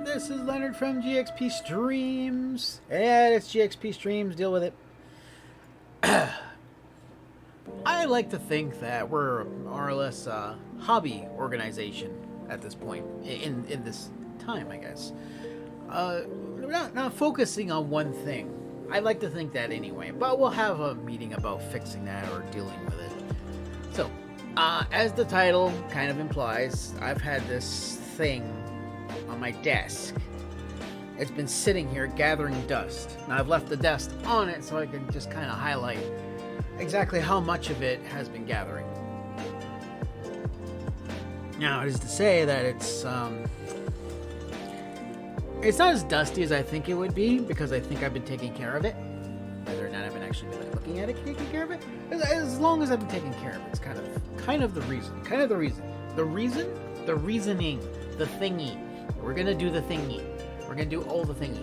This is Leonard from GXP Streams. Yeah, it's GXP Streams. Deal with it. I like to think that we're more or less a hobby organization at this point in this time, I guess. Not focusing on one thing. I like to think that anyway, but we'll have a meeting about fixing that or dealing with it. So, as the title kind of implies, I've had this thing on my desk. It's been sitting here gathering dust. Now I've left the dust on it so I can just kind of highlight exactly how much of it has been gathering. Now it is to say that it's not as dusty as I think it would be, because I think I've been taking care of it. Whether or not I've been actually been looking at it, taking care of it. As long as I've been taking care of it, it's kind of the reason. The reasoning. The thingy. We're gonna do the thingy. We're gonna do all the thingy.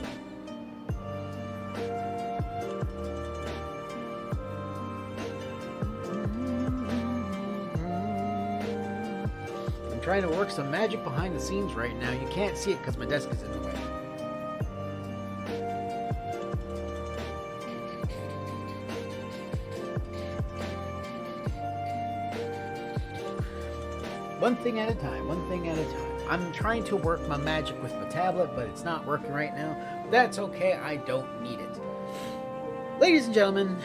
I'm trying to work some magic behind the scenes right now. You can't see it because my desk is in the way. One thing at a time. I'm trying to work my magic with my tablet, but it's not working right now. That's okay, I don't need it. Ladies and gentlemen,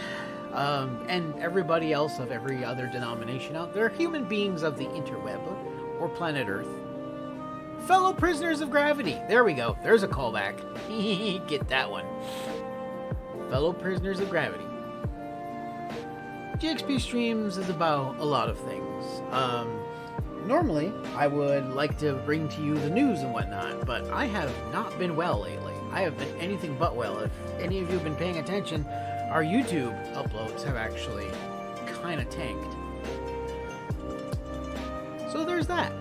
and everybody else of every other denomination out there, human beings of the interweb, or planet Earth, fellow prisoners of gravity. There we go, there's a callback. Get that one. Fellow prisoners of gravity. GXP Streams is about a lot of things. Normally, I would like to bring to you the news and whatnot, but I have not been well lately. I have been anything but well. If any of you have been paying attention, our YouTube uploads have actually kind of tanked. So there's that.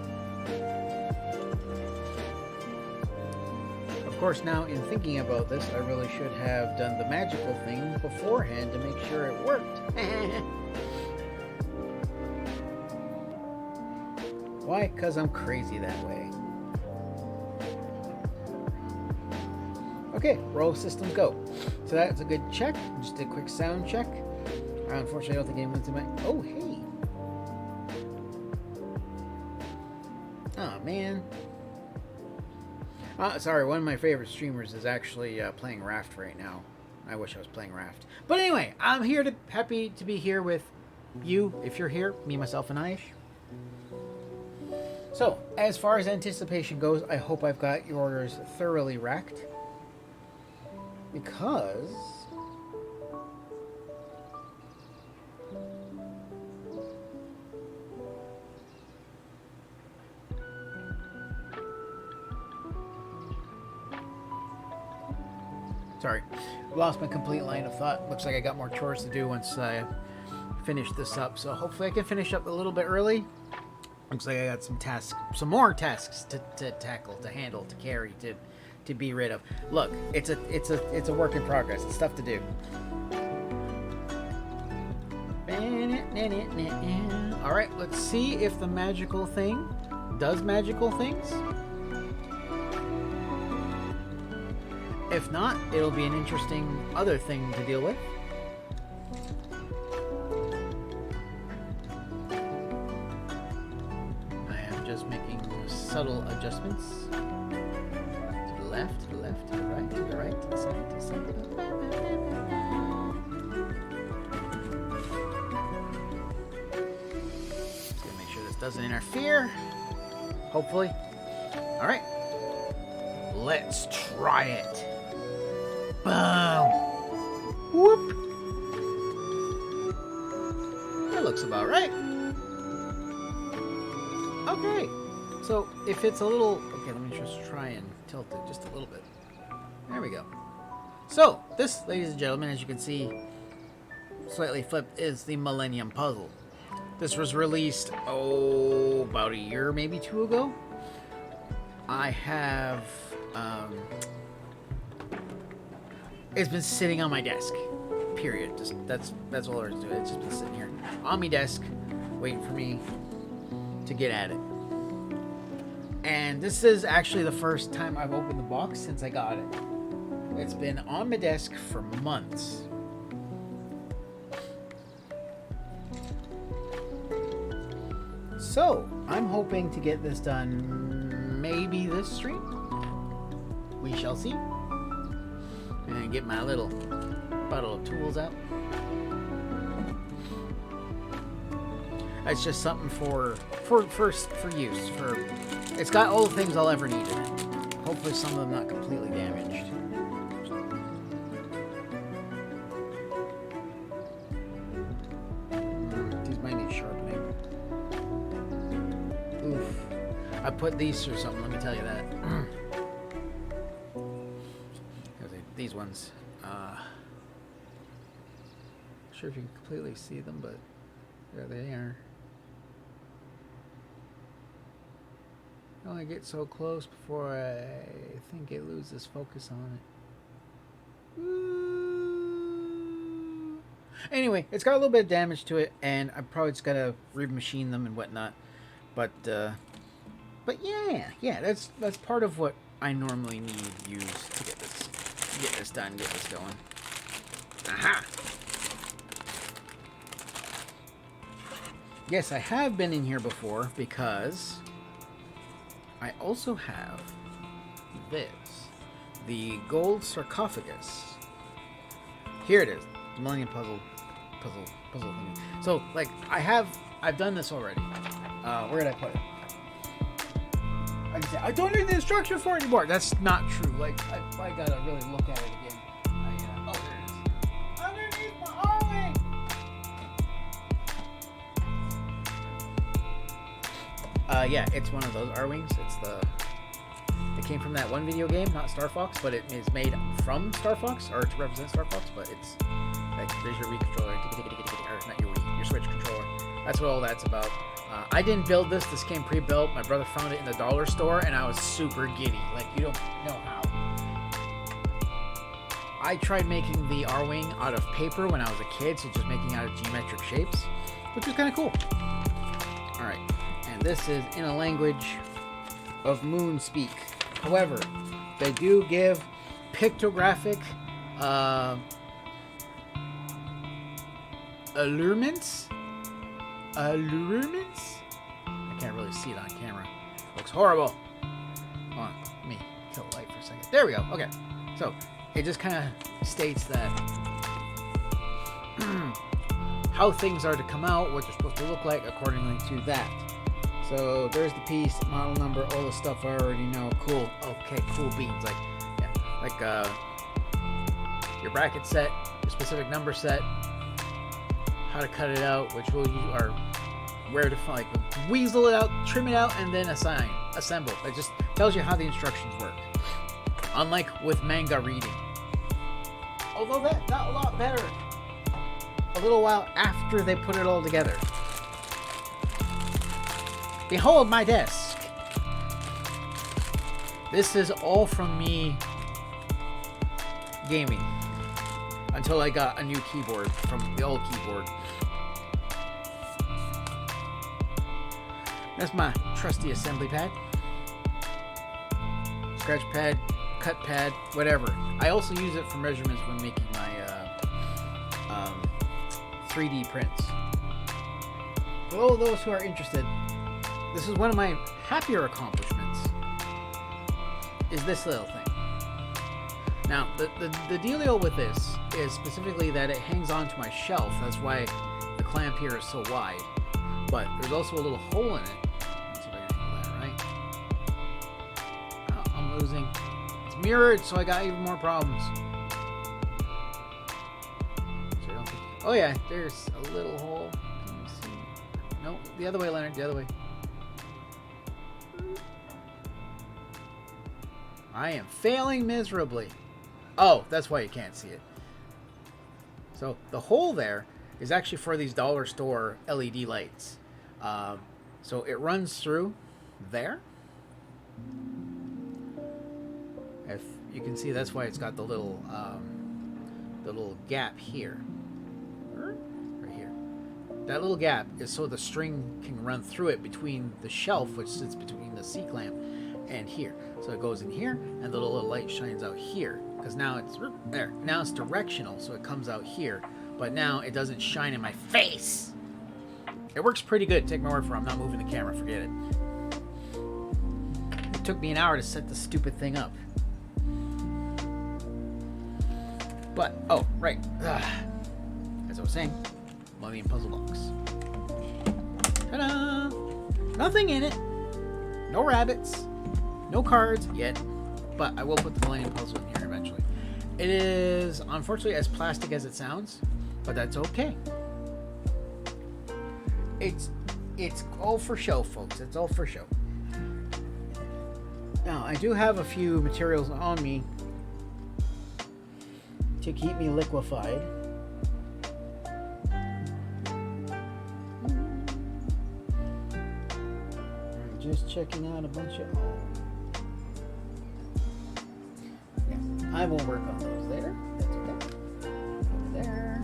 Of course, now in thinking about this, I really should have done the magical thing beforehand to make sure it worked. Why? Because I'm crazy that way. Okay, roll systems go. So that's a good check. Just a quick sound check. Unfortunately, I don't think anyone's in my... Oh, hey. Oh, man. Sorry, one of my favorite streamers is actually playing Raft right now. I wish I was playing Raft. But anyway, I'm happy to be here with you, if you're here. Me, myself, and Aish. So, as far as anticipation goes, I hope I've got your orders thoroughly racked. Because... Sorry, lost my complete line of thought. Looks like I got more chores to do once I finish this up. So hopefully I can finish up a little bit early. Looks like I got some more tasks to tackle, to handle, to carry, to be rid of. Look, it's a work in progress. It's stuff to do. All right, let's see if the magical thing does magical things. If not, it'll be an interesting other thing to deal with. Subtle adjustments to the left, to the left, to the right, to the right, to the side, to the side. Just gonna make sure this doesn't interfere. Hopefully. All right, let's try it. Boom. Whoop. That looks about right. Okay. So, if it's a little... Okay, let me just try and tilt it just a little bit. There we go. So, this, ladies and gentlemen, as you can see, slightly flipped, is the Millennium Puzzle. This was released, about a year, maybe two ago. I have... it's been sitting on my desk. Period. Just that's all there is to it. It's just been sitting here on my desk, waiting for me to get at it. And this is actually the first time I've opened the box since I got it. It's been on my desk for months. So, I'm hoping to get this done maybe this stream. We shall see. And get my little bottle of tools out. It's just something for use. It's got all the things I'll ever need in it. Hopefully some of them not completely damaged. These might need sharpening. Oof. I put these through something, let me tell you that. These ones. Not sure if you can completely see them, but there they are. I only get so close before I think it loses focus on it. Ooh. Anyway, it's got a little bit of damage to it, and I'm probably just gonna remachine them and whatnot. But yeah, that's part of what I normally need used to get this done, get this going. Aha! Yes, I have been in here before because I also have this, the gold sarcophagus. Here it is, the Millennium puzzle thing. So, like, I've done this already. Where did I put it? I can say I don't need the instructions for it anymore. That's not true. Like, I gotta really look at it again. Oh, there it is. Underneath my R-wing. Yeah, it's one of those R-wings. It came from that one video game, not Star Fox, but it is made from Star Fox, or to represent Star Fox, but it's like, there's your Wii controller, or not your Wii, your Switch controller. That's what all that's about. I didn't build this. This came pre-built. My brother found it in the dollar store, and I was super giddy. Like, you don't know how. I tried making the R-wing out of paper when I was a kid, so just making out of geometric shapes, which was kind of cool. All right. And this is in a language of moon speak. However, they do give pictographic allurements. I can't really see it on camera. Looks horrible. Hold on, let me kill the light for a second. There we go. Okay, so it just kind of states that how things are to come out, what they're supposed to look like accordingly to that. So there's the piece, model number, all the stuff I already know. Cool. Okay, cool beans. Like, yeah, like your bracket set, your specific number set, how to cut it out, which will use, or where to find, like, weasel it out, trim it out, and then assemble. It just tells you how the instructions work. Unlike with manga reading. Although that got a lot better a little while after they put it all together. Behold my desk. This is all from me gaming until I got a new keyboard from the old keyboard. That's my trusty assembly pad, scratch pad, cut pad, whatever. I also use it for measurements when making my 3D prints. For all those who are interested, this is one of my happier accomplishments, is this little thing. Now, the dealio with this is specifically that it hangs onto my shelf. That's why the clamp here is so wide. But there's also a little hole in it. Let's see if I can angle that right. Oh, I'm losing. It's mirrored, so I got even more problems. Oh yeah, there's a little hole. Can you see? No, the other way, Leonard, the other way. I am failing miserably. Oh, that's why you can't see it. So the hole there is actually for these dollar store LED lights. So it runs through there. If you can see, that's why it's got the little gap here. Right here. That little gap is so the string can run through it between the shelf, which sits between the C-clamp, and here. So it goes in here, and the little light shines out here. Because now it's there. Now it's directional, so it comes out here. But now it doesn't shine in my face. It works pretty good. Take my word for it. I'm not moving the camera. Forget it. It took me an hour to set the stupid thing up. But, oh, right. As I was saying, Millennium Puzzle Box. Ta-da! Nothing in it. No rabbits. No cards yet. But I will put the Millennium Puzzle in here eventually. It is, unfortunately, as plastic as it sounds. But that's okay. It's all for show, folks. It's all for show. Now, I do have a few materials on me to keep me liquefied. I'm just checking out a bunch of... Yeah, I won't work on those there. That's okay. Over there.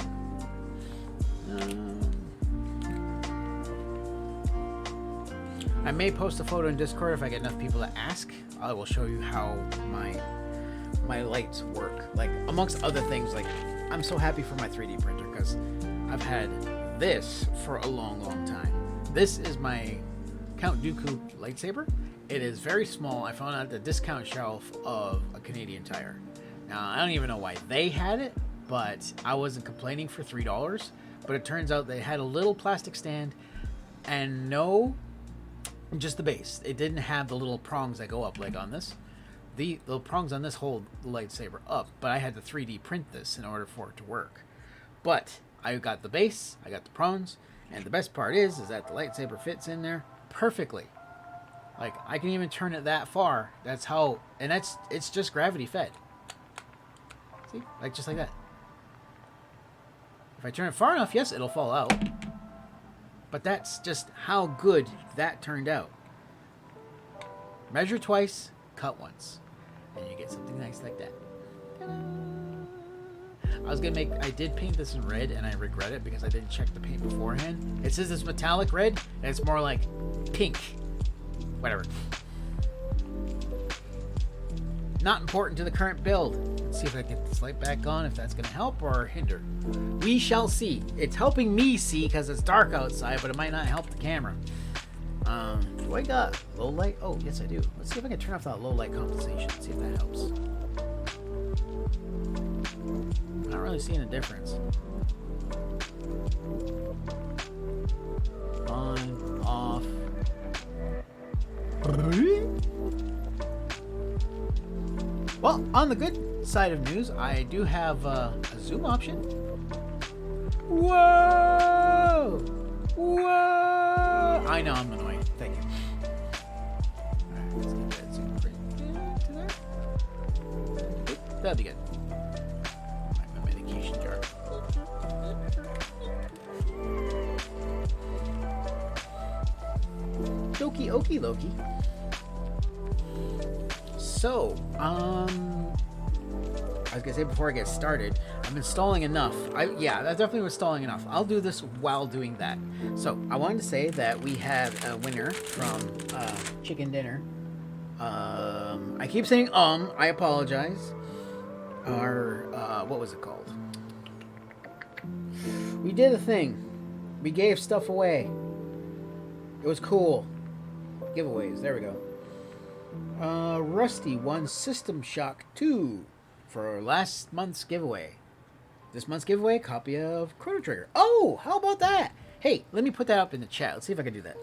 I may post a photo in Discord if I get enough people to ask. I will show you how my lights work. Like, amongst other things, like, I'm so happy for my 3D printer because I've had this for a long, long time. This is my Count Dooku lightsaber. It is very small. I found it at the discount shelf of a Canadian Tire. Now, I don't even know why they had it, but I wasn't complaining for $3. But it turns out they had a little plastic stand and just the base. It didn't have the little prongs that go up like on this. The little prongs on this hold the lightsaber up, but I had to 3D print this in order for it to work. But I got the base, I got the prongs, and the best part is that the lightsaber fits in there perfectly. Like, I can even turn it that far. That's how, and it's just gravity fed. See? Like, just like that. If I turn it far enough, yes, it'll fall out. But that's just how good that turned out. Measure twice, cut once. And you get something nice like that. Ta-da! I did paint this in red, and I regret it because I didn't check the paint beforehand. It says it's metallic red, and it's more like pink. Whatever. Not important to the current build. Let's see if I can get this light back on, if that's going to help or hinder. We shall see. It's helping me see because it's dark outside, but it might not help the camera. Do I got low light? Oh, yes, I do. Let's see if I can turn off that low light compensation. See if that helps. I'm not really seeing a difference. On, off. Well, on the good side of news, I do have a zoom option. Whoa! Whoa! I know I'm annoying. Thank you. Alright, let's get that zoom right to there. Oop, that'll be good. My medication jar. Doki okie Loki. So, I was gonna say before I get started, I'm installing enough. Yeah, that definitely was installing enough. I'll do this while doing that. So, I wanted to say that we have a winner from Chicken Dinner. I keep saying I apologize. Our, what was it called? We did a thing. We gave stuff away. It was cool. Giveaways, there we go. Rusty won System Shock 2 for last month's giveaway. This month's giveaway, copy of Chrono Trigger. Oh, how about that? Hey, let me put that up in the chat. Let's see if I can do that.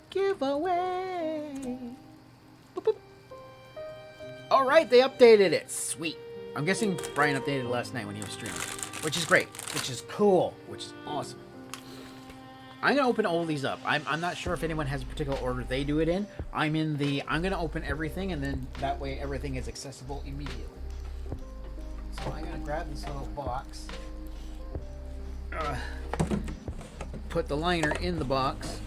Giveaway. Boop, boop. All right, they updated it. Sweet. I'm guessing Brian updated it last night when he was streaming, which is great, which is cool, which is awesome. I'm going to open all these up. I'm not sure if anyone has a particular order they do it in. I'm going to open everything, and then that way everything is accessible immediately. So I'm going to grab this little box. Put the liner in the box.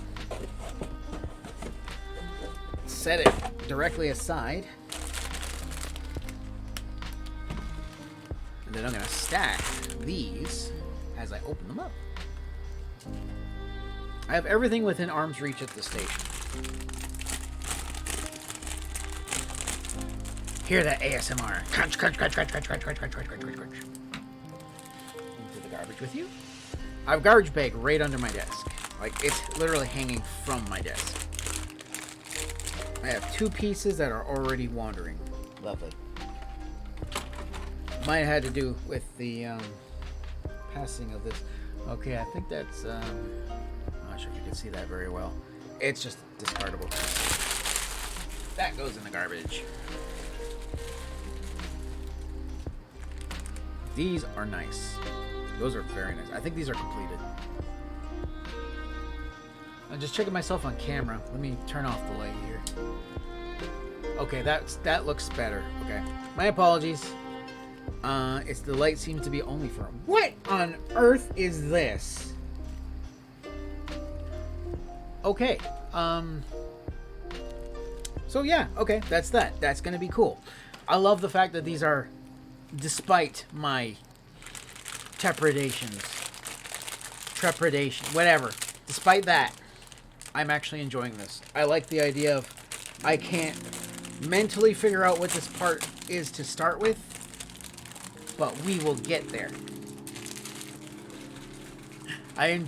Set it directly aside. then I'm going to stack these as I open them up. I have everything within arm's reach at the station. Hear that ASMR. Crunch, crunch, crunch, crunch, crunch, crunch, crunch, crunch, crunch, crunch, crunch, crunch. Into the garbage with you. I have a garbage bag right under my desk. Like, it's literally hanging from my desk. I have 2 pieces that are already wandering. Lovely. Might have had to do with the passing of this. Okay, I think that's... I'm not sure if you can see that very well. It's just discardable. That goes in the garbage. These are nice. Those are very nice. I think these are completed. I'm just checking myself on camera. Let me turn off the light here. Okay, that looks better. Okay. My apologies. It's the light seems to be only for... What on earth is this? Okay. So yeah, okay, that's that. That's gonna be cool. I love the fact that these are, despite my trepidation, whatever. Despite that, I'm actually enjoying this. I like the idea of I can't mentally figure out what this part is to start with, but we will get there. I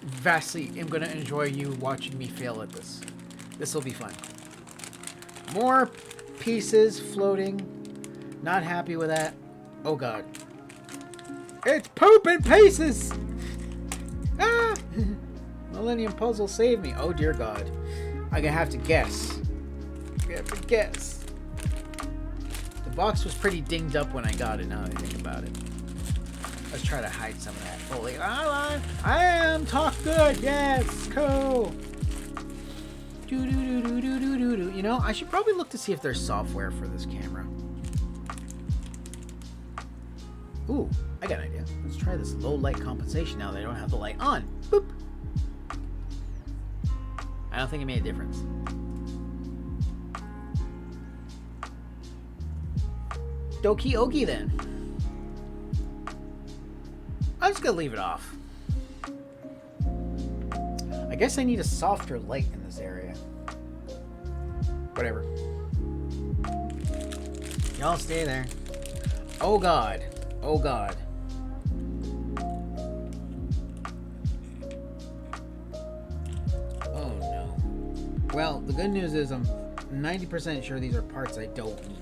vastly am going to enjoy you watching me fail at this. This will be fun. More pieces floating. Not happy with that. Oh god. It's pooping pieces! Ah! Millennium Puzzle save me. Oh dear god. I'm gonna have to guess. The box was pretty dinged up when I got it, now that I think about it. Let's try to hide some of that fully. I am talk good. Yes, cool. You know, I should probably look to see if there's software for this camera. Ooh, I got an idea. Let's try this low light compensation now that I don't have the light on. Boop. I don't think it made a difference. Doki okie then. I'm just gonna leave it off. I guess I need a softer light in this area. Whatever. Y'all stay there. Oh god. Oh god. Oh no. Well, the good news is I'm 90% sure these are parts I don't need.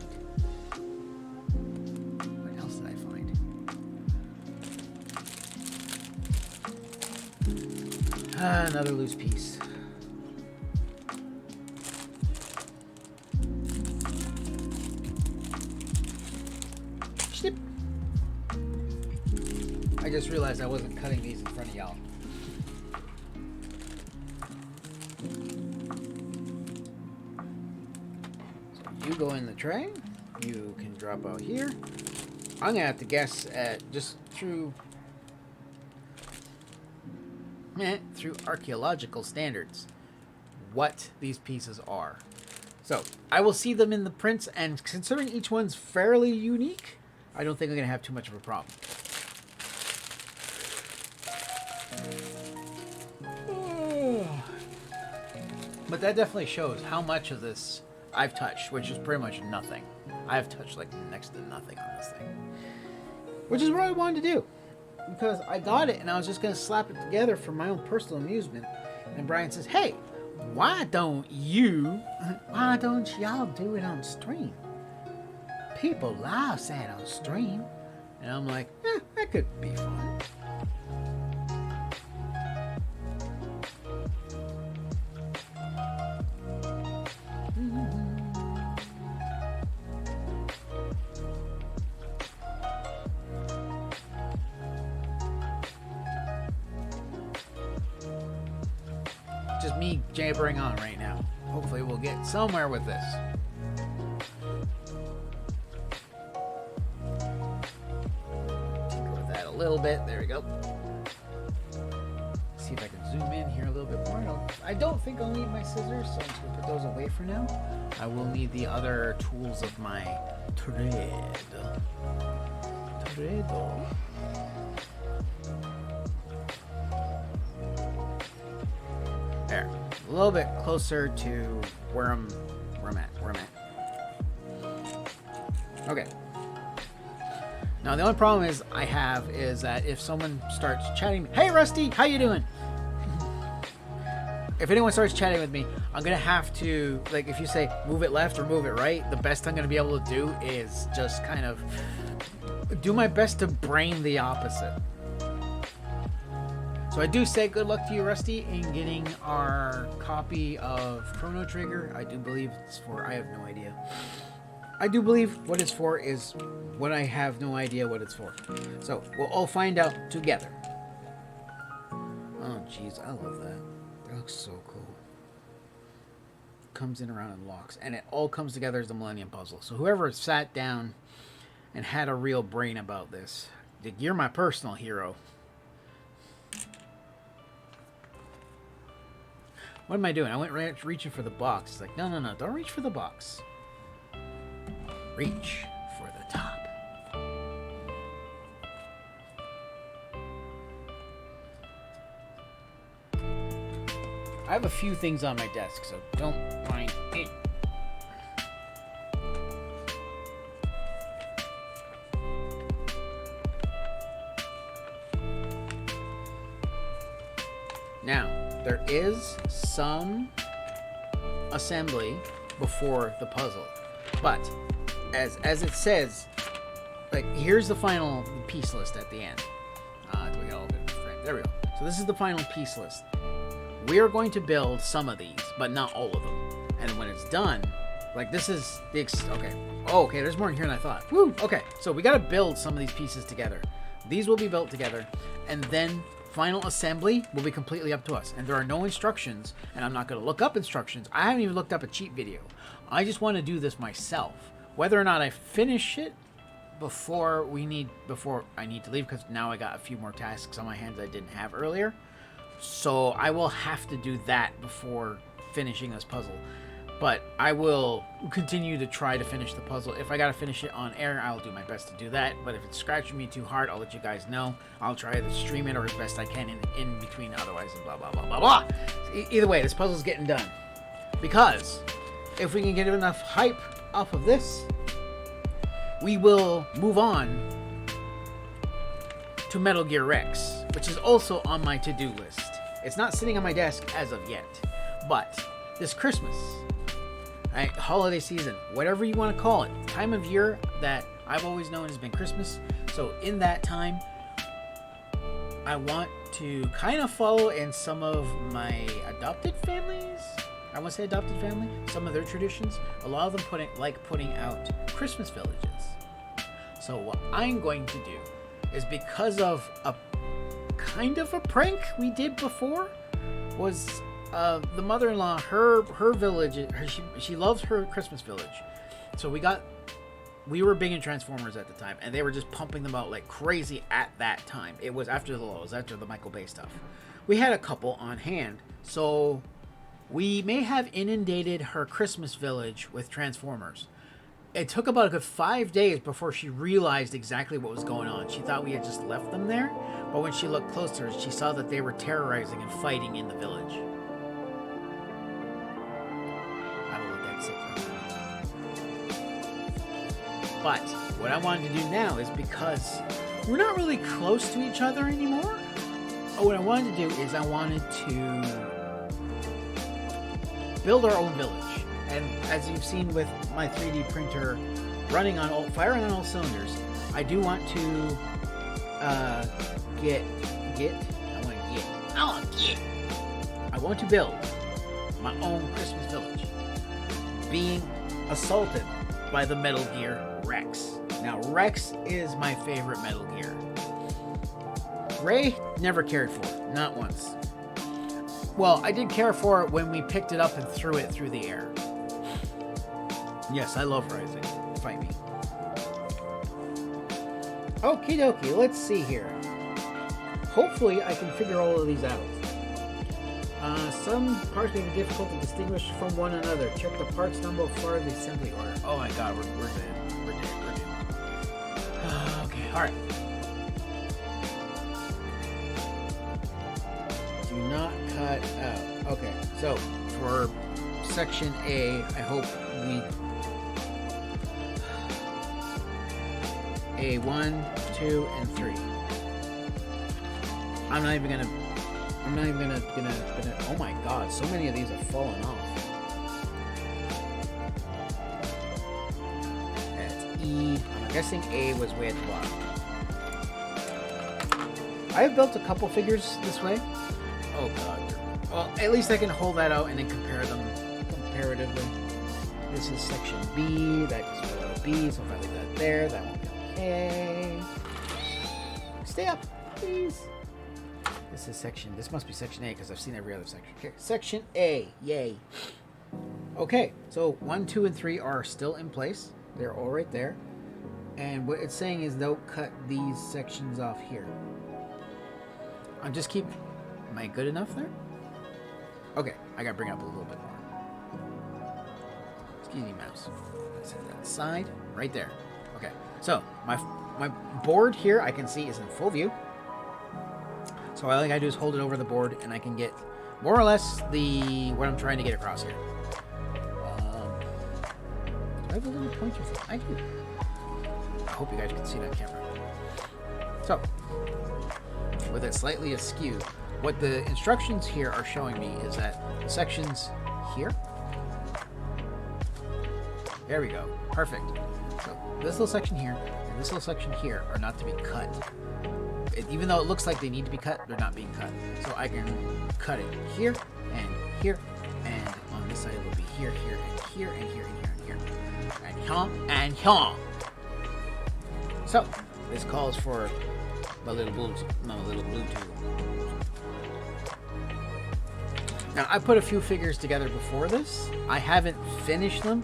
What else did I find? Another loose piece. Snip. I just realized I wasn't cutting these in front of y'all. So you go in the tray. You can drop out here. I'm gonna have to guess at just through archaeological standards what these pieces are. So I will see them in the prints, and considering each one's fairly unique, I don't think I'm gonna have too much of a problem. But that definitely shows how much of this I've touched, which is pretty much nothing. I've touched like next to nothing on this thing, which is what I wanted to do, because I got it and I was just gonna slap it together for my own personal amusement. And Brian says, "Hey, why don't y'all do it on stream? People love that on stream." And I'm like, that could be fun. Just me jabbering on right now. Hopefully we'll get somewhere with this. Tinker with that a little bit. There we go. See if I can zoom in here a little bit more. I don't think I'll need my scissors, so I'm just gonna put those away for now. I will need the other tools of my trade. Alfredo. There. A little bit closer to where I'm at. Okay. Now the only problem is that if someone starts chatting, hey Rusty, how you doing? If anyone starts chatting with me, I'm gonna have to, like, if you say move it left or move it right, the best I'm gonna be able to do is just kind of do my best to brain the opposite. So I do say good luck to you, Rusty, in getting our copy of Chrono Trigger. I do believe it's for, I have no idea. I do believe what it's for is what I have no idea what it's for. So we'll all find out together. Oh, jeez, I love that. That looks so cool. Comes in around and locks. And it all comes together as the Millennium Puzzle. So whoever sat down and had a real brain about this, you're my personal hero. What am I doing? I went reaching for the box. It's like, no, don't reach for the box. Reach for the top. I have a few things on my desk, so don't mind it. Now, there is some assembly before the puzzle, but as it says, like, here's the final piece list at the end. Do we got all the frame? There we go. So this is the final piece list. We are going to build some of these, but not all of them. And when it's done, like, this is the okay. Oh, okay. There's more in here than I thought. Woo. Okay. So we got to build some of these pieces together. These will be built together, and then final assembly will be completely up to us. And there are no instructions, and I'm not going to look up instructions. I haven't even looked up a cheat video. I just want to do this myself. Whether or not I finish it before I need to leave, because now I got a few more tasks on my hands I didn't have earlier. So I will have to do that before finishing this puzzle. But I will continue to try to finish the puzzle. If I got to finish it on air, I'll do my best to do that. But if it's scratching me too hard, I'll let you guys know. I'll try to stream it or as best I can in between, otherwise, and blah, blah, blah, blah, blah. Either way, this puzzle's getting done. Because if we can get enough hype off of this, we will move on to Metal Gear Rex, which is also on my to-do list. It's not sitting on my desk as of yet, but this Christmas, right, holiday season, whatever you want to call it, time of year that I've always known has been Christmas. So in that time, I want to kind of follow in some of my adopted families. I want to say adopted family, some of their traditions. A lot of them putting out Christmas villages. So what I'm going to do is, because of a kind of a prank we did before, was the mother-in-law, her village, she loves her Christmas village. So we were big in Transformers at the time, and they were just pumping them out like crazy at that time. It was after the Michael Bay stuff. We had a couple on hand, so we may have inundated her Christmas village with Transformers. It took about a good 5 days before she realized exactly what was going on. She thought we had just left them there, but when she looked closer, she saw that they were terrorizing and fighting in the village. I will let that sit for a minute. But what I wanted to do now is, because we're not really close to each other anymore, what I wanted to do is I wanted to build our own village. And as you've seen with my 3D printer firing on all cylinders, I do want to I want to build my own Christmas village, being assaulted by the Metal Gear Rex. Now, Rex is my favorite Metal Gear. Ray, never cared for it, not once. Well, I did care for it when we picked it up and threw it through the air. Yes, I love Rising. Fight me. Okie dokie, let's see here. Hopefully I can figure all of these out. Some parts may be difficult to distinguish from one another. Check the parts number for the assembly order. Oh my god, we're dead. We're dead. Okay. Alright. Do not cut out. Okay, so for section A, I hope we A1, 2, and 3. I'm not even gonna oh my god, so many of these have fallen off. That's E. I'm guessing A was way at the bottom. I have built a couple figures this way. Oh god. Well, at least I can hold that out and then compare them comparatively. This is section B, that is below B, so if I leave that there, that won't be okay. Stay up, please. This must be section A because I've seen every other section. Okay, section A, yay. Okay, so 1, 2, and 3 are still in place. They're all right there. And what it's saying is don't cut these sections off here. I'm just keep. Am I good enough there? Okay, I gotta bring it up a little bit more. Excuse me, mouse. Set that side, right there. Okay, so my board here I can see is in full view. So all I gotta do is hold it over the board, and I can get more or less what I'm trying to get across here. Do I have a little pointer thing? I do. I hope you guys can see that camera. So, with it slightly askew, what the instructions here are showing me is that the sections here. There we go. Perfect. So this little section here and this little section here are not to be cut. Even though it looks like they need to be cut, they're not being cut. So I can cut it here, and on this side it will be here, here, and here, and here, and here, and here. And here. So, this calls for my little Bluetooth. Now, I put a few figures together before this. I haven't finished them.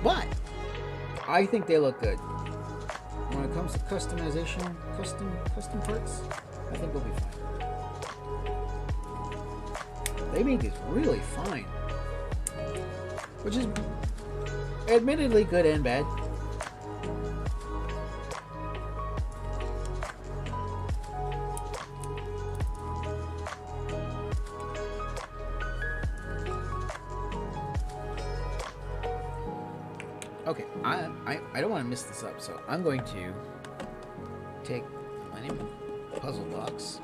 But, I think they look good. When it comes to customization, custom parts, I think we'll be fine. They make these really fine, which is admittedly good and bad. Okay, I don't want to miss this up, so I'm going to take my name puzzle box,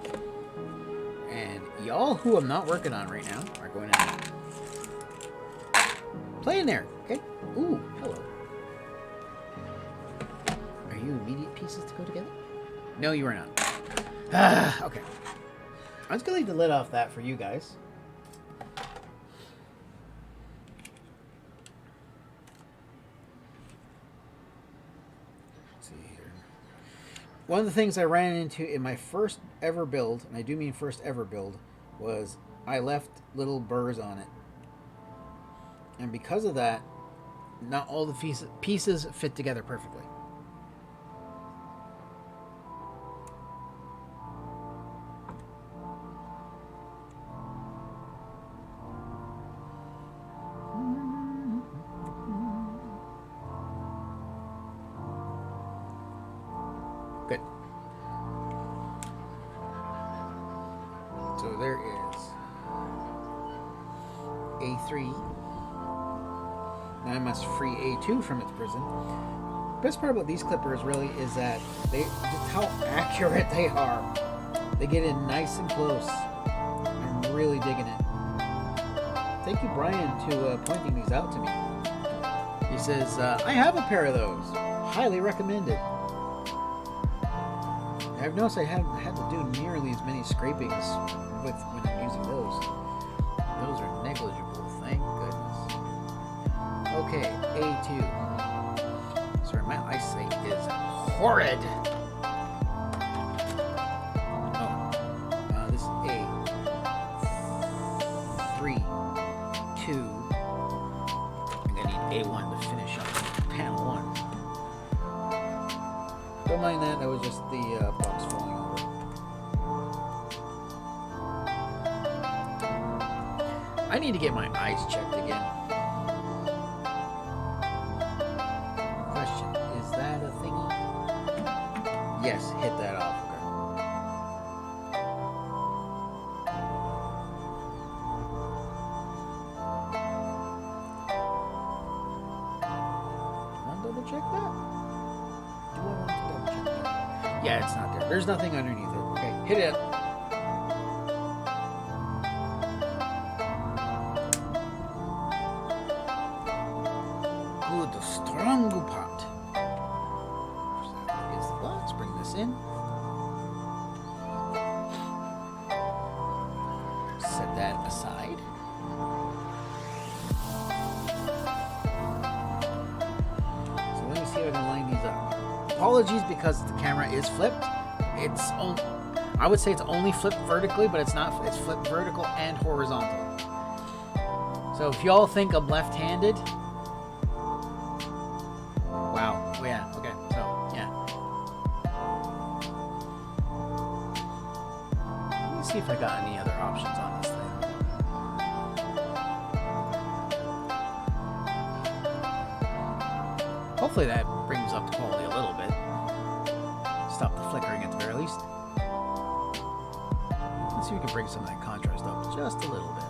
and y'all who I'm not working on right now are going to play in there, okay? Ooh, hello. Are you immediate pieces to go together? No, you are not. Okay. I'm just going to leave the lid off that for you guys. One of the things I ran into in my first ever build, and I do mean first ever build, was I left little burrs on it. And because of that, not all the pieces fit together perfectly. Good. So there is A3. Now I must free A2 from its prison. Best part about these clippers really is that just how accurate they are. They get in nice and close. I'm really digging it. Thank you, Brian, to pointing these out to me. He says, I have a pair of those. Highly recommended. I've noticed I haven't had to do nearly as many scrapings when I'm using those. Those are negligible, thank goodness. Okay, A2. Sorry, my eyesight is horrid. This is A3, 2. I'm gonna need A1 to finish up panel 1. Don't mind that was just the box falling over. I need to get my eyes checked again. Yes, hit that off. Okay. Double check that? Do I want to double check that? Yeah, it's not there. There's nothing underneath it. Okay, hit it. Good, strong pot. Let's bring this in. Set that aside. See if I can line these up. Apologies because the camera is flipped. It's only, I would say it's only flipped vertically, but it's not. It's flipped vertical and horizontal. So if y'all think I'm left-handed, wow. Oh, yeah. Okay. So yeah. Let me see if I got any other options on this thing. Hopefully that brings up the quality a little bit. Stop the flickering at the very least. Let's see if we can bring some of that contrast up just a little bit.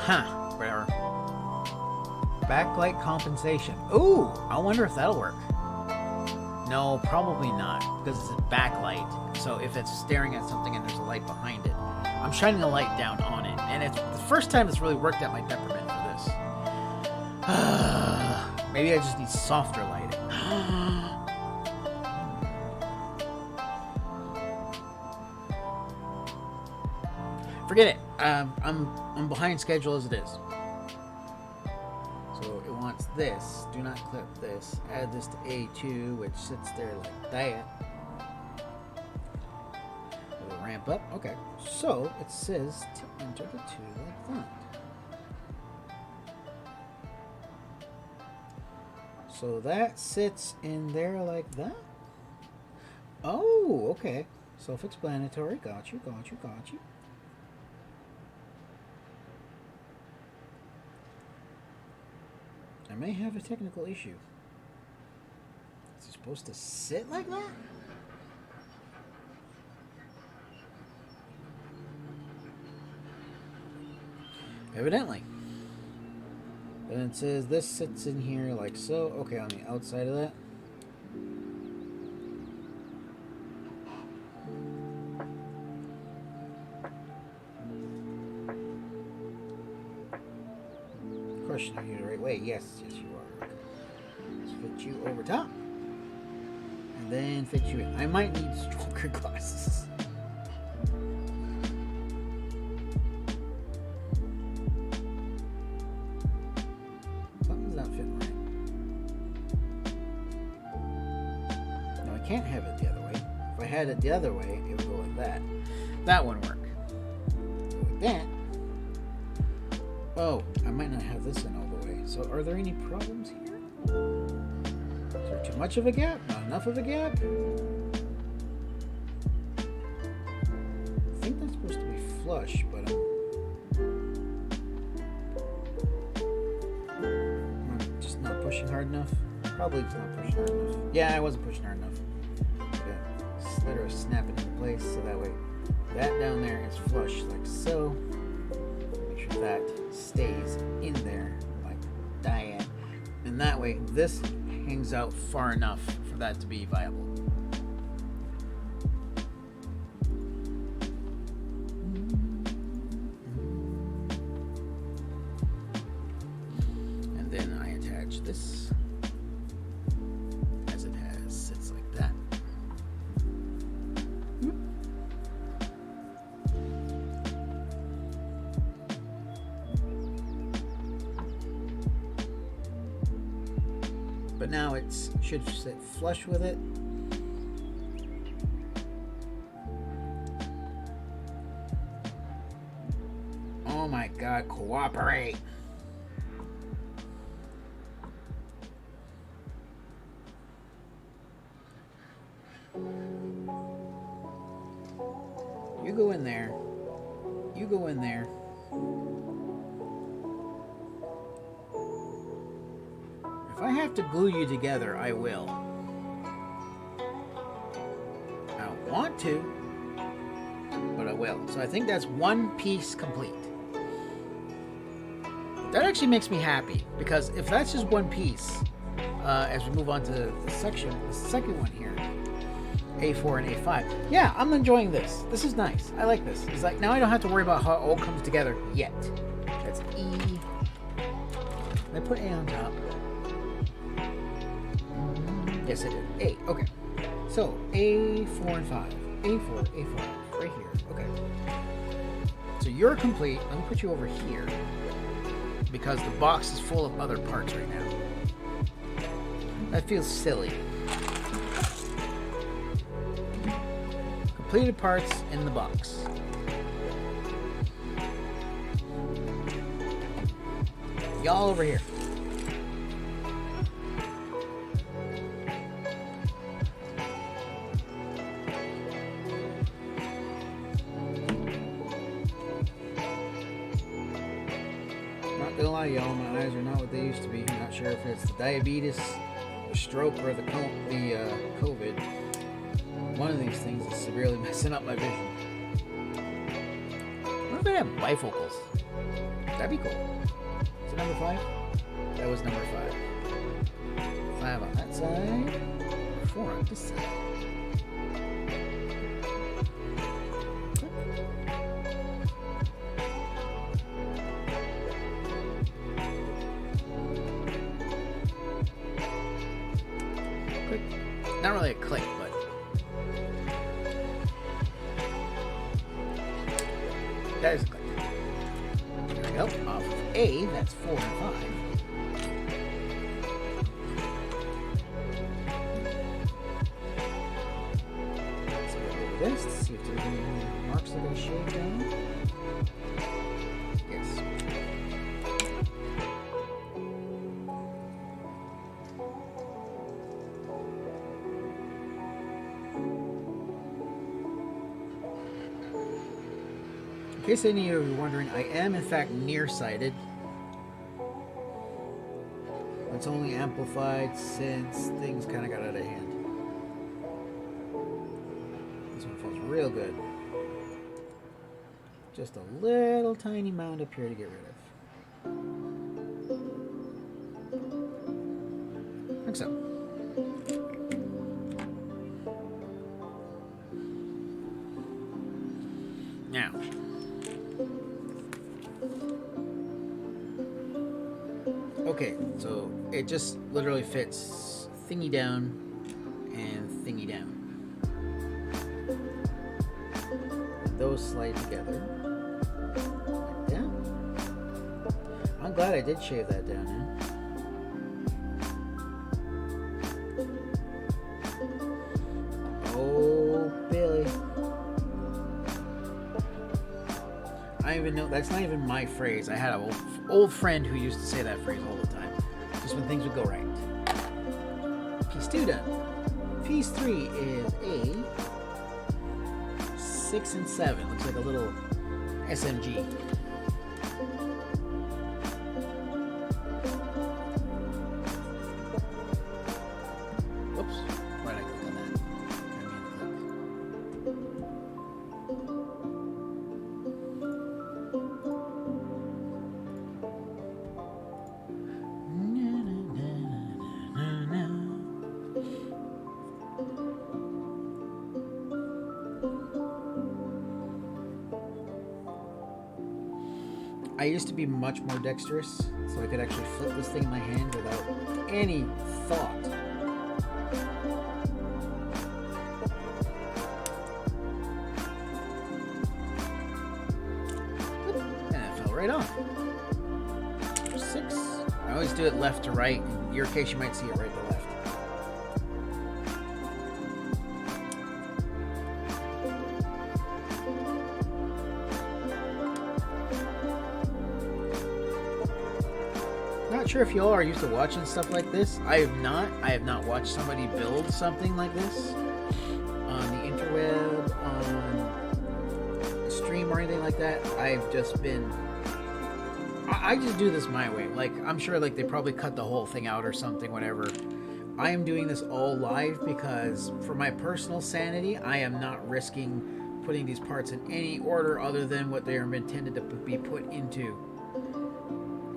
Huh, whatever. Backlight compensation. Ooh, I wonder if that'll work. No, probably not, because it's a backlight. So if it's staring at something and there's a light behind it, I'm shining a light down on it. And it's the first time it's really worked at my temperament for this. Maybe I just need softer lighting. Forget it. I'm behind schedule as it is. So it wants this. Do not clip this. Add this to A2, which sits there like that. It'll ramp up. Okay. So it says to enter the 2 like that. So that sits in there like that. Oh, okay. Self-explanatory. Got you. I may have a technical issue. Is it supposed to sit like that? Evidently. And it says this sits in here like so. Okay, on the outside of that. Of course, you're the right way. Yes, you are. Let's fit you over top. And then fit you in. I might need stronger glasses. Something's not fitting right. No, I can't have it the other way. If I had it the other way, it would go like that. That wouldn't work. Like that. Oh, I might not have this in all the way. So are there any problems here? Is there too much of a gap? Not enough of a gap? I think that's supposed to be flush, but I'm just not pushing hard enough. Probably not pushing hard enough. Yeah, I wasn't pushing hard enough. The slitter is snapping into place, so that way that down there is flush like so. That stays in there like that, and that way this hangs out far enough for that to be viable. And then I attach this as it has, sits like that. But now it should sit flush with it. Oh my God, cooperate. You go in there. You go in there. If I have to glue you together, I will. I don't want to, but I will. So I think that's one piece complete. That actually makes me happy, because if that's just one piece, as we move on to the second one here, A4 and A5. Yeah, I'm enjoying this. This is nice. I like this. It's like, now I don't have to worry about how it all comes together yet. That's E. I put A on top. Yes, I did. A. Okay. So, A4 and 5. A4, A5. Right here. Okay. So you're complete. Let me put you over here, because the box is full of other parts right now. That feels silly. Completed parts in the box. Y'all over here. Not gonna lie, y'all, my eyes are not what they used to be. I'm not sure if it's the diabetes, the stroke, or the COVID. One of these things is severely messing up my vision. What if I have bifocals? That'd be cool. Is it number 5? That was number 5. 5 on that side. 4 on this side. Click. Not really a click, but that is a click. There we go. Off of A, that's 4 and 5. Let's go over this to see if there's any marks that I shaved down. Yes. In case any of you are wondering, I am in fact nearsighted. It's only amplified since things kind of got out of hand. This one feels real good. Just a little tiny mound up here to get rid of. Like so. Now. Okay, so it just literally fits thingy down and thingy down. And those slide together like that. I'm glad I did shave that down, man. Oh, Billy. I don't even know, that's not even my phrase. I had an old friend who used to say that phrase all the time, just when things would go right. Piece 2 done. Piece 3 is a 6 and 7. Looks like a little SMG. Whoops. Why did I click on that? I used to be much more dexterous, so I could actually flip this thing in my hand without any thought. And it fell right off. 6. I always do it left to right. In your case, you might see it right to left. Not sure if y'all are used to watching stuff like this. I have not. I have not watched somebody build something like this. on the interweb, on a stream or anything like that. I've just been... I just do this my way. Like, I'm sure like they probably cut the whole thing out or something, whatever. I am doing this all live because for my personal sanity, I am not risking putting these parts in any order other than what they are intended to be put into.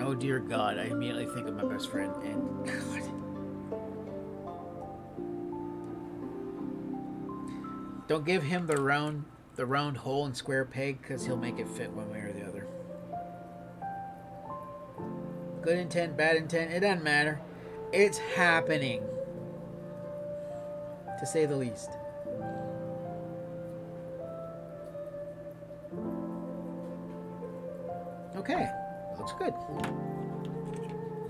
Oh dear God, I immediately think of my best friend and God. Don't give him the round hole and square peg because he'll make it fit one way or the other. Good intent, bad intent, it doesn't matter. It's happening, to say the least. Okay, looks good.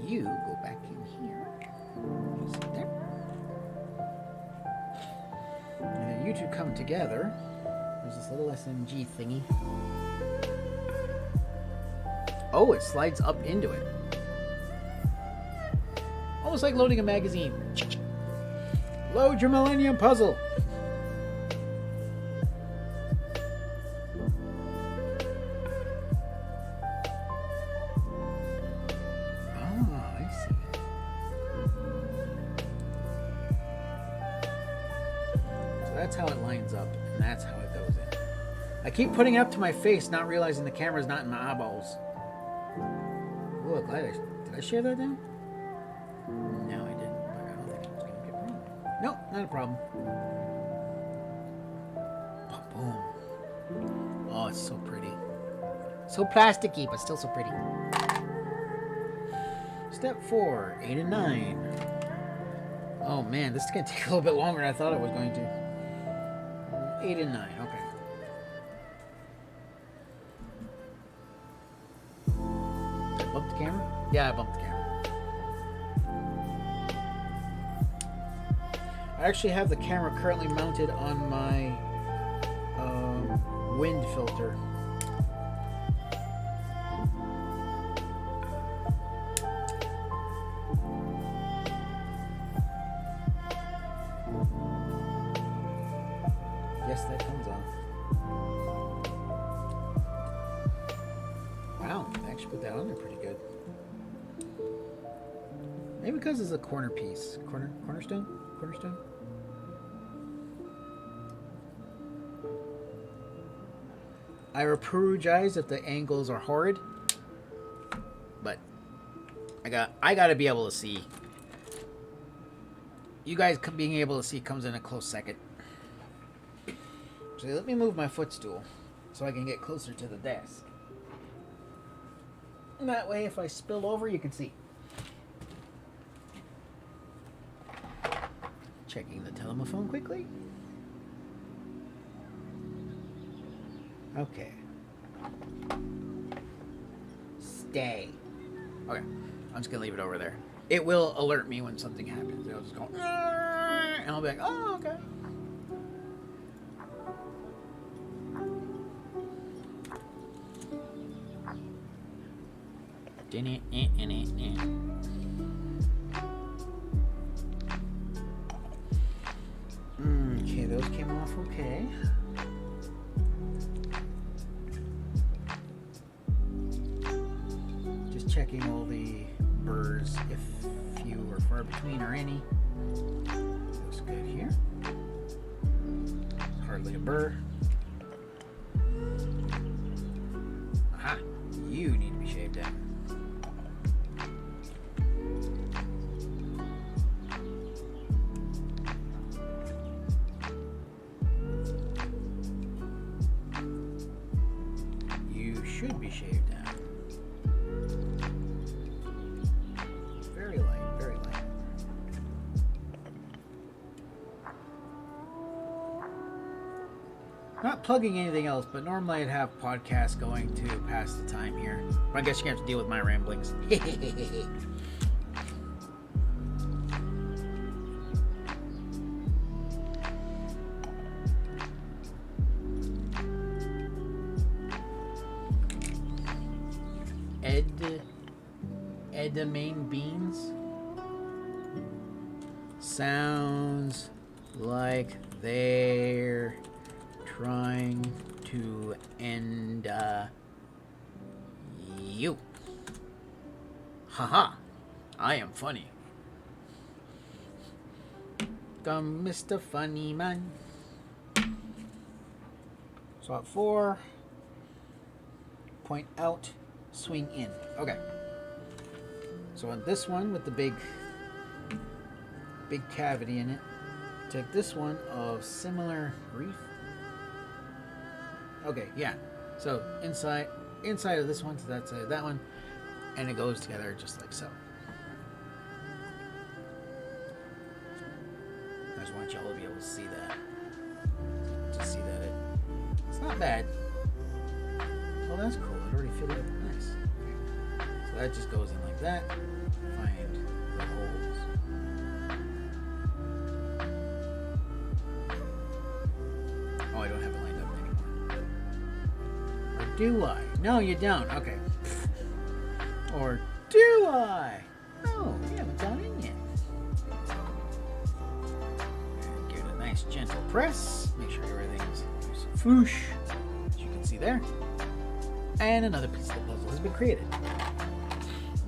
You go back in here. You sit there. And then you two come together. There's this little SMG thingy. Oh, it slides up into it. Almost like loading a magazine. Load your Millennium Puzzle. Oh, I see. So that's how it lines up, and that's how it goes in. I keep putting it up to my face, not realizing the camera's not in my eyeballs. Oh, glad did I share that down? No, I didn't, but I don't think it was going to be a problem. Nope, not a problem. Boom. Oh, it's so pretty. So plasticky, but still so pretty. Step 4, 8 and 9. Oh man, this is going to take a little bit longer than I thought it was going to. 8 and 9, okay. Did I bump the camera? Yeah, I bumped the camera. I actually have the camera currently mounted on my wind filter. Yes, that comes off. Wow, I actually put that on there pretty good. Maybe because it's a corner piece. Cornerstone? Cornerstone? I apologize if the angles are horrid, but I gotta be able to see. You guys being able to see comes in a close second. So let me move my footstool so I can get closer to the desk. And that way, if I spill over, you can see. Checking the telephone quickly. Okay. Stay. Okay. I'm just going to leave it over there. It will alert me when something happens. It'll just go, and I'll be like, oh, okay. Okay, those came off okay. Just checking all the burrs, if few or far between or any. Looks good here. Hardly a burr. Aha! You need to be shaved down. Should be shaved down. Very light, very light. Not plugging anything else, but normally I'd have podcasts going to pass the time here. But I guess you're gonna have to deal with my ramblings. Edamame beans. Sounds like they're trying to end you. Haha, I am funny. Come, Mr. Funny Man. So at 4, point out, swing in. Okay. So on this one with the big cavity in it, take this one of similar reef. Okay, yeah. So inside of this one to that side of that one, and it goes together just like so. I just want y'all to be able to see that. Just see that it's not bad. Oh, that's cool. It already filled it. Nice. Okay. So that just goes in like that. Find the holes. Oh, I don't have it lined up anymore. Or do I? No, you don't. Okay. Or do I? Oh, we haven't gone in yet. Give it a nice gentle press. Make sure everything's floosh, as you can see there. And another piece of the puzzle has been created.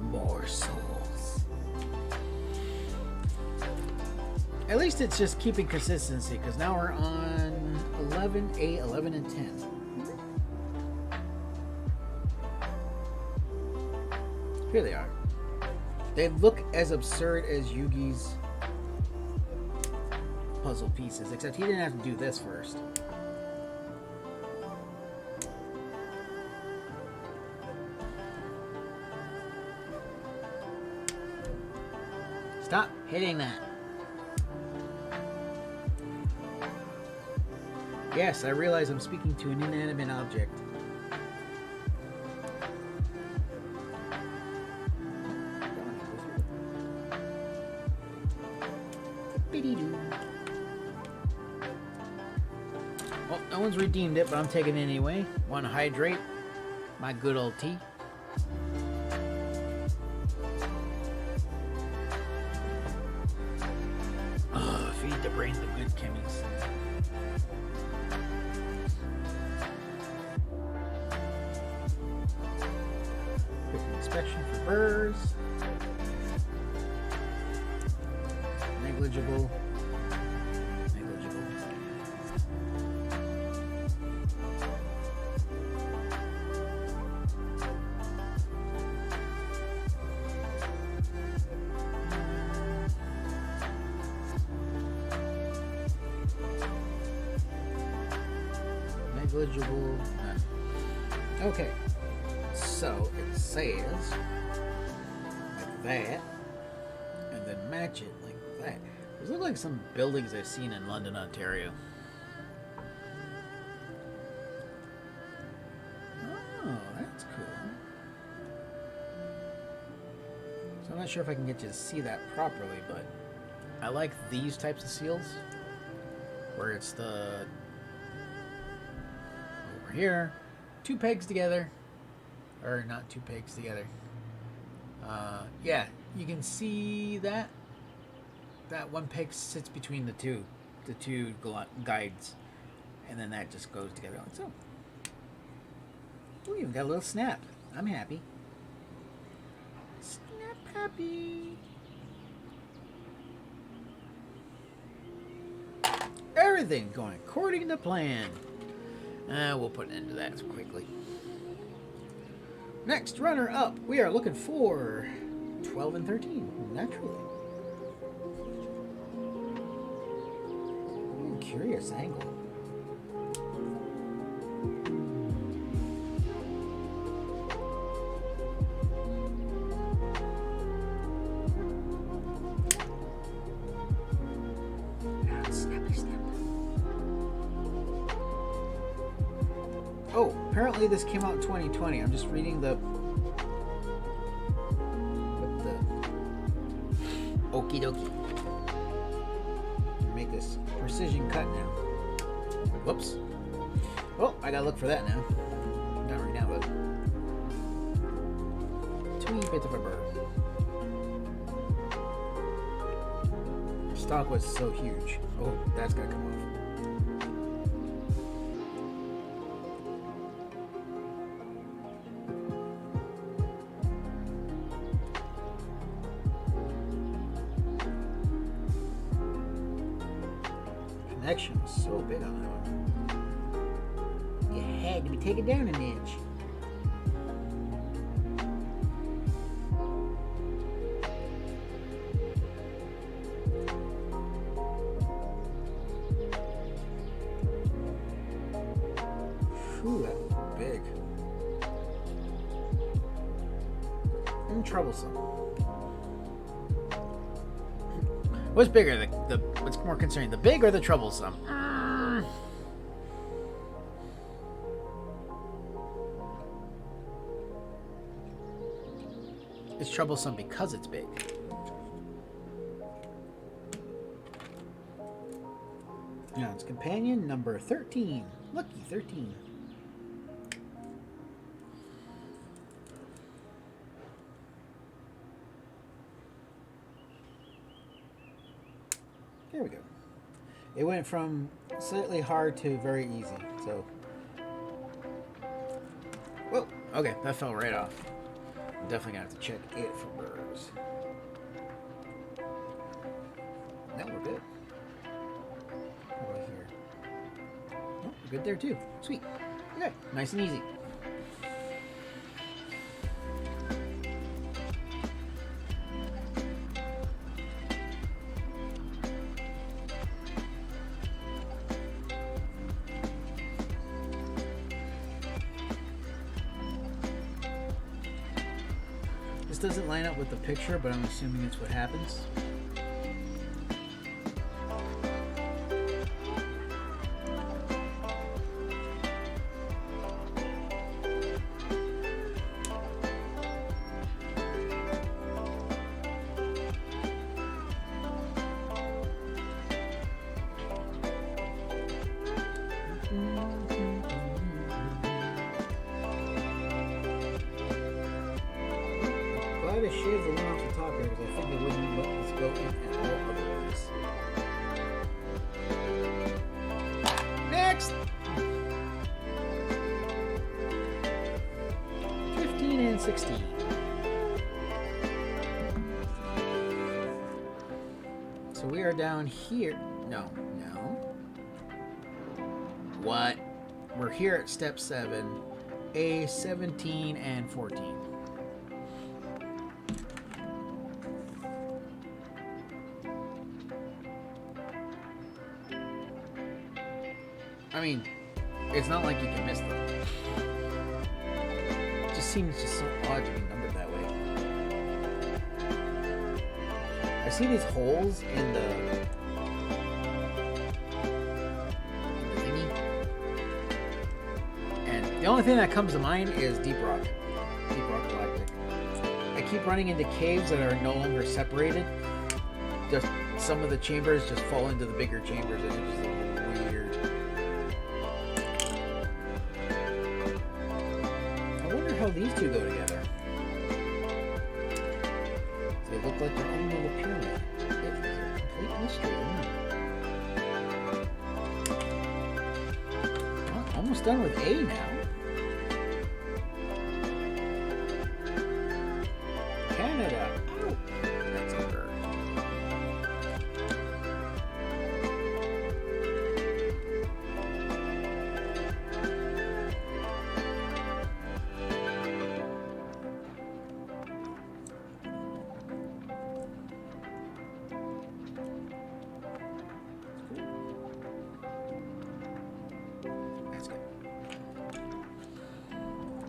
More souls. At least it's just keeping consistency, because now we're on 11, 8, 11, and 10. Here they are. They look as absurd as Yugi's puzzle pieces, except he didn't have to do this first. Stop hitting that. Yes, I realize I'm speaking to an inanimate object. Well, no one's redeemed it, but I'm taking it anyway. Want to hydrate my good old tea. Feed the brain the good chemies. Quick inspection for burrs. Negligible. Negligible. Negligible. None. Okay. So it says like that, and then match it like that. These look like some buildings I've seen in London, Ontario. Oh, that's cool. So I'm not sure if I can get you to see that properly, but I like these types of seals where it's the over here, 2 pegs together, or not 2 pegs together. Yeah, you can see that one peg sits between the two guides, and then that just goes together like so. We even got a little snap. I'm happy. Snap happy. Everything going according to plan. We'll put an end to that quickly. Next runner up, we are looking for 12 and 13, naturally. Curious angle. Snappy snap. Oh, apparently this came out in 2020. I'm just reading the okie dokie. Make this precision cut now. Whoops. Well, I gotta look for that now. Not right now, but tiny bit of a burr. stock was so huge. Oh, that's gotta come off. Connection was so big on that one. You had to be taken down an inch. Ooh, that's big. And troublesome. What's bigger? What's more concerning, the big or the troublesome? It's troublesome because it's big. Now it's companion number 13. Lucky 13. There we go. It went from slightly hard to very easy. So, whoa, okay, that fell right off. I'm definitely gonna have to check it for burrs. No, we're good. What about here? Oh, we're good there too. Sweet. Okay, nice and easy. This doesn't line up with the picture, but I'm assuming it's what happens. I shaved the one off the top here because I think it wouldn't let this go in at all otherwise. Next! 15 and 16. So we are down here. No. What? We're here at step 7. A 17 and 14. I mean, it's not like you can miss them. It just seems just so odd to be numbered that way. I see these holes in the thingy, and the only thing that comes to mind is Deep Rock Galactic. I keep running into caves that are no longer separated. Just some of the chambers just fall into the bigger chambers, and it's just weird. How these two go together. They look like their own little pyramid. It's a complete mystery. Well, almost done with A now. Canada. Oh, that's a bird.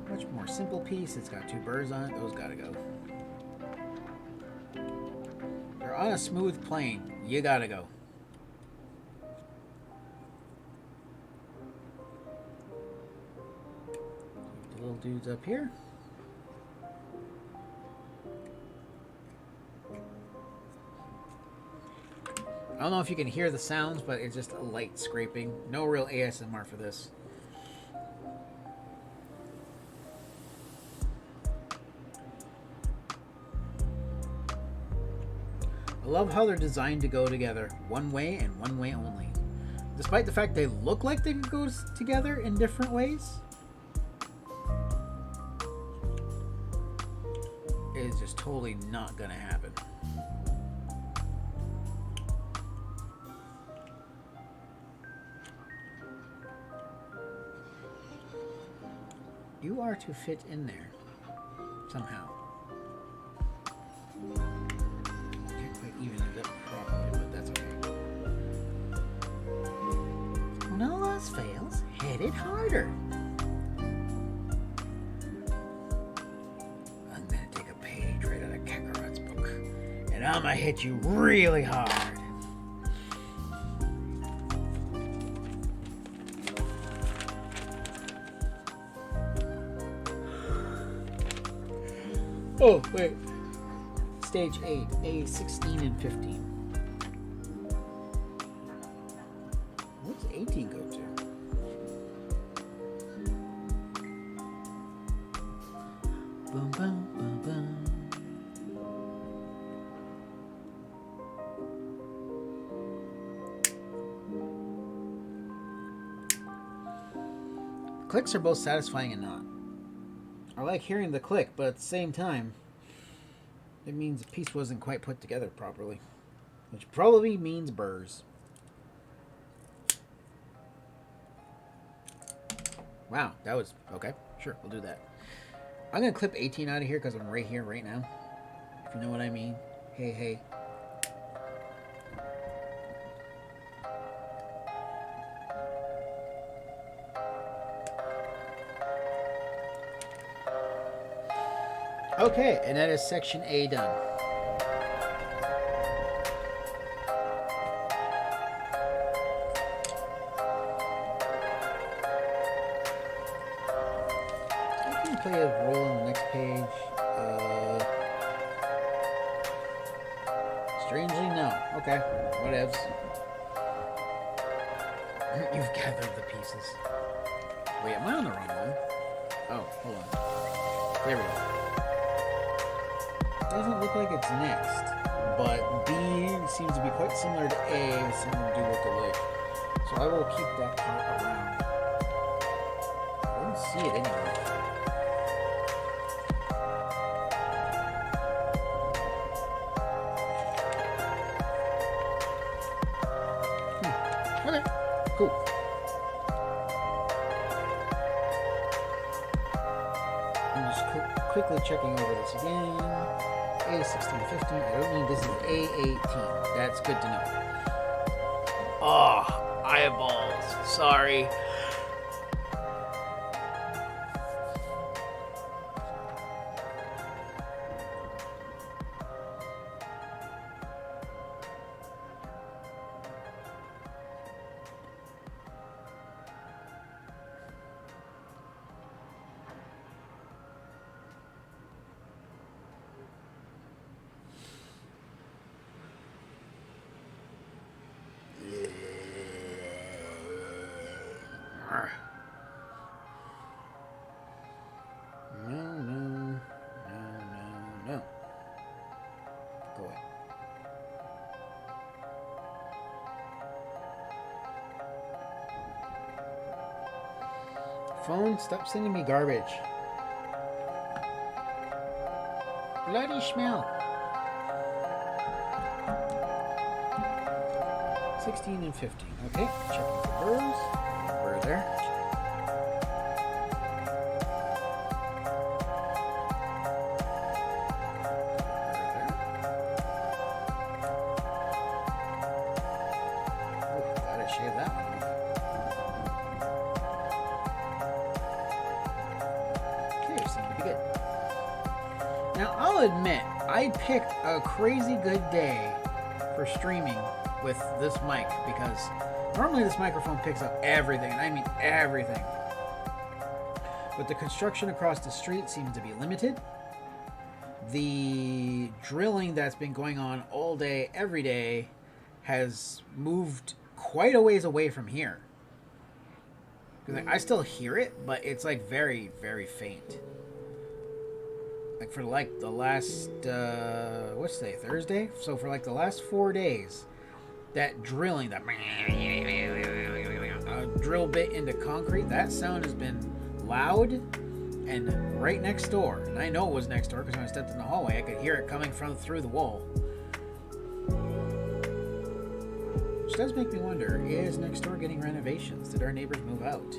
Much more simple piece. It's got 2 birds on it. Those gotta go. They're on a smooth plane. You gotta go. The little dudes up here. I don't know if you can hear the sounds, but it's just a light scraping. No real ASMR for this. I love how they're designed to go together one way and one way only. Despite the fact they look like they could go together in different ways, it is just totally not gonna happen. You are to fit in there somehow. Can't quite even it up properly, but that's okay. When all else fails, hit it harder. I'm gonna take a page right out of Kakarot's book, and I'm gonna hit you really hard. Oh, wait. Stage 8, A16 and 15. What's 18 go to? Boom, boom, boom, boom. Clicks are both satisfying and not. I like hearing the click, but at the same time, it means the piece wasn't quite put together properly. Which probably means burrs. Wow, that was... Okay, sure, we'll do that. I'm going to clip 18 out of here because I'm right here, right now. If you know what I mean. Hey, hey. Okay, and that is section A done. I can play a role on the next page. Strangely, no. Okay, whatevs. You've gathered the pieces. Wait, am I on the wrong one? Oh, hold on. There we go. Doesn't look like it's next, but B seems to be quite similar to A and seem to do look alike. So I will keep that part around. I don't see it anywhere. Okay, cool. I'm just quickly checking over this again. A16, 15. I don't need this is A18. That's good to know. Oh, eyeballs. Sorry. No. Go away. Phone, stop sending me garbage. Bloody smell. 16 and 15. Okay, checking for burrs. Burr there. Now, I'll admit, I picked a crazy good day for streaming with this mic because normally this microphone picks up everything, and I mean everything. But the construction across the street seems to be limited. The drilling that's been going on all day, every day, has moved quite a ways away from here. Like, I still hear it, but it's like very, very faint. like for like the last what's today, Thursday? So for like the last 4 days, that drilling, that drill bit into concrete, that sound has been loud and right next door. And I know it was next door because when I stepped in the hallway, I could hear it coming from through the wall. Which does make me wonder, is next door getting renovations? Did our neighbors move out?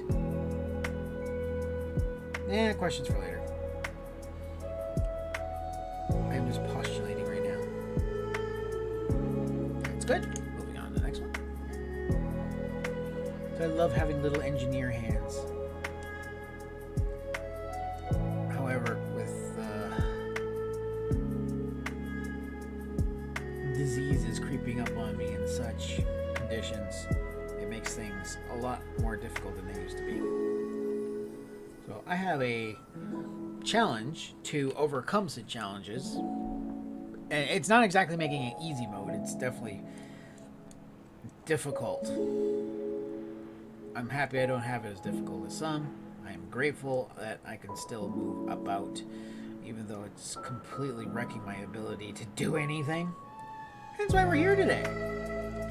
Questions for later. I'm just postulating right now. That's good. Moving on to the next one. So I love having little engineer hands. However, with diseases creeping up on me in such conditions, it makes things a lot more difficult than they used to be. So I have a challenge to overcome said challenges. And it's not exactly making it easy mode. It's definitely difficult. I'm happy I don't have it as difficult as some. I am grateful that I can still move about, even though it's completely wrecking my ability to do anything. That's why we're here today.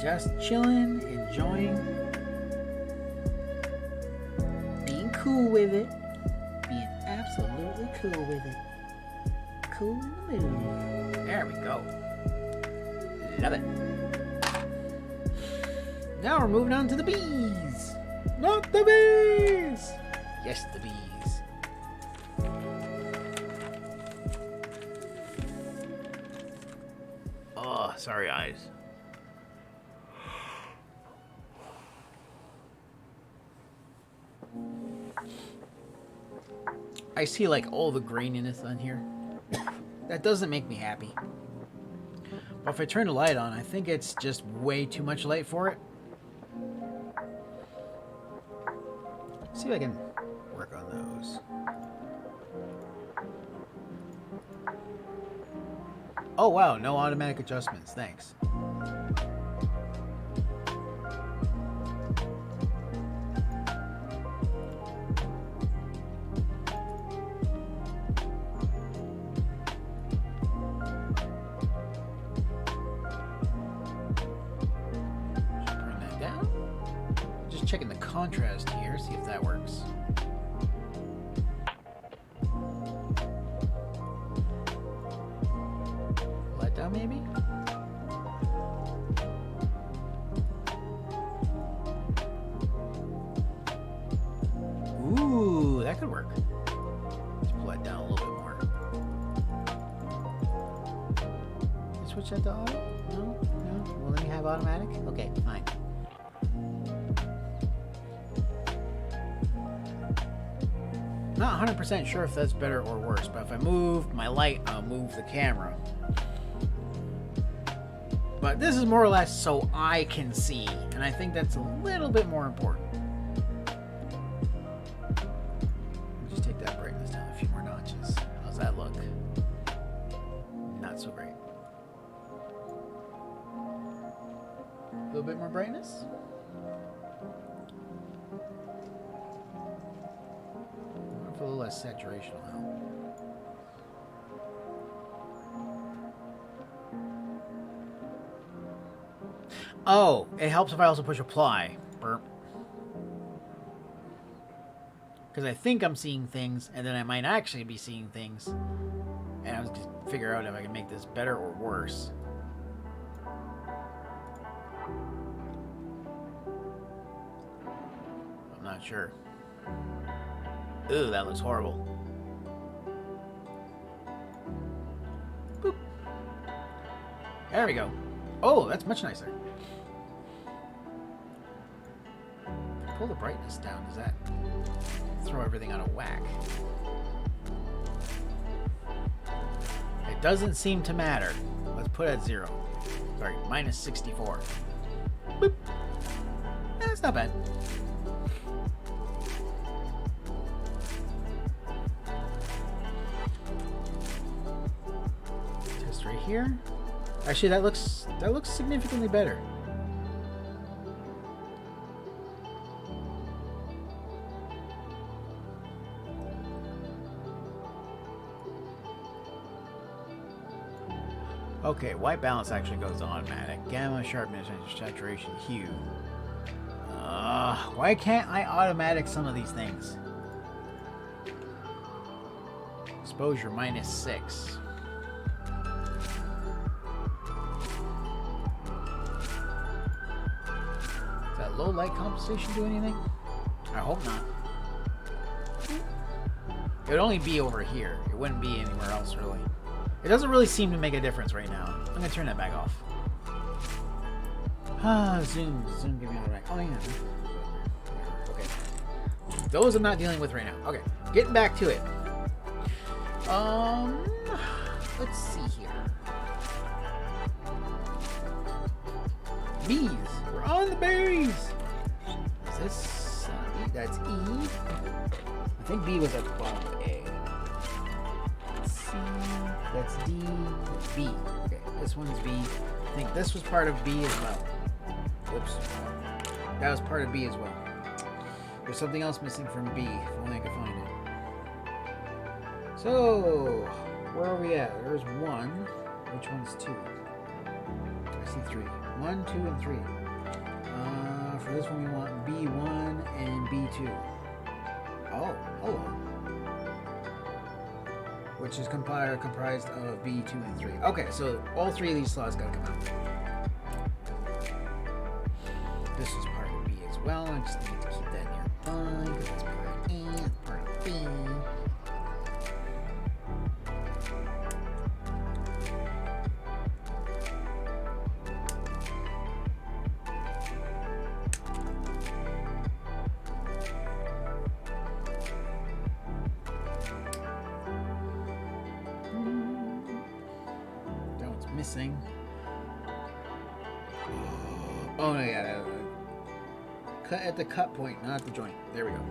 Just chilling, enjoying, being cool with it. Being absolutely cool with it. Cool in the mood. There we go. Love it. Now we're moving on to the bees. Not the bees. Yes, the bees. Oh, sorry, eyes. I see like all the graininess on here. That doesn't make me happy. But if I turn the light on, I think it's just way too much light for it. See if I can work on those. Oh wow, no automatic adjustments, thanks. Checking the contrast here, see if that works. Let down maybe? Ooh, that could work. Let's pull that down a little bit more. Switch that to auto? No? No? Will let me have automatic? Okay, fine. Not 100% sure if that's better or worse, but if I move my light, I'll move the camera. But this is more or less so I can see, and I think that's a little bit more important. Just take that brightness down a few more notches. How's that look? Not so great. A little bit more brightness. A little less saturation will help. Oh, it helps if I also push apply. Burp. Because I think I'm seeing things, and then I might actually be seeing things. And I was just figure out if I can make this better or worse. I'm not sure. Ooh, that looks horrible. Boop. There we go. Oh, that's much nicer. Pull the brightness down. Does that throw everything out of whack? It doesn't seem to matter. Let's put it at 0. Sorry, minus 64. Boop. That's not bad. Right here. Actually, that looks significantly better. Okay, white balance actually goes to automatic. Gamma, sharpness, and saturation, hue. Why can't I automatic some of these things? Exposure -6. Does that low light compensation do anything? I hope not. It would only be over here. It wouldn't be anywhere else, really. It doesn't really seem to make a difference right now. I'm going to turn that back off. Zoom, give me all the back. Oh, yeah. Okay. Those I'm not dealing with right now. Okay, getting back to it. Let's see here. Bees. We're on the berries. Is this E? That's E. I think B was above A. C. That's D. That's B. Okay, this one's B. I think this was part of B as well. Whoops. That was part of B as well. There's something else missing from B. If only I could find it. So, where are we at? There's 1. Which one's 2? I see 3. 1, 2, and 3. For this one, we want B1 and B2. Oh, hello. Which is comprised of B2 and 3. Okay, so all 3 of these slots gotta come out. This is part of B as well. I just need to keep that nearby because it's part of E, part of B. Missing. Oh no, yeah. Cut at the cut point, not the joint. There we go.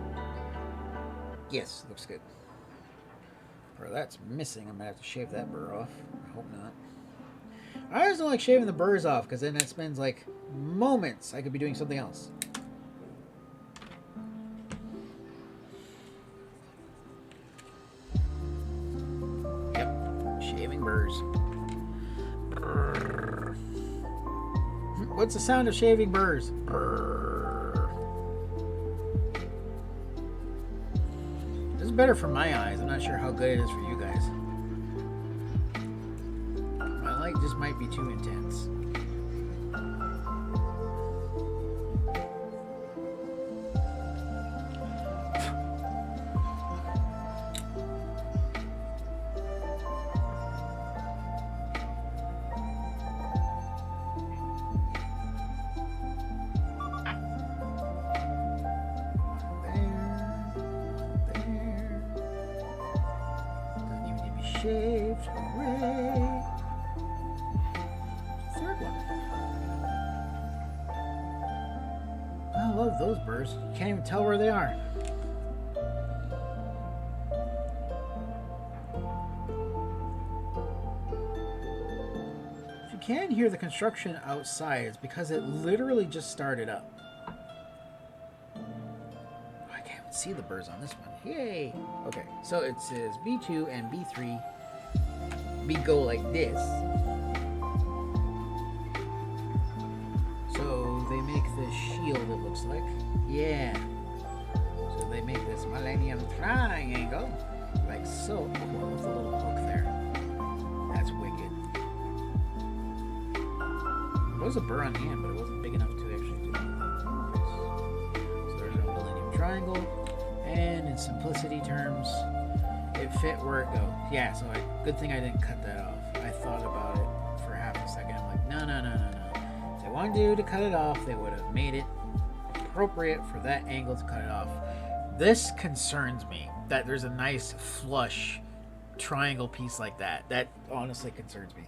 Yes, looks good. Bro, that's missing. I'm gonna have to shave that burr off. I hope not. I always don't like shaving the burrs off because then it spends like moments. I could be doing something else. Yep, shaving burrs. What's the sound of shaving burrs? Brrr. This is better for my eyes. I'm not sure how good it is for you guys. My light just might be too intense. Shaved. Hooray! Third one. I love those burrs. You can't even tell where they are. If you can hear the construction outside, it's because it literally just started up. I can't even see the burrs on this one. Yay! Okay, so it says B2 and B3. B go like this. So they make this shield, it looks like. Yeah. So they make this Millennium Triangle. Like so. Oh, with a little hook there. That's wicked. There was a burr on the end, but it wasn't big enough to actually do anything. So there's our Millennium Triangle. And in simplicity terms, it fit where it goes. Yeah, so good thing I didn't cut that off. I thought about it for half a second. I'm like, no. If they wanted to cut it off, they would have made it appropriate for that angle to cut it off. This concerns me, that there's a nice flush triangle piece like that. That honestly concerns me.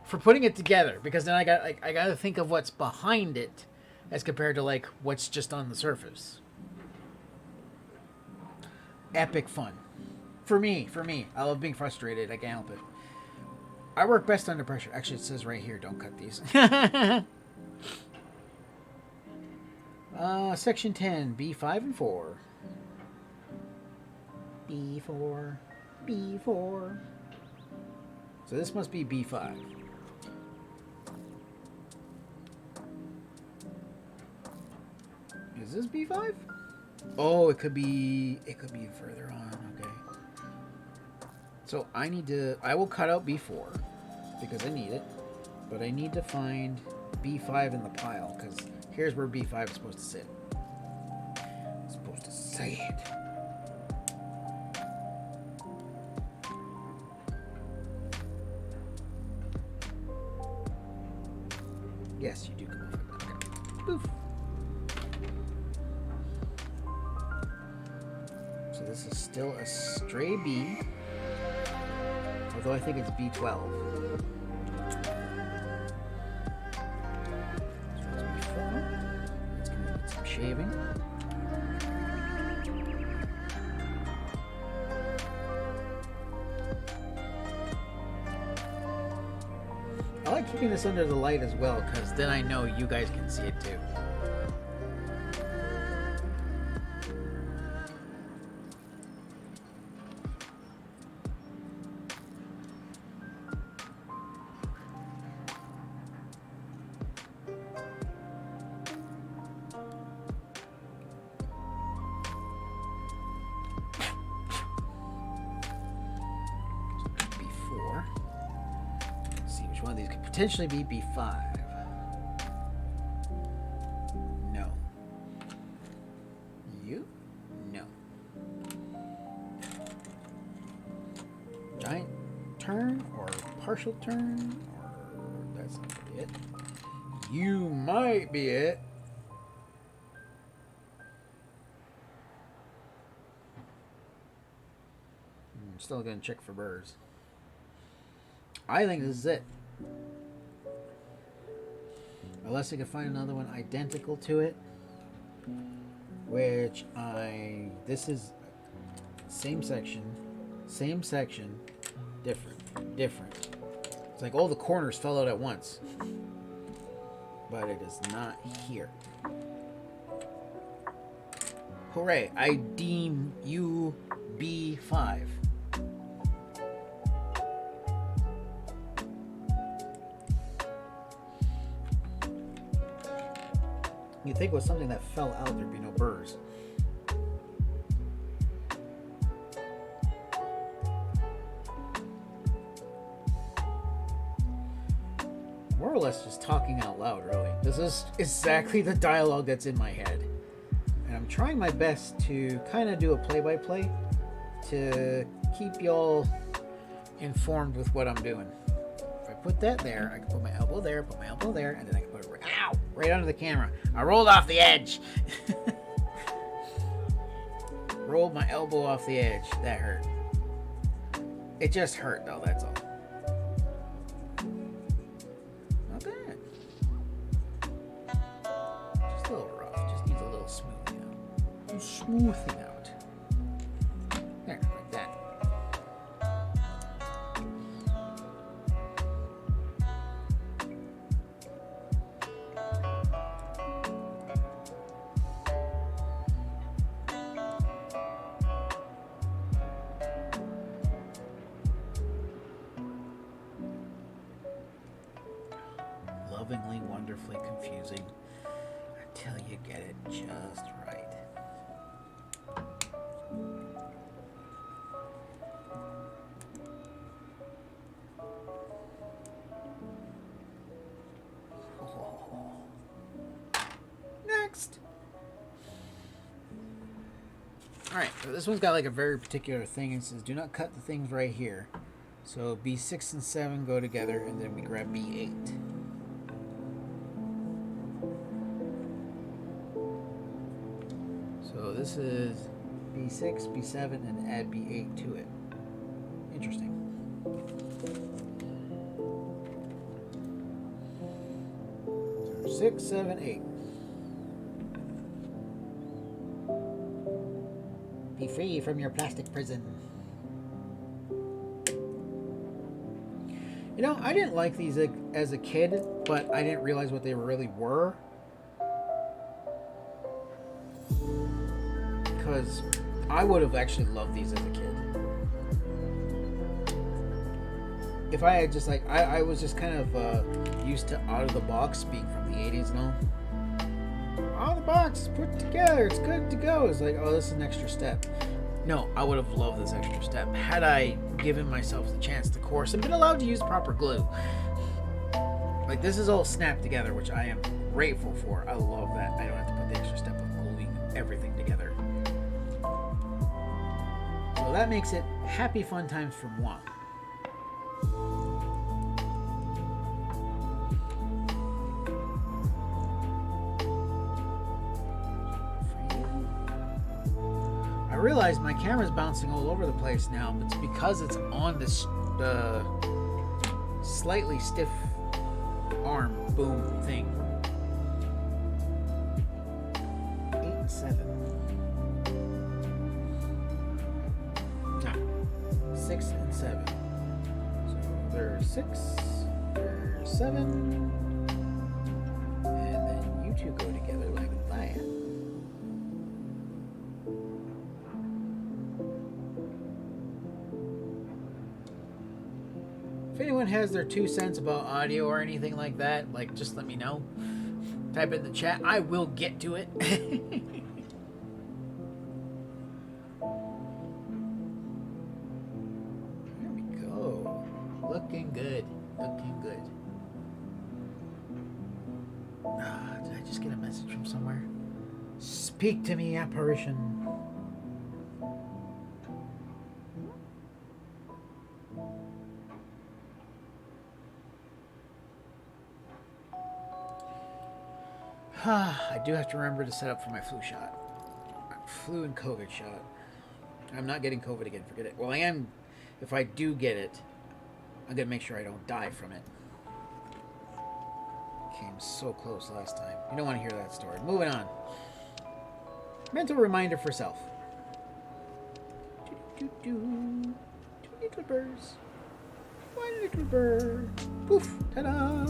For putting it together, because then I got to think of what's behind it as compared to like what's just on the surface. Epic fun. For me. I love being frustrated. I can't help it. I work best under pressure. Actually, it says right here, don't cut these. Section 10, B5 and 4. B4. So this must be B5. Is this B5? Oh, it could be further on. Okay. So I will cut out B4 because I need it, but I need to find B5 in the pile because here's where B5 is supposed to sit. It's supposed to sit. Yes, you do come over. Okay. Poof. So this is still a stray B, although I think it's B12. So it's B4. Let's go get some shaving. I like keeping this under the light as well, because then I know you guys can see it too. B4. Let's see which one of these could potentially be B5. No. You? No. Giant turn or partial turn, or that's not gonna be it. You might be it. I'm still gonna check for burrs. I think this is it. Unless I can find another one identical to it. Which this is same section, different. It's like all the corners fell out at once. But it is not here. Hooray, I deem you B5. You'd think with something that fell out, there'd be no burrs. More or less just talking out loud, really. This is exactly the dialogue that's in my head. And I'm trying my best to kind of do a play-by-play to keep y'all informed with what I'm doing. If I put that there, I can put my elbow there, and then I can put it right under the camera. I rolled off the edge. Rolled my elbow off the edge. That hurt. It just hurt, though, that's all. Not bad. Just a little rough. Just needs a little smoothing out. Smoothing out. There, like that. Lovingly, wonderfully confusing until you get it just right. Oh. Next. Alright, so this one's got like a very particular thing. It says do not cut the things right here. So B6 and 7 go together, and then we grab B8. So this is B6, B7, and add B8 to it. Interesting. So 6, 7, 8. Be free from your plastic prison. You know, I didn't like these as a kid, but I didn't realize what they really were. Because I would have actually loved these as a kid. if I had just like I was just kind of used to out of the box being from the 80s and all. Out of the box, put together, it's good to go. It's like, oh, this is an extra step. No, I would have loved this extra step had I given myself the chance to course and been allowed to use proper glue. Like, this is all snapped together, which I am grateful for. I love that. I don't have to put the extra step of gluing everything together. So that makes it happy fun times for moi. I realize my camera's bouncing all over the place now, but it's because it's on this slightly stiff arm boom thing. 8 and 7. No. 6 and 7. So there's 6, there's 7, and then you two go together like that. If anyone has their 2 cents about audio or anything like that, like, just let me know. Type it in the chat. I will get to it. There we go. Looking good. Looking good. Did I just get a message from somewhere? Speak to me, apparition. I do have to remember to set up for my flu shot. Flu and COVID shot. I'm not getting COVID again, forget it. Well, I am. If I do get it, I'm going to make sure I don't die from it. Came so close last time. You don't want to hear that story. Moving on. Mental reminder for self. Two little birds. One little bird. Poof. Ta-da.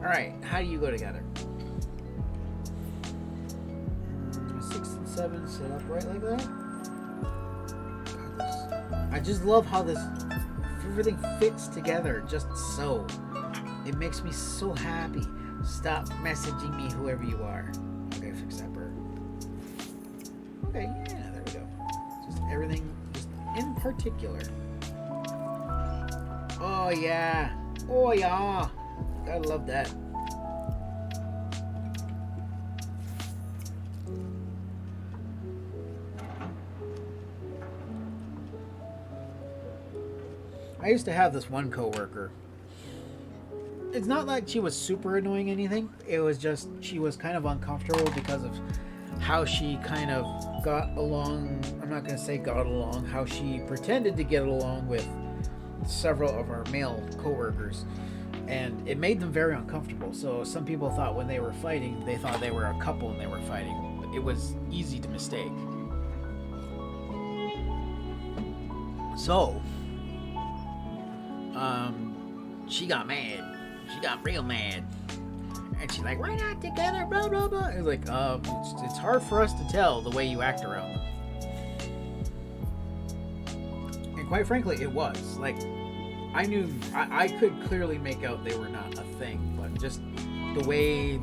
Alright, how do you go together? 6 and 7 set up right like that. I just love how this everything fits together just so. It makes me so happy. Stop messaging me, whoever you are. Okay, fix that bird. Okay, yeah, there we go. Just everything just in particular. Oh yeah. Oh yeah. Gotta love that. I used to have this one coworker. It's not like she was super annoying anything. It was just she was kind of uncomfortable because of how she kind of got along. I'm not going to say got along. How she pretended to get along with several of our male coworkers. And it made them very uncomfortable. So some people thought when they were fighting, they thought they were a couple and they were fighting. But it was easy to mistake. So, she got mad. She got real mad. And she's like, we're not together, blah, blah, blah. It's like, it's hard for us to tell the way you act around them. And quite frankly, it was. Like, I knew, I could clearly make out they were not a thing, but just the way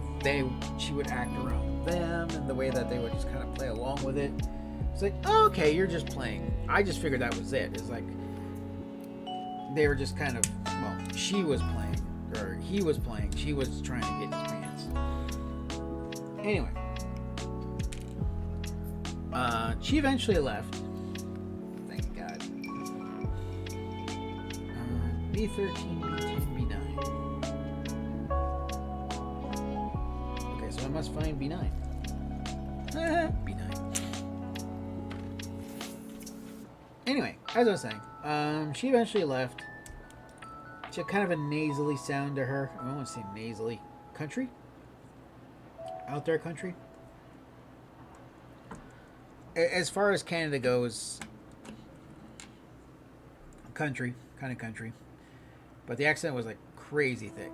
she would act around them and the way that they would just kind of play along with it. It's like, oh, okay, you're just playing. I just figured that was it. It's like, they were just kind of, well, she was playing, or he was playing. She was trying to get his pants. Anyway. She eventually left. Thank God. B13, B10, B9. Okay, so I must find B9. B9. Anyway, as I was saying, she eventually left. She had kind of a nasally sound to her. I don't want to say nasally. Country? Out there country? As far as Canada goes, country. Kind of country. But the accent was like crazy thick.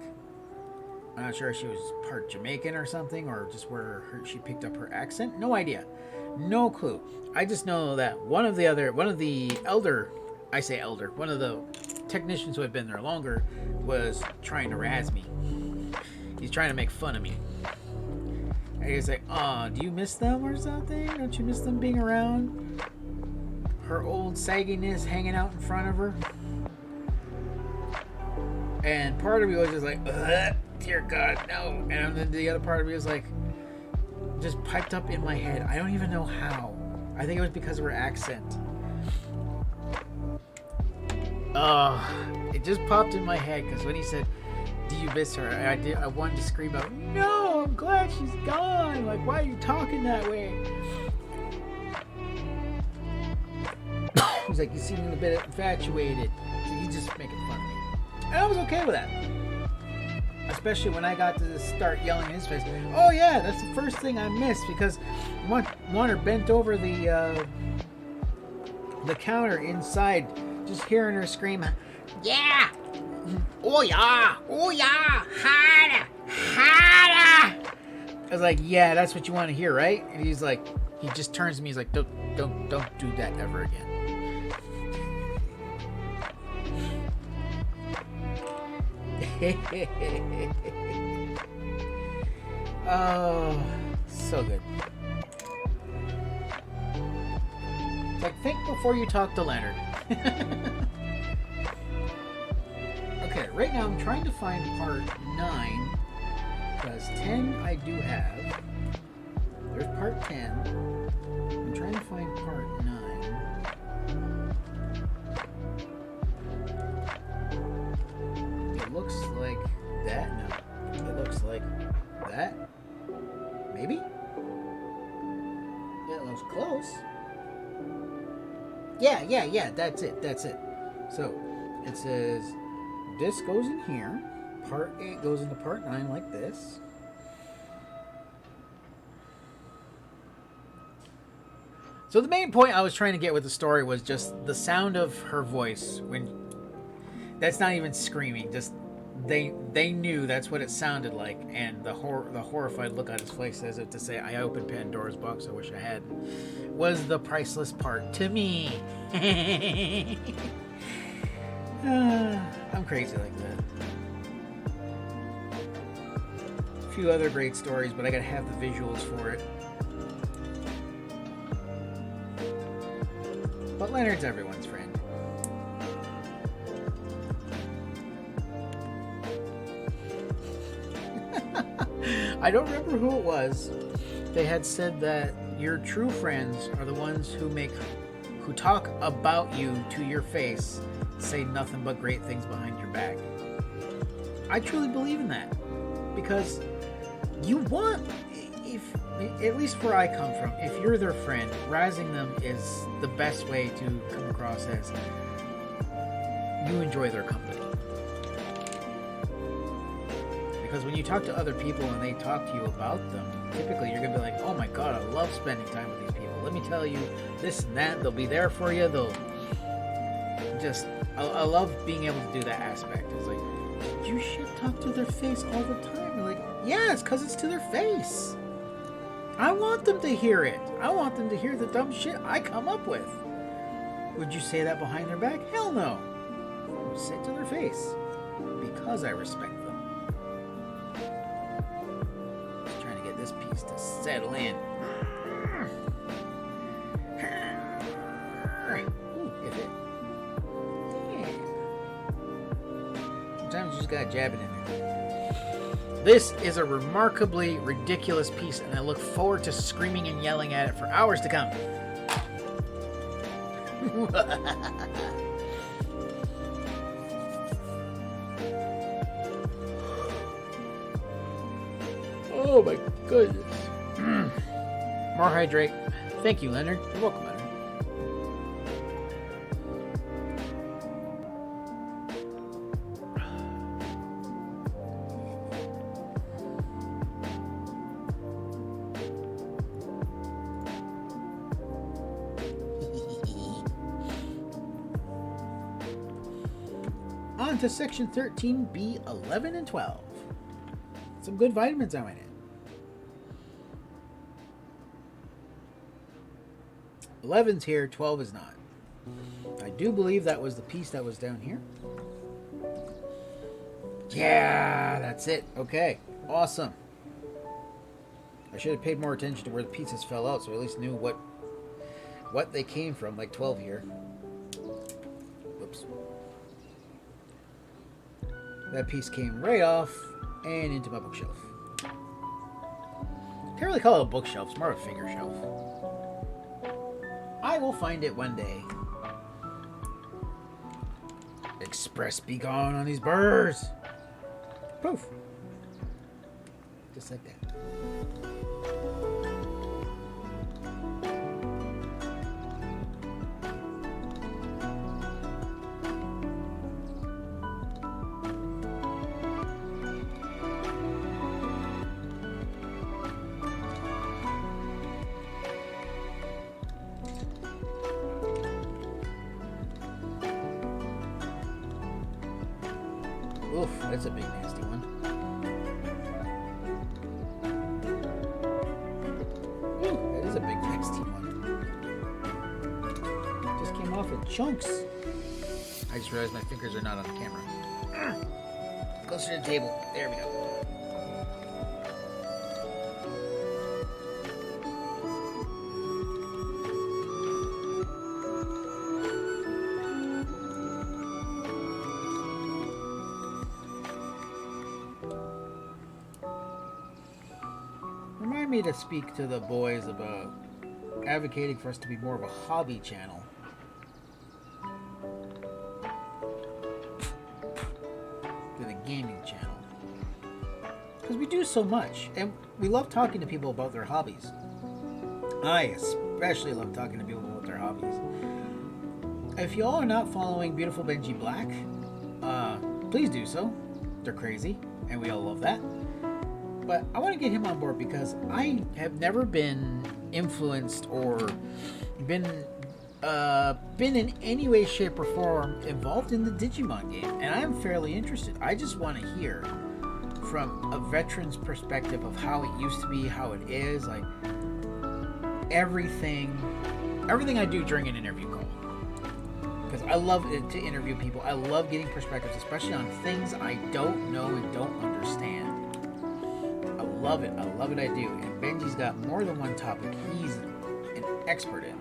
I'm not sure if she was part Jamaican or something, or just where she picked up her accent. No idea. No clue. I just know that one of the elder, I say elder, one of the technicians who had been there longer was trying to razz me. He's trying to make fun of me. And he's like, "Oh, do you miss them or something? Don't you miss them being around? Her old sagginess hanging out in front of her." And part of me was just like, "Ugh, dear God, no." And then the other part of me was like, just piped up in my head. I don't even know how. I think it was because of her accent. It just popped in my head because when he said, "Do you miss her?" I wanted to scream out, "No, I'm glad she's gone. Like, why are you talking that way?" He's like, "You seem a bit infatuated." So he's just making fun of me. And I was okay with that. Especially when I got to start yelling in his face. Oh yeah, that's the first thing I missed because Warner bent over the counter inside, just hearing her scream, "Yeah! Oh yeah! Oh yeah! Harder! Harder!" I was like, "Yeah, that's what you want to hear, right?" And he's like, he just turns to me, he's like, Don't do that ever again." Oh, so good. It's like, think before you talk to Leonard. Okay, right now I'm trying to find part 9, because 10 I do have. There's part 10. I'm trying to find part 9. It looks like that. No. It looks like that. Maybe? It looks close. Yeah. That's it. So, it says, this goes in here. Part 8 goes into part 9 like this. So the main point I was trying to get with the story was just the sound of her voice when... That's not even screaming. Just they knew that's what it sounded like, and the horrified look on his face, as if to say, "I opened Pandora's box. I wish I hadn't," was the priceless part to me. I'm crazy like that. A few other great stories, but I gotta have the visuals for it. But Leonard's everyone's friend. I don't remember who it was. They had said that your true friends are the ones who talk about you to your face, say nothing but great things behind your back. I truly believe in that, because you want, if at least where I come from, if you're their friend, razzing them is the best way to come across as you enjoy their company. Because when you talk to other people and they talk to you about them, typically you're going to be like, "Oh my God, I love spending time with these people. Let me tell you this and that. They'll be there for you. They'll just..." I love being able to do that aspect. It's like, you should talk to their face all the time. You're like, yeah, it's because it's to their face. I want them to hear it. I want them to hear the dumb shit I come up with. Would you say that behind their back? Hell no. I would say it to their face because I respect them. This piece to settle in. Ooh, hit it. Yeah. Sometimes you just gotta jab it in there. This is a remarkably ridiculous piece, and I look forward to screaming and yelling at it for hours to come. Oh my goodness. More hydrate. Thank you, Leonard. You're welcome, Leonard. On to section 13B, 11 and 12. Some good vitamins I went in. 11's here, 12 is not. I do believe that was the piece that was down here. Yeah, that's it. Okay, awesome. I should have paid more attention to where the pieces fell out, so I at least knew what they came from, like 12 here. Whoops. That piece came right off and into my bookshelf. Can't really call it a bookshelf, it's more of a finger shelf. I will find it one day. Express be gone on these birds. Poof. Just like that. Oof, that's a big nasty one. Ooh, that is a big nasty one. Just came off in chunks. I just realized my fingers are not on the camera. Closer to the table. There we go. Remind me to speak to the boys about advocating for us to be more of a hobby channel. Than a gaming channel. Because we do so much, and we love talking to people about their hobbies. I especially love talking to people about their hobbies. If y'all are not following Beautiful Benji Black, please do so. They're crazy, and we all love that. But I want to get him on board because I have never been influenced or been in any way, shape, or form involved in the Digimon game, and I'm fairly interested. I just want to hear from a veteran's perspective of how it used to be, how it is, like everything I do during an interview call. Because I love it to interview people. I love getting perspectives, especially on things I don't know and don't understand. I love it, I do. And Benji's got more than one topic he's an expert in.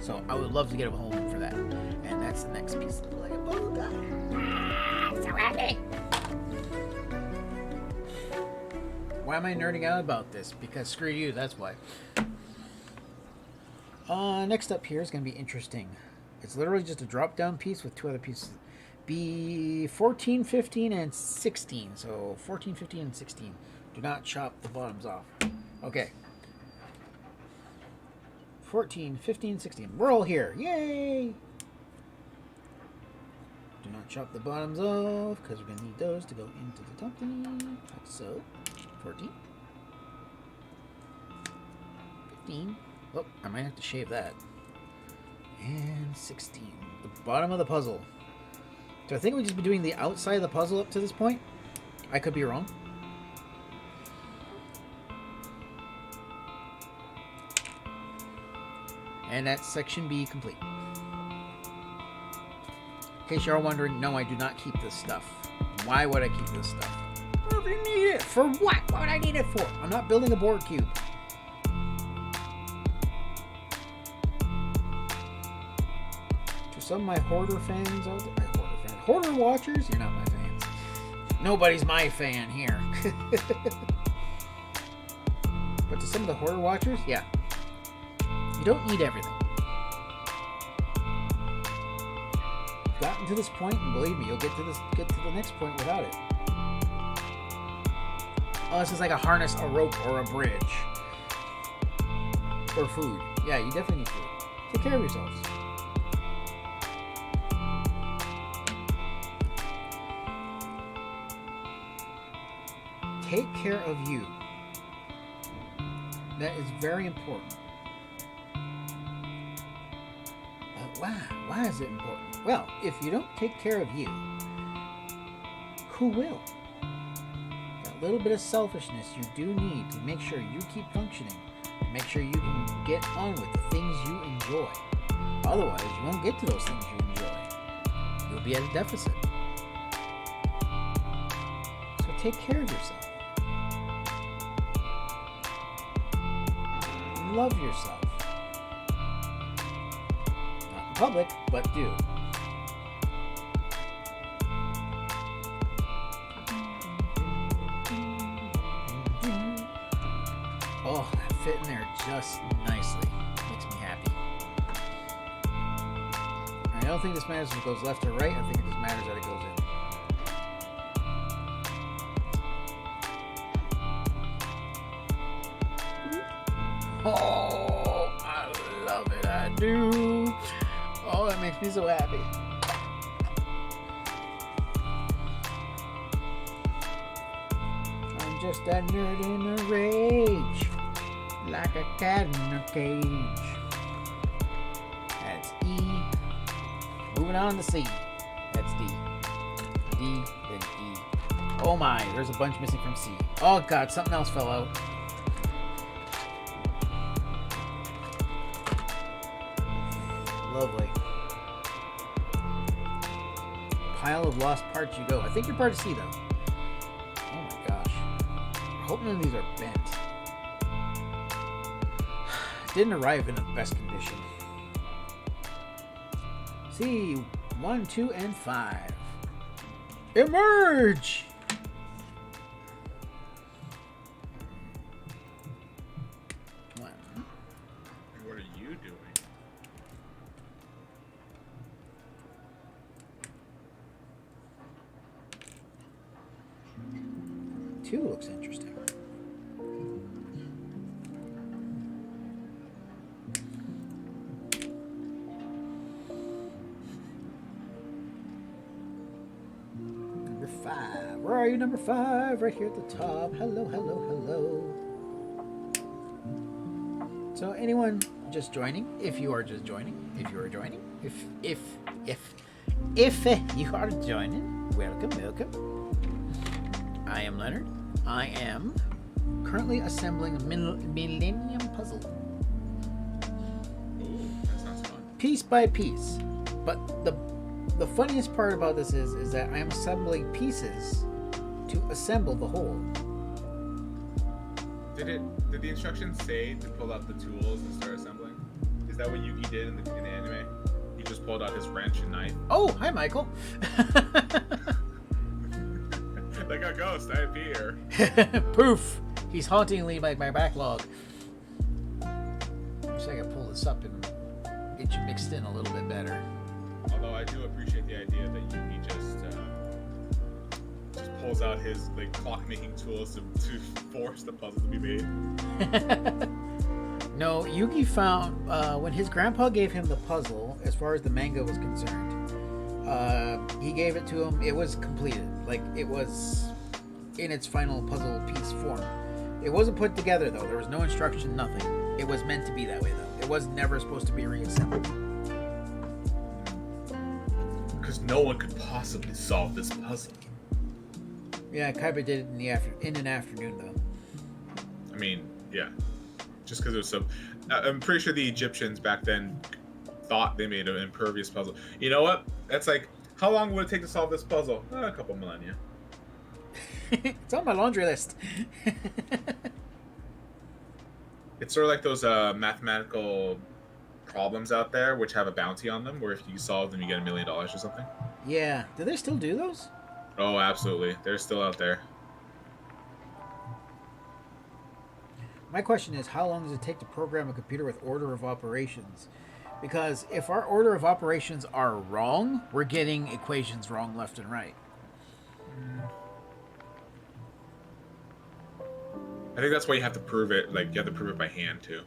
So I would love to get a hold of him for that. And that's the next piece of the Lego guy. So happy! Why am I nerding out about this? Because screw you, that's why. Next up here is going to be interesting. It's literally just a drop-down piece with two other pieces. Be 14, 15, and 16. So 14, 15, and 16. Do not chop the bottoms off. Okay. 14, 15, 16. We're all here. Yay! Do not chop the bottoms off, because we're going to need those to go into the top thing. Like so. 14. 15. Oh, I might have to shave that. And 16. The bottom of the puzzle. So I think we'd just be doing the outside of the puzzle up to this point. I could be wrong. And that's section B complete. In case you're wondering, no, I do not keep this stuff. Why would I keep this stuff? What do you need it? For what? What would I need it for? I'm not building a board cube. To some of my hoarder fans out there, hoarder watchers, you're not my fans. Nobody's my fan here. But to some of the hoarder watchers, yeah. You don't need everything. You've gotten to this point, and believe me, you'll get to the next point without it. Oh, this is like a harness, a rope, or a bridge. Or food. Yeah, you definitely need food. Take care of yourselves. Take care of you. That is very important. Why is it important? Well, if you don't take care of you, who will? That little bit of selfishness you do need to make sure you keep functioning Make sure you can get on with the things you enjoy. Otherwise, you won't get to those things you enjoy. You'll be at a deficit. So take care of yourself. Love yourself. Not in public, but do. Oh, that fit in there just nicely. Makes me happy. I don't think this matters if it goes left or right. I think it just matters that it goes in. Oh, I love it. I do. Oh, that makes me so happy. I'm just a nerd in a rage, like a cat in a cage. That's E. Moving on to C. That's D. D, then E. Oh my, there's a bunch missing from C. Oh god, something else fell out. Lovely. Pile of lost parts you go. I think you're part of C though. Oh my gosh. I hope none of these are bent. Didn't arrive in the best condition. C, 1, 2, and 5. Emerge! One. What are you doing? Two looks interesting. Number 5. Where are you, number 5? Right here at the top. Hello, hello, hello. So anyone just joining, if you are just joining, if you are joining, if you are joining, welcome, welcome. I am Leonard. I am currently assembling a Millennium Puzzle. Ooh, that sounds fun. Piece by piece. But the funniest part about this is that I am assembling pieces to assemble the whole. Did the instructions say to pull out the tools and start assembling? Is that what Yuki did in the anime? He just pulled out his wrench and knife. Oh, hi Michael. Like a ghost, I appear. Poof! He's hauntingly like my backlog. Wish I could pull this up and get you mixed in a little bit better. Although I do appreciate the idea that Yuki just pulls out his like clock-making tools to force the puzzle to be made. No, Yuki found when his grandpa gave him the puzzle, as far as the manga was concerned, he gave it to him. It was completed, like it was in its final puzzle piece form. It wasn't put together though. There was no instruction, nothing. It was meant to be that way though. It was never supposed to be reassembled. Because no one could possibly solve this puzzle. Yeah, Kaiba did it in an afternoon though. I mean, yeah. Just because it was so... I'm pretty sure the Egyptians back then thought they made an impervious puzzle. You know what? That's like, how long would it take to solve this puzzle? A couple millennia. It's on my laundry list. It's sort of like those mathematical problems out there which have a bounty on them, where if you solve them you get $1 million or something. Yeah. Do they still do those? Oh, absolutely. They're still out there. My question is, how long does it take to program a computer with order of operations? Because if our order of operations are wrong, we're getting equations wrong left and right. I think that's why you have to prove it. Like, you have to prove it by hand, too.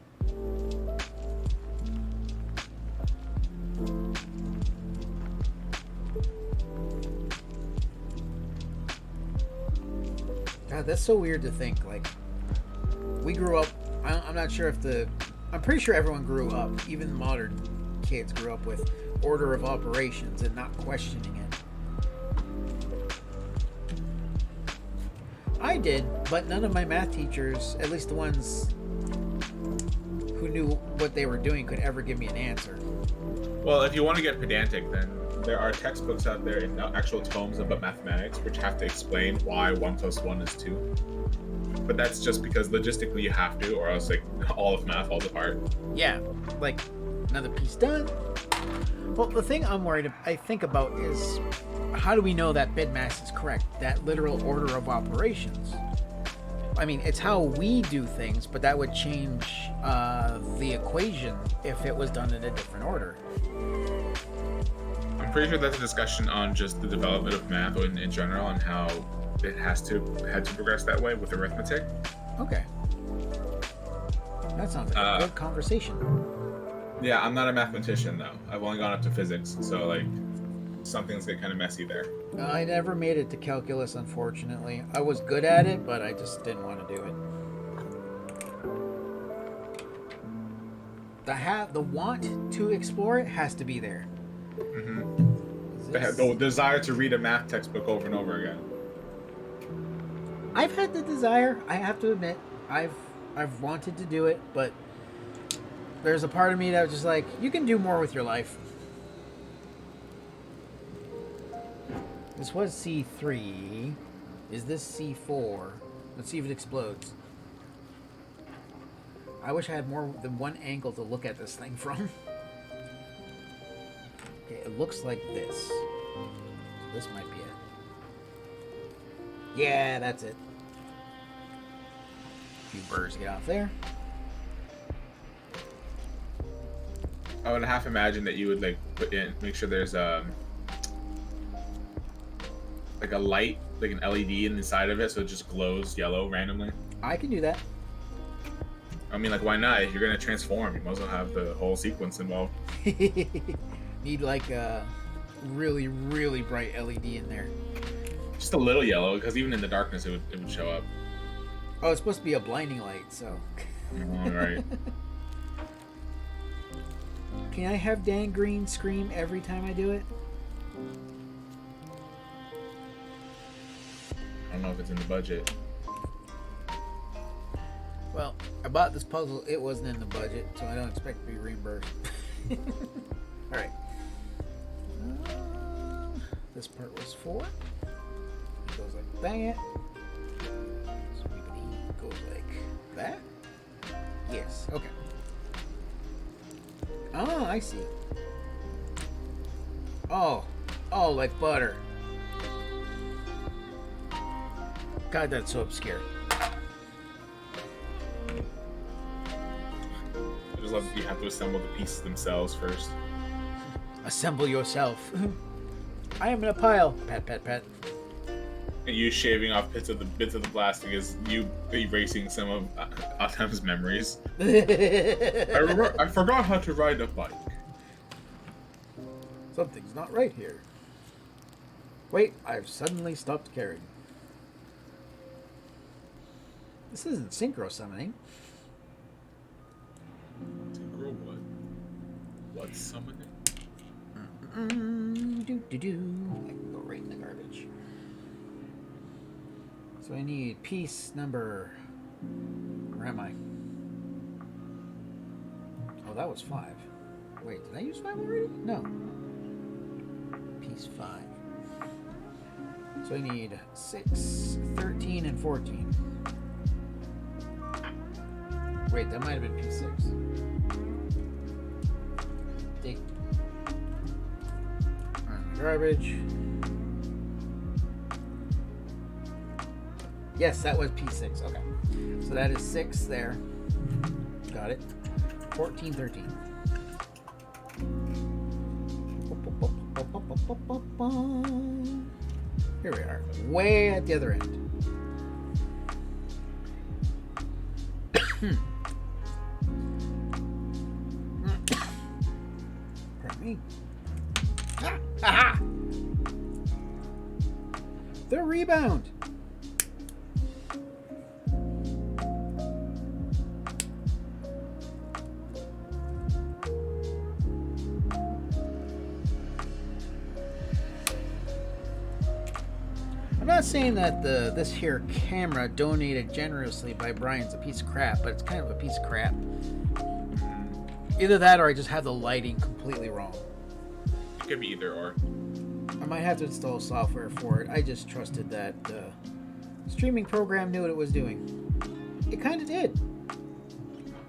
God, that's so weird to think. Like, we grew up... I'm not sure if I'm pretty sure everyone grew up, even modern kids grew up with order of operations and not questioning it. I did, but none of my math teachers, at least the ones who knew what they were doing could ever give me an answer. Well, if you want to get pedantic, then there are textbooks out there in actual tomes about mathematics which have to explain why 1 + 1 is 2. But that's just because logistically you have to, or else like all of math falls apart. Yeah, like another piece done. Well, the thing I think about is how do we know that bid mass is correct? That literal order of operations. I mean, it's how we do things, but that would change the equation if it was done in a different order. I'm pretty sure that's a discussion on just the development of math in general and how it had to progress that way with arithmetic. Okay. That sounds like a good conversation. Yeah, I'm not a mathematician though. I've only gone up to physics, so like some things get kind of messy there. I never made it to calculus, unfortunately. I was good at it, but I just didn't want to do it. The want to explore it has to be there. Mm-hmm. The desire to read a math textbook over and over again. I've had the desire. I have to admit, I've wanted to do it, but there's a part of me that was just like, you can do more with your life. This was C3. Is this C4? Let's see if it explodes. I wish I had more than one angle to look at this thing from. Okay, it looks like this. So this might be it. Yeah, that's it. A few birds get off there. I would half imagine that you would like make sure there's like a light, like an LED in the side of it, so it just glows yellow randomly. I can do that. I mean, like, why not? If you're gonna transform, you might as well have the whole sequence involved. Need like a really, really bright LED in there. Just a little yellow, because even in the darkness, it would show up. Oh, it's supposed to be a blinding light, so. All right. Can I have Dan Green scream every time I do it? I don't know if it's in the budget. Well, I bought this puzzle. It wasn't in the budget, so I don't expect to be reimbursed. Alright. This part was 4. It goes like that. Sweepity goes like that. Yes, okay. Oh, I see. Oh, like butter. God, that's so obscure. I just love that you have to assemble the pieces themselves first. Assemble yourself. I am in a pile. Pat, pat, pat. And you shaving off bits of the plastic is you erasing some of Autumn's memories. I forgot how to ride a bike. Something's not right here. Wait, I've suddenly stopped caring. This isn't synchro summoning. Synchro what? What summoning? I can go right in the garbage. So I need piece number... Where am I? Oh, that was 5. Wait, did I use 5 already? No. Piece 5. So I need 6, 13, and 14. Wait, that might have been piece 6. Dig. Garbage. Yes, that was P6. Okay. So that is 6 there. Got it. 14, 13. Here we are. Way at the other end. Pardon me. Aha! The rebound. I'm not saying that this here camera donated generously by Brian's a piece of crap, but it's kind of a piece of crap. Either that or I just have the lighting completely wrong. It could be either or. I might have to install software for it. I just trusted that the streaming program knew what it was doing. It kind of did.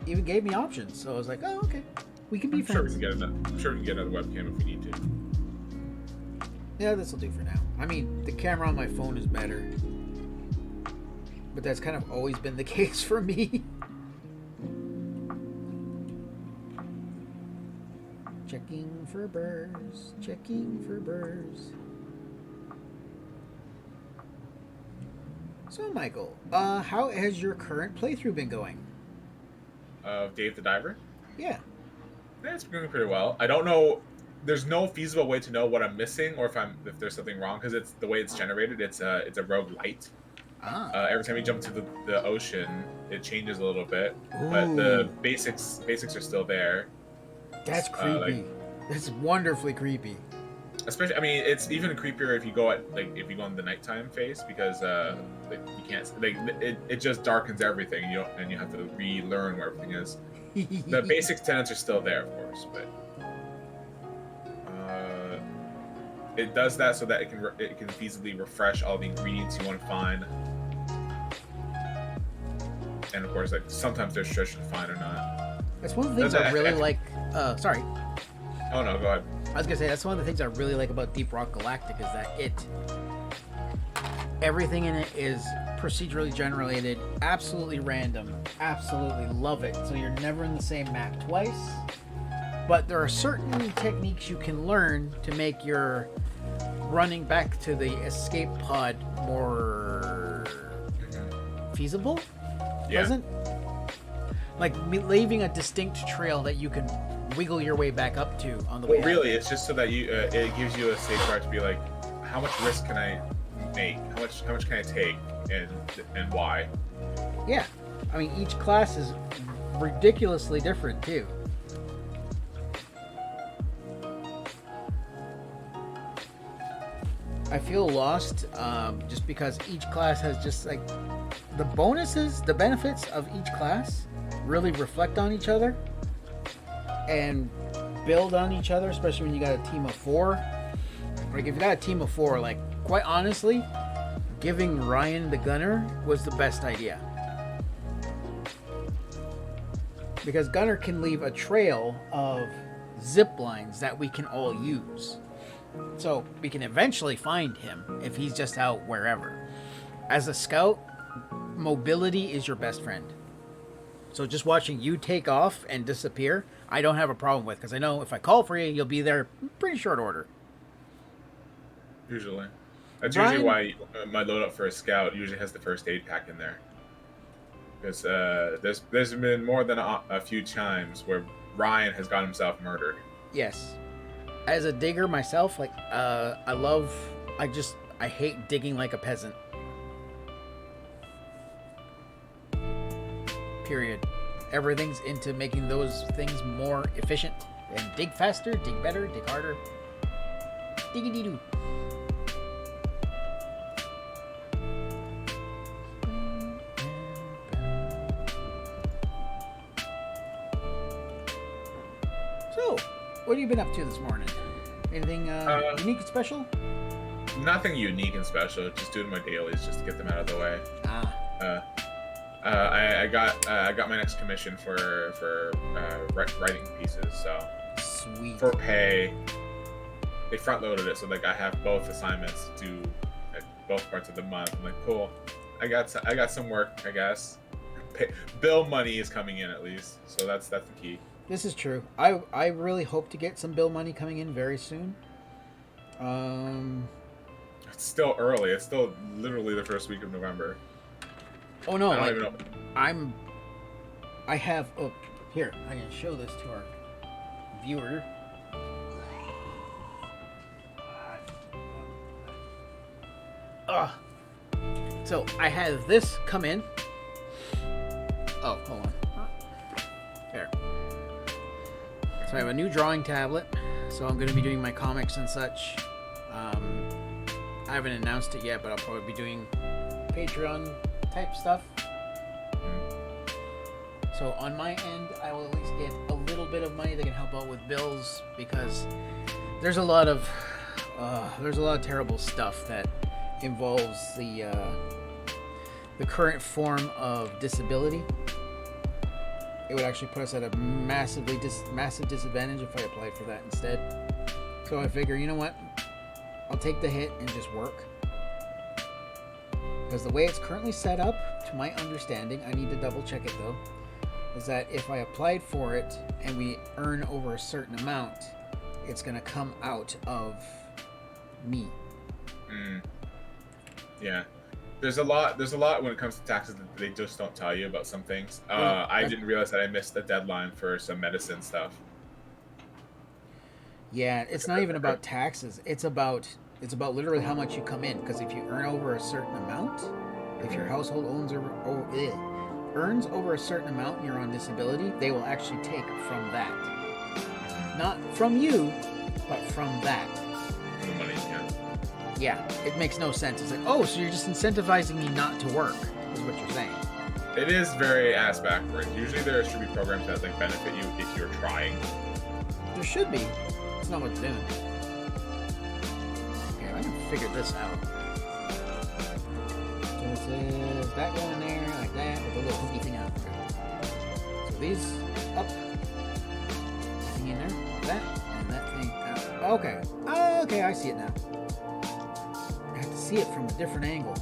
Even gave me options, so I was like, "Oh, okay, we can be friends." I'm sure we can get another webcam if we need to. Yeah, this will do for now. I mean, the camera on my phone is better, but that's kind of always been the case for me. Checking for burrs. Checking for burrs. So, Michael, how has your current playthrough been going? Dave the Diver? Yeah. Yeah, it's been going pretty well. I don't know. There's no feasible way to know what I'm missing or if there's something wrong because it's the way it's generated. It's a roguelite. Every time you jump into the ocean, it changes a little bit, but the basics are still there. That's creepy. That's wonderfully creepy. Especially, I mean, it's even creepier if you go in the nighttime phase because you can't it just darkens everything. And you have to relearn where everything is. The basic tenets are still there, of course, but it does that so that it can feasibly refresh all the ingredients you want to find. And of course, like sometimes there's treasure to find or not. That's one of the things I really like. Sorry. Oh no, go ahead. I was gonna say that's one of the things I really like about Deep Rock Galactic is that everything in it is procedurally generated, absolutely random, absolutely love it. So you're never in the same map twice. But there are certain techniques you can learn to make your running back to the escape pod more feasible. Yeah. Pleasant. Like leaving a distinct trail that you can wiggle your way back up to on the way. Really, it's just so that you it gives you a safeguard to be like, how much risk can I make? How much can I take, and why? Yeah, I mean each class is ridiculously different too. I feel lost just because each class has just like the bonuses, the benefits of each class really reflect on each other and build on each other, especially when you got a team of 4. Like if you got a team of 4, like quite honestly, giving Ryan the gunner was the best idea. Because Gunner can leave a trail of zip lines that we can all use. So we can eventually find him if he's just out wherever. As a scout, mobility is your best friend. So just watching you take off and disappear, I don't have a problem with, because I know if I call for you, you'll be there in pretty short order. Usually. That's usually why my loadout for a scout usually has the first aid pack in there. Because there's been more than a few times where Ryan has got himself murdered. Yes. As a digger myself, like I hate digging like a peasant. Period. Everything's into making those things more efficient and dig faster, dig better, dig harder. Diggity-doo. So, what have you been up to this morning? Anything unique and special? Nothing unique and special. Just doing my dailies just to get them out of the way. I got my next commission for writing pieces. So sweet. For pay, they front loaded it so like I have both assignments due at both parts of the month. I'm like, cool. I got some work, I guess. Bill money is coming in at least, so that's the key. This is true. I really hope to get some bill money coming in very soon. It's still early. It's still literally the first week of November. Oh no! I don't even know. I have. Oh, here. I'm gonna show this to our viewer. So I have this come in. Oh, hold on. There. So I have a new drawing tablet. So I'm going to be doing my comics and such. I haven't announced it yet, but I'll probably be doing Patreon type stuff. So on my end, I will at least get a little little bit of money that can help out with bills, because there's a lot of terrible stuff that involves the current form of disability. It would actually put us at a massive disadvantage if I applied for that instead. So I figure, you know what? I'll take the hit and just work. Because the way it's currently set up, to my understanding, I need to double check it though, is that if I applied for it and we earn over a certain amount, it's going to come out of me. Yeah. There's a lot when it comes to taxes that they just don't tell you about some things. I didn't realize that I missed the deadline for some medicine stuff. Yeah, it's not even about taxes. It's about literally how much you come in. Because if you earn over a certain amount, if your household earns over a certain amount and you're on disability, they will actually take from that. Not from you, but from that. The money, yeah. Yeah, it makes no sense. It's like, oh, so you're just incentivizing me not to work, is what you're saying. It is very ass backwards. Usually there should be programs that like benefit you if you're trying. There should be. It's not what it's doing. Okay, I can figure this out. So it says that going there, like that, with a little hooky thing out. So these up. Thing in there, like that, and that thing out. Okay. Okay, I see it now. I have to see it from a different angle.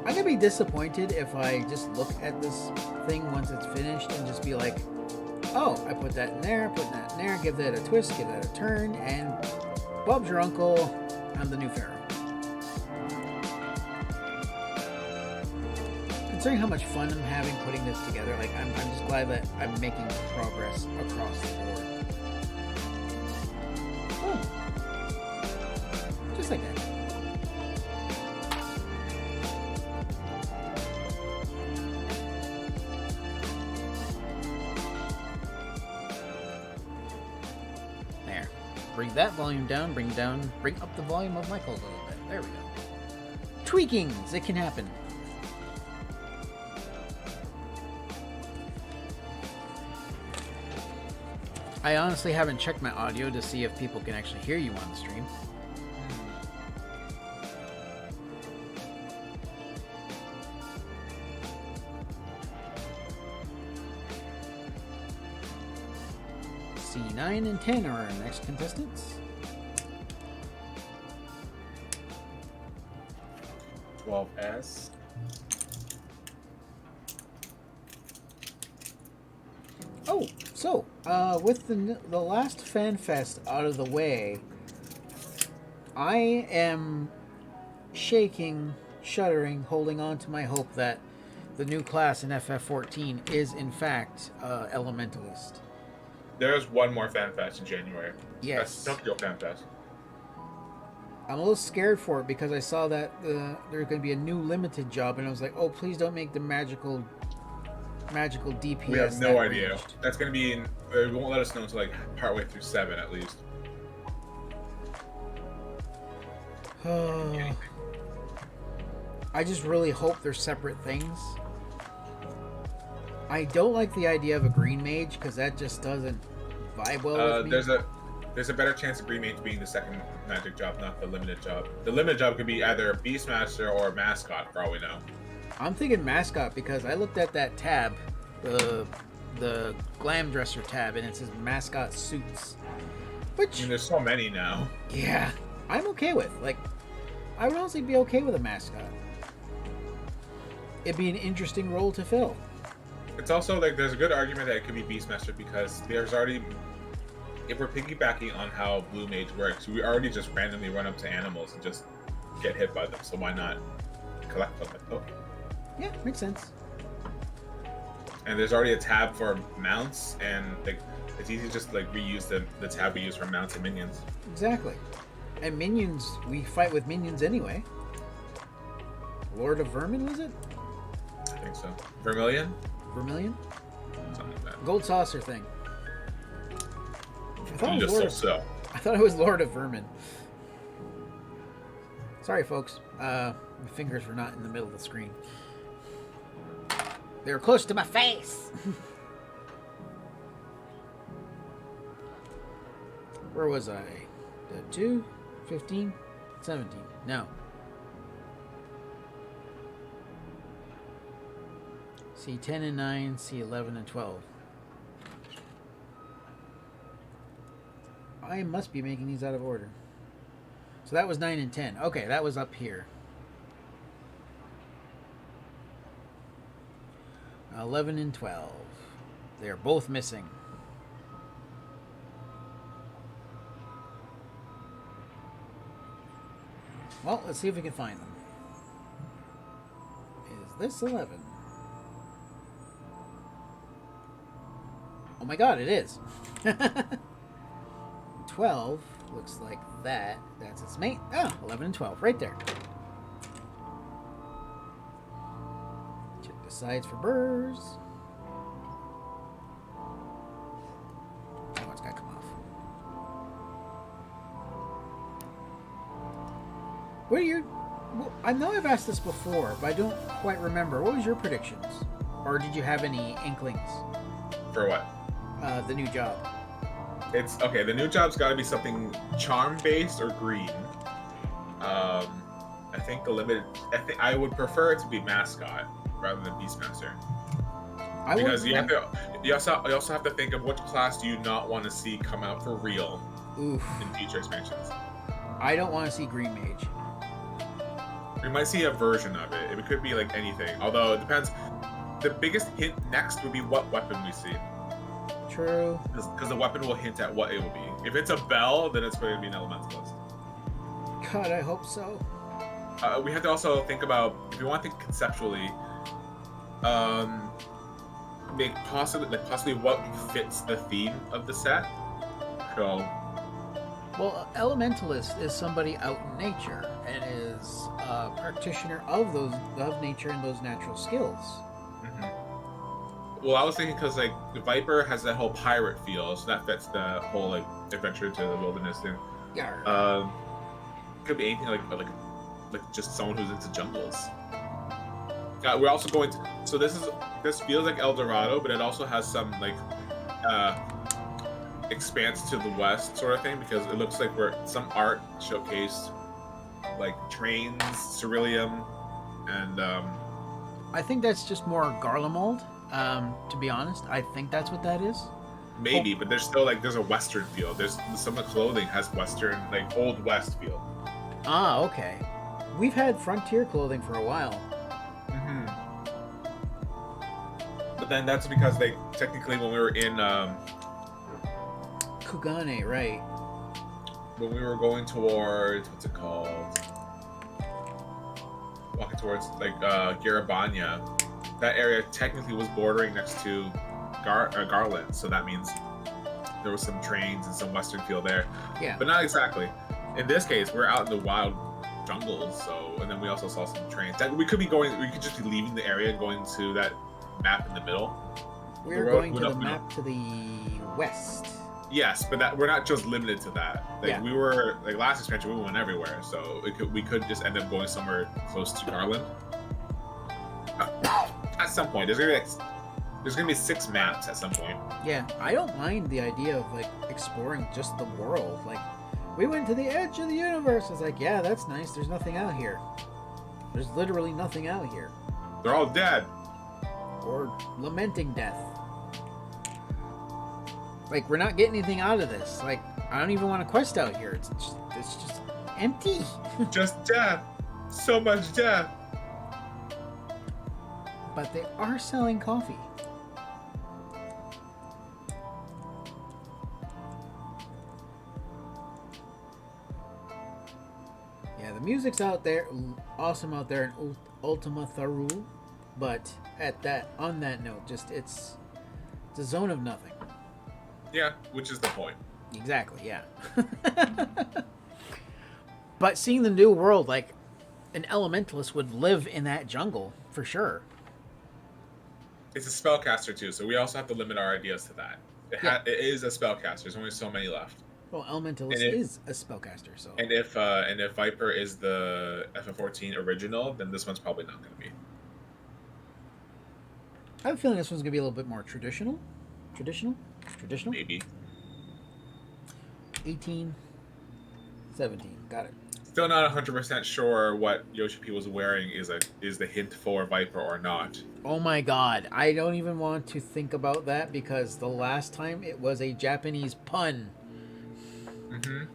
I'm gonna be disappointed if I just look at this thing once it's finished and just be like, oh, I put that in there, put that in there, give that a twist, give that a turn, and Bob's your uncle, I'm the new pharaoh. Considering how much fun I'm having putting this together, like I'm just glad that I'm making progress across the board. Oh. Just like that. There. Bring that volume down, bring up the volume of Michael a little bit. There we go. Tweakings, it can happen. I honestly haven't checked my audio to see if people can actually hear you on the stream. C9 and 10 are our next contestants. 12S. Oh, so with the last Fan Fest out of the way, I am shaking, shuddering, holding on to my hope that the new class in FF14 is in fact Elementalist. There's one more Fan Fest in January. Yes. That's Tokyo Fan Fest. I'm a little scared for it because I saw that there's going to be a new limited job, and I was like, oh, please don't make the magical DPS. We have no idea. Ranged. That's going to be in... They won't let us know until like partway through 7 at least. I just really hope they're separate things. I don't like the idea of a green mage because that just doesn't vibe well with me. There's a better chance of green mage being the second magic job, not the limited job. The limited job could be either Beastmaster or Mascot, for all we know. I'm thinking Mascot because I looked at that tab, the glam dresser tab, and it says Mascot suits. Which, I mean, there's so many now. Yeah, I'm okay with. Like, I would honestly be okay with a Mascot. It'd be an interesting role to fill. It's also like there's a good argument that it could be Beastmaster because there's already, if we're piggybacking on how Blue Mage works, we already just randomly run up to animals and just get hit by them. So why not collect them? Okay. Yeah, makes sense. And there's already a tab for mounts, and like it's easy to just like reuse the tab we use for mounts and minions. Exactly. And minions, we fight with minions anyway. Lord of Vermin, was it? I think so. Vermilion? Vermilion? Something like that. Gold saucer thing. I thought it was Lord of Vermin. Sorry, folks. My fingers were not in the middle of the screen. They were close to my face. Where was I? 2, 15, 17. No. C10 and 9, C11 and 12. I must be making these out of order. So that was 9 and 10. Okay, that was up here. 11 and 12. They're both missing. Well, let's see if we can find them. Is this 11? Oh my god, it is. 12 looks like that. That's its mate. Oh, 11 and 12, right there. Check the sides for burrs. Oh, it's got to come off. What are your... Well, I know I've asked this before, but I don't quite remember. What was your predictions? Or did you have any inklings? For what? The new job. It's okay. The new job's got to be something charm-based or green. I think the limited. I would prefer it to be mascot rather than Beastmaster. Because you also have to think of which class do you not want to see come out for real in future expansions. I don't want to see Green Mage. We might see a version of it. It could be like anything. Although it depends. The biggest hint next would be what weapon we see. True. Because the weapon will hint at what it will be. If it's a bell, then it's going to be an elementalist. God, I hope so. We have to also think about, if you want to think conceptually, make possibly what fits the theme of the set. So, well, elementalist is somebody out in nature and is a practitioner of nature and those natural skills. Well, I was thinking because like the Viper has that whole pirate feel, so that fits the whole like adventure to the wilderness thing. Yeah. Could be anything like just someone who's into jungles. We're also going to. So this feels like El Dorado, but it also has some like expanse to the west sort of thing, because it looks like some art showcased like trains, ceruleum, and I think that's just more Garlemald. To be honest, I think that's what that is. Maybe, but there's still there's a western feel. There's some of the clothing has western, like old west feel. Ah, okay. We've had frontier clothing for a while. But then that's because technically when we were in Kugane, right? When we were going towards what's it called? Walking towards Garabanya, that area technically was bordering next to Garland, so that means there was some trains and some western feel there. Yeah. But not exactly. In this case, we're out in the wild jungles, and then we also saw some trains. We could just be leaving the area and going to that map in the middle. We're going to the map to the west. Yes, but we're not just limited to that. We were last expansion, we went everywhere, so we could just end up going somewhere close to Garland. At some point, there's gonna be 6 maps at some point. Yeah, I don't mind the idea of exploring just the world. We went to the edge of the universe. It's yeah, that's nice. There's nothing out here. There's literally nothing out here. They're all dead. Or lamenting death. We're not getting anything out of this. I don't even want a quest out here. It's just empty. Just death. So much death. But they are selling coffee. Yeah, the music's out there, awesome out there in Ultima Thule, but on that note, it's a zone of nothing. Yeah, which is the point. Exactly, yeah. But seeing the new world, an elementalist would live in that jungle for sure. It's a spellcaster too, so we also have to limit our ideas to that. It is a spellcaster. There's only so many left. Well, elementalist is a spellcaster, so. And if Viper is the FF14 original, then this one's probably not going to be. I have a feeling this one's going to be a little bit more traditional. Traditional? Maybe. 18, 17. Got it. Still not 100% sure what Yoshi P was wearing is the hint for Viper or not. Oh my god, I don't even want to think about that because the last time it was a Japanese pun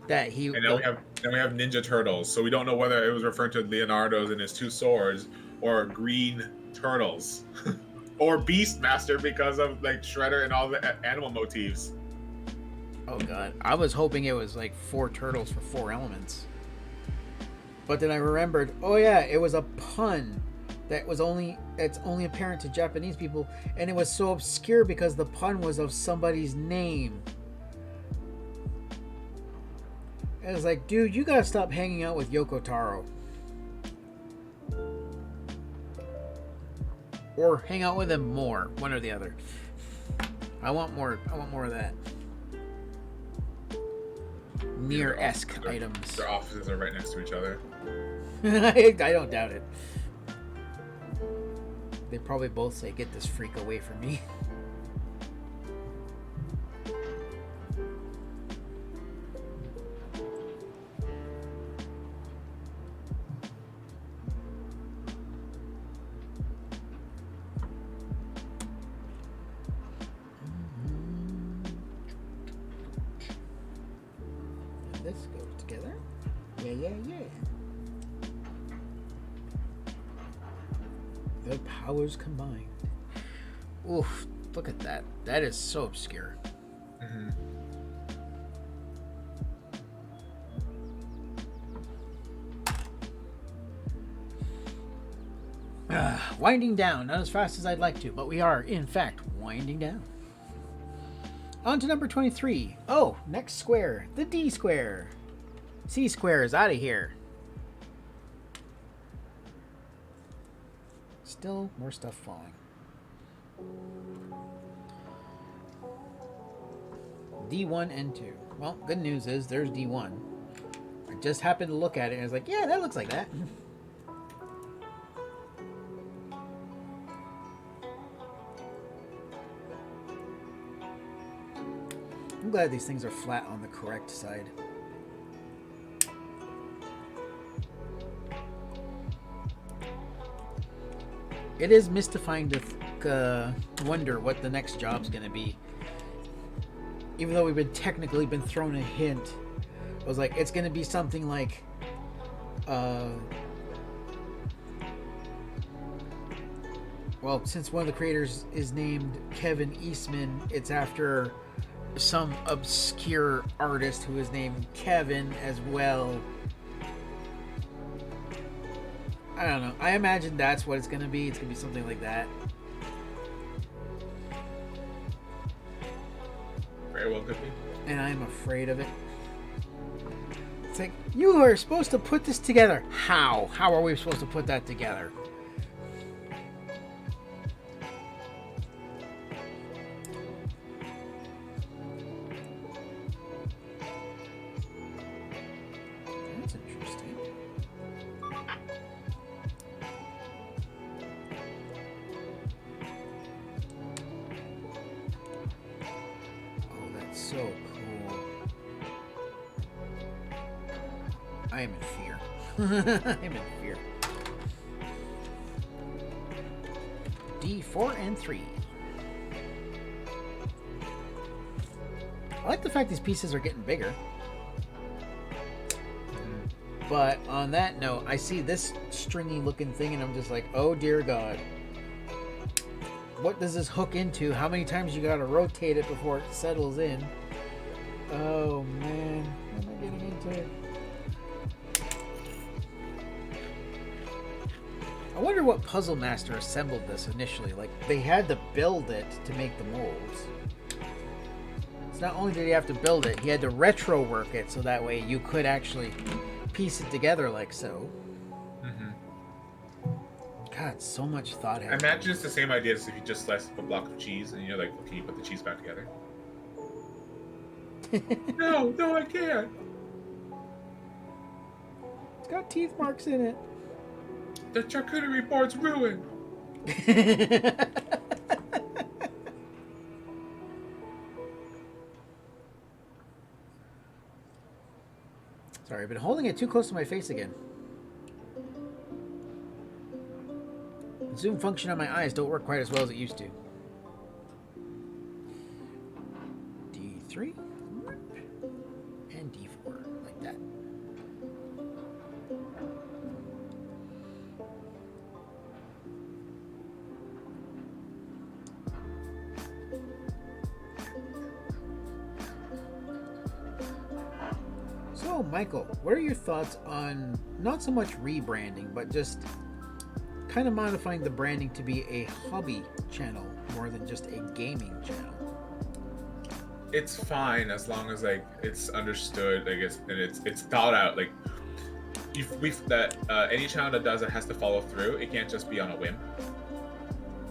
that he. And now we have Ninja Turtles, so we don't know whether it was referring to Leonardo's and his two swords or green turtles or Beastmaster because of like Shredder and all the animal motifs. Oh god, I was hoping it was like 4 turtles for 4 elements. But then I remembered, oh yeah, it was a pun it's only apparent to Japanese people, and it was so obscure because the pun was of somebody's name. And it's like, dude, you gotta stop hanging out with Yoko Taro. Or hang out with him more, one or the other. I want more of that. Near-esque items. Their offices are right next to each other. I don't doubt it. They probably both say, get this freak away from me. This goes together. Yeah. The powers combined. Oof, look at that. That is so obscure. Winding down. Not as fast as I'd like to, but we are, in fact, winding down. On to number 23. Oh, next square. The D square. C square is out of here. Still more stuff falling. D1 and 2. Well, good news is there's D1. I just happened to look at it and I was like, yeah, that looks like that. I'm glad these things are flat on the correct side. It is mystifying to wonder what the next job's going to be. Even though we've been technically been thrown a hint. I was like, it's going to be something like... well, since one of the creators is named Kevin Eastman, it's after some obscure artist who is named Kevin as well. I don't know. I imagine that's what it's going to be. It's going to be something like that. Very well could be. And I'm afraid of it. It's like, you are supposed to put this together. How? How are we supposed to put that together? That's interesting. Oh, that's so cool. I am in fear. I'm in fear. D4 and 3. I like the fact these pieces are getting bigger. But on that note, I see this stringy looking thing and I'm just like, oh dear God. What does this hook into? How many times you gotta rotate it before it settles in? Oh man, what am I getting into? I wonder what Puzzle Master assembled this initially. Like, they had to build it to make the molds. So not only did he have to build it, he had to retro work it so that way you could actually piece it together like so. God, so much thought. I imagine it's the same idea as if you just sliced up a block of cheese and you're like, well, can you put the cheese back together? No, I can't. It's got teeth marks in it. The charcuterie board's ruined. Sorry, I've been holding it too close to my face again. The zoom function on my eyes don't work quite as well as it used to. D3 and D4, like that. So, Michael, what are your thoughts on not so much rebranding, but just kind of modifying the branding to be a hobby channel more than just a gaming channel? It's fine as long as like it's understood, I guess, and it's thought out. Like any channel that does it has to follow through. It can't just be on a whim.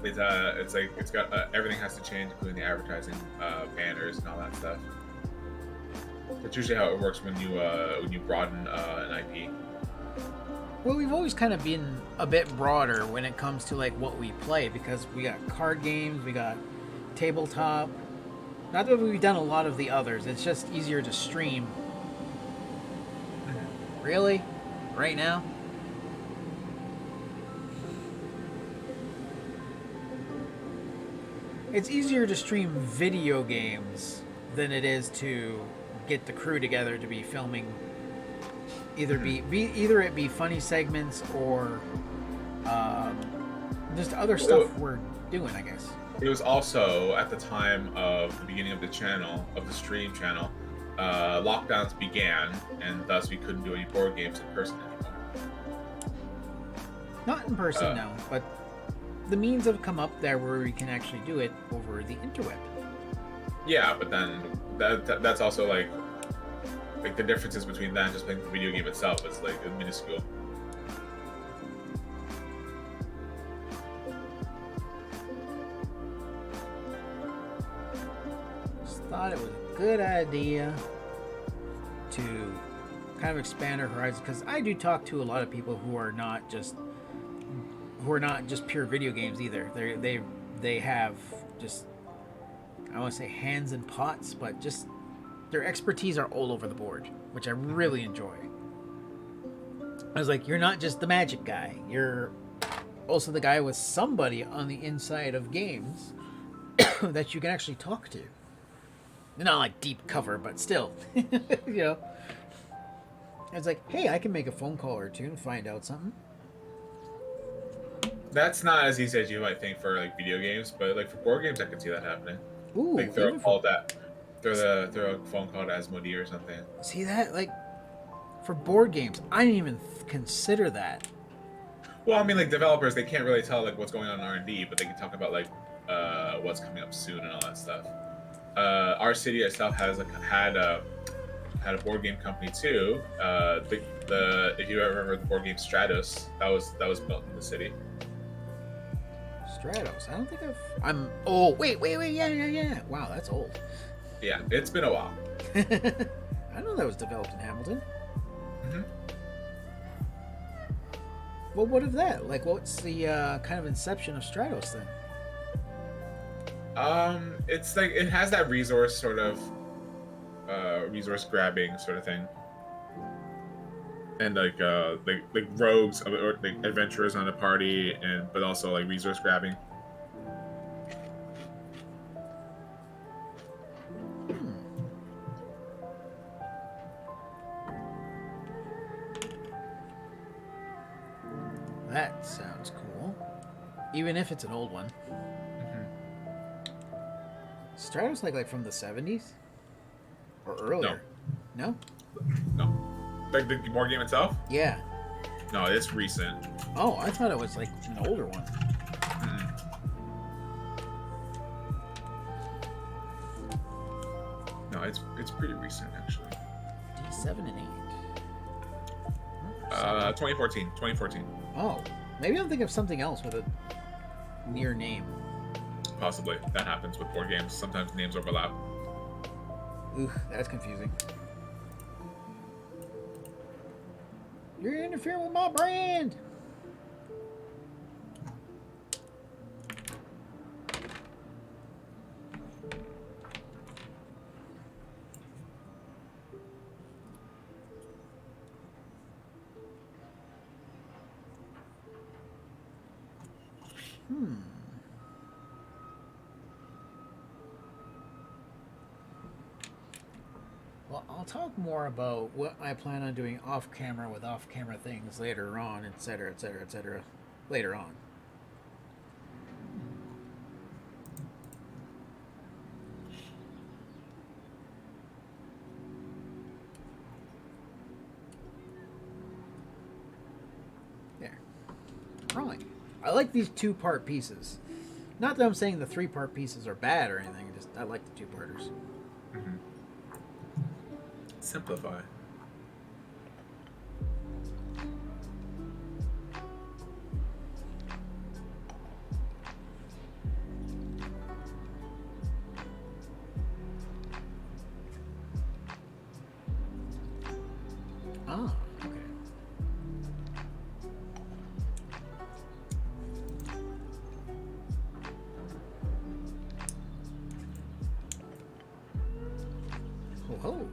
It's like it's got everything has to change, including the advertising, banners, and all that stuff. That's usually how it works when you broaden an IP. Well, we've always kind of been a bit broader when it comes to like what we play, because we got card games, we got tabletop. Not that we've done a lot of the others, it's just easier to stream. Really? Right now? It's easier to stream video games than it is to get the crew together to be filming. Either it be funny segments or just other stuff we're doing, I guess. It was also at the time of the beginning of the channel, of the stream channel, lockdowns began, and thus we couldn't do any board games in person anymore. Not in person, no, but the means have come up there where we can actually do it over the interweb. Yeah, but then that's also like the differences between that and just playing the video game itself is like minuscule. Just thought it was a good idea to kind of expand our horizons, because I do talk to a lot of people who are not just pure video games either. They have just, I want to say hands in pots, but just their expertise are all over the board, which I really enjoy. I was like, you're not just the magic guy, you're also the guy with somebody on the inside of games that you can actually talk to. Not like deep cover, but still. You know, it's like, hey, I can make a phone call or two and find out something. That's not as easy as you might think for like video games, but like for board games, I can see that happening. Ooh, like throw a phone call to Asmodee or something. See that? Like, for board games, I didn't even consider that. Well, I mean, like developers, they can't really tell like what's going on in R&D, but they can talk about like what's coming up soon and all that stuff. Our city itself has had a board game company too. If you ever remember the board game Stratos, that was built in the city. Stratos? I don't think oh, wait, yeah. Wow, that's old. Yeah, it's been a while. I know that was developed in Hamilton. Mm-hmm. Well, what of that? Like, what's the kind of inception of Stratos then? It's like it has that resource sort of resource grabbing sort of thing, and like rogues or like adventurers on a party, but also like resource grabbing. That sounds cool, even if it's an old one. Stratos like from the 70s or earlier? No. Like the board game itself? Yeah. No, it's recent. Oh, I thought it was like an older one. No, it's pretty recent actually. D7 and 8. 2014. Oh, maybe I'm thinking of something else with a near name. Possibly. That happens with board games. Sometimes names overlap. Ooh, that's confusing. You're interfering with my brand! Hmm. Well, I'll talk more about what I plan on doing off camera with off camera things later on, etc., etc., etc., later on. There. Right. I like these two-part pieces. Not that I'm saying the three-part pieces are bad or anything. Just I like the two-parters. Mm-hmm. Simplify. Ah, okay. Oh, ho.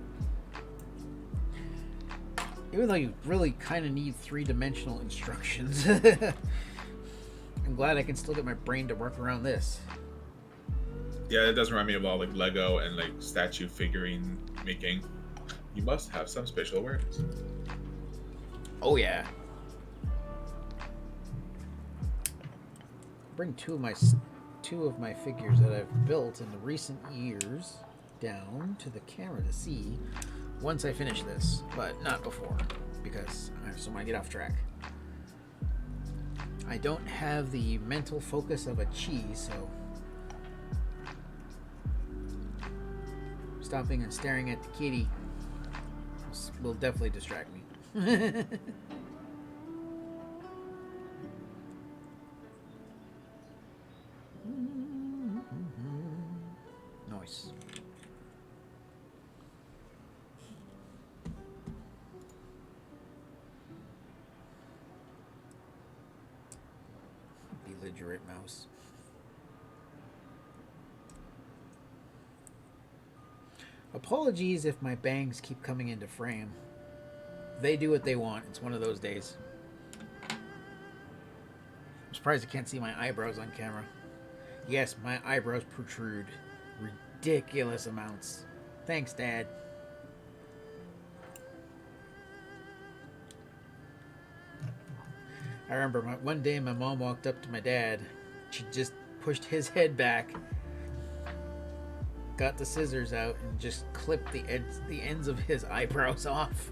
Even though you really kind of need three-dimensional instructions, I'm glad I can still get my brain to work around this. Yeah, it does remind me of all like Lego and like statue figurine making. You must have some spatial awareness. Oh yeah. Bring two of my figures that I've built in the recent years down to the camera to see once I finish this, but not before, because I just don't want to get off track. I don't have the mental focus of a chi, so stopping and staring at the kitty will definitely distract me. Nice. Belligerent mouse. Apologies if my bangs keep coming into frame. They do what they want. It's one of those days. I'm surprised I can't see my eyebrows on camera. Yes, my eyebrows protrude ridiculous amounts. Thanks, Dad. I remember one day my mom walked up to my dad. She just pushed his head back, got the scissors out, and just clipped the ends of his eyebrows off.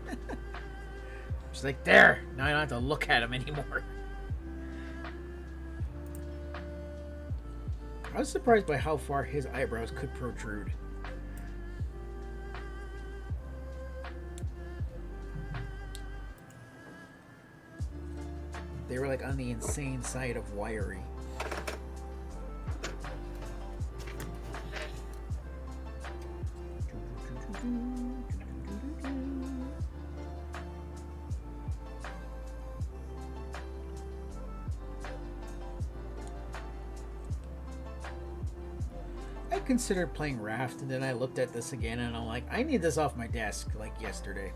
She's like, there! Now I don't have to look at him anymore. I was surprised by how far his eyebrows could protrude. They were like on the insane side of wiry. I considered playing Raft, and then I looked at this again, and I'm like, I need this off my desk like yesterday.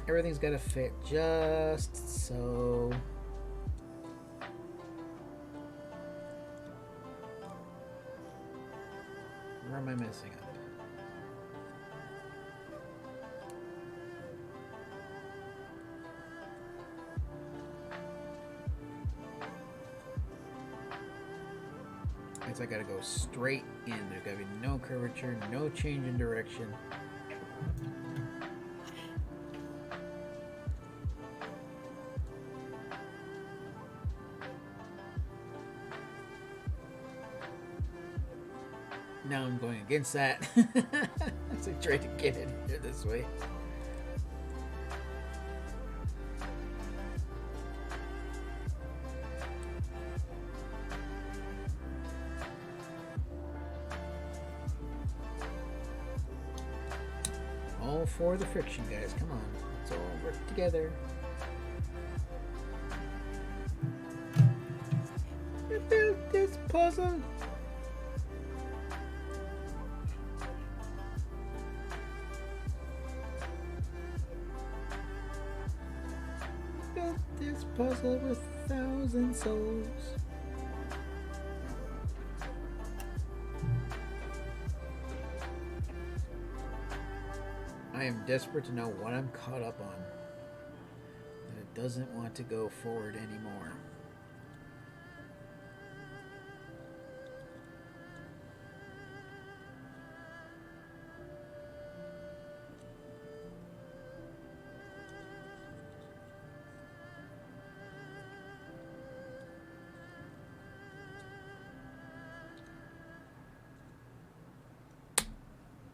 Everything's got to fit just so. Where am I messing up? I gotta go straight in. There's gotta be no curvature, no change in direction. Now I'm going against that. As I try to get it here this way. All for the friction, guys. Come on. Let's all work together. We built this puzzle. But this puzzle with 1,000 souls. I am desperate to know what I'm caught up on. That it doesn't want to go forward anymore.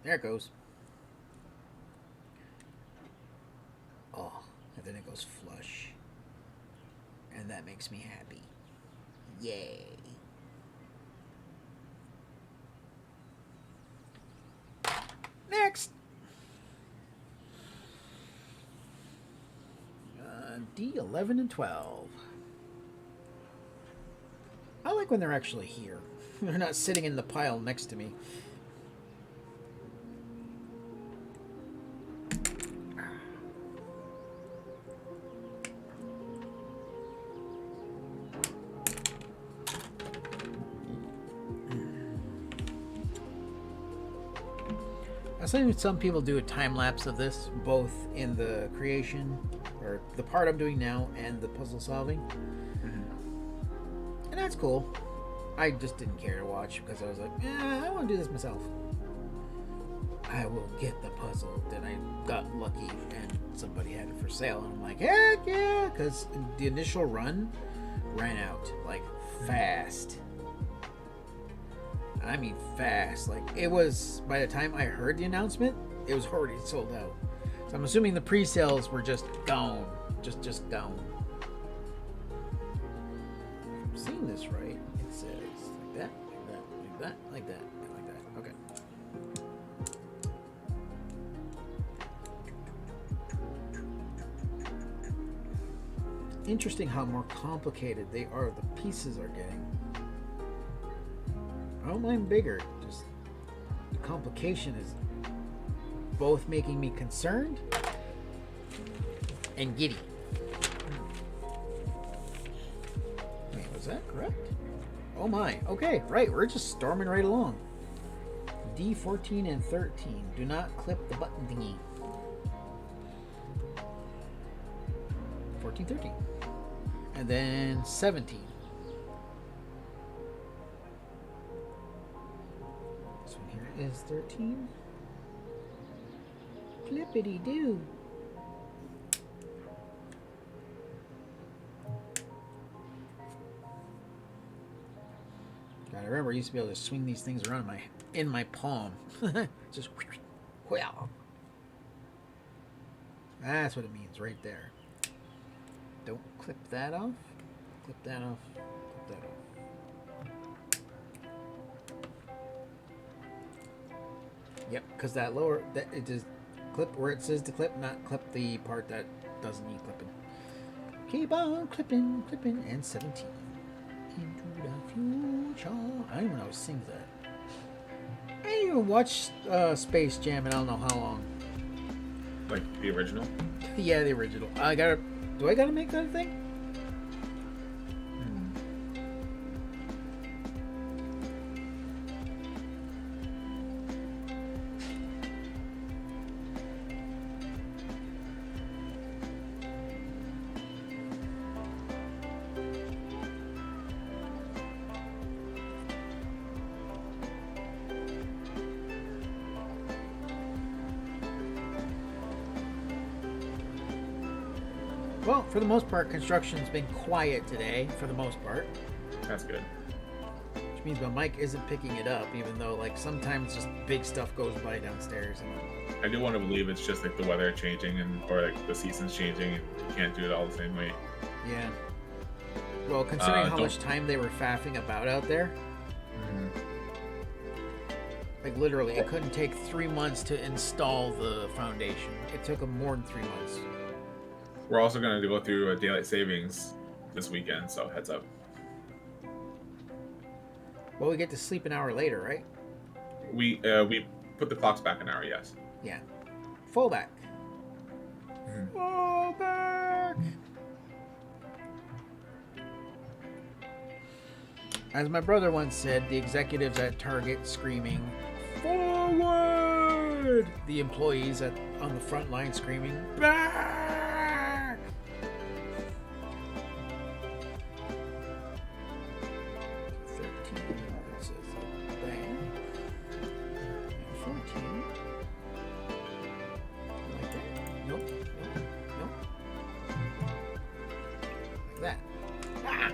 There it goes. Oh, and then it goes flush. And that makes me happy. Yay. Next! D11 and 12. I like when they're actually here. They're not sitting in the pile next to me. I've seen some people do a time lapse of this, both in the creation, or the part I'm doing now, and the puzzle solving. And that's cool. I just didn't care to watch because I was like, I want to do this myself. I will get the puzzle. Then I got lucky and somebody had it for sale. And I'm like, heck yeah! Because the initial run ran out, like, fast. I mean fast. Like, it was, by the time I heard the announcement, it was already sold out. So I'm assuming the pre-sales were just gone. Just gone. If I'm seeing this right, it says like that, like that, like that, like that, like that. Okay. Interesting how more complicated they are, the pieces are getting. I don't mind bigger, just the complication is both making me concerned and giddy. Wait, was that correct? Oh my, okay, right, we're just storming right along. D14 and 13, do not clip the button thingy. 14, 13. And then 17. Is 13. Clippity doo. God, I remember I used to be able to swing these things around in my palm. Just well. That's what it means right there. Don't clip that off. Clip that off. Clip that off. Yep, because that lower, that it just clip where it says to clip, not clip the part that doesn't need clipping. Keep on clipping, clipping, and 17. Into the future. I don't even know who sings that. I didn't even watch Space Jam in I don't know how long. Like the original? Yeah, the original. Do I gotta make that a thing? Well, for the most part, construction's been quiet today, for the most part. That's good. Which means my mic isn't picking it up, even though, like, sometimes just big stuff goes by downstairs. And I do want to believe it's just, like, the weather changing or, like, the season's changing and you can't do it all the same way. Yeah. Well, considering how much time they were faffing about out there, like, literally, it couldn't take 3 months to install the foundation. It took them more than 3 months. We're also going to go through daylight savings this weekend, so heads up. Well, we get to sleep an hour later, right? We put the clocks back an hour, yes. Yeah. Full back. Full back. As my brother once said, the executives at Target screaming, "Forward!" The employees on the front line screaming, "Back!" 13, it says bang. And 14. Like that. Nope. Like that. Ah!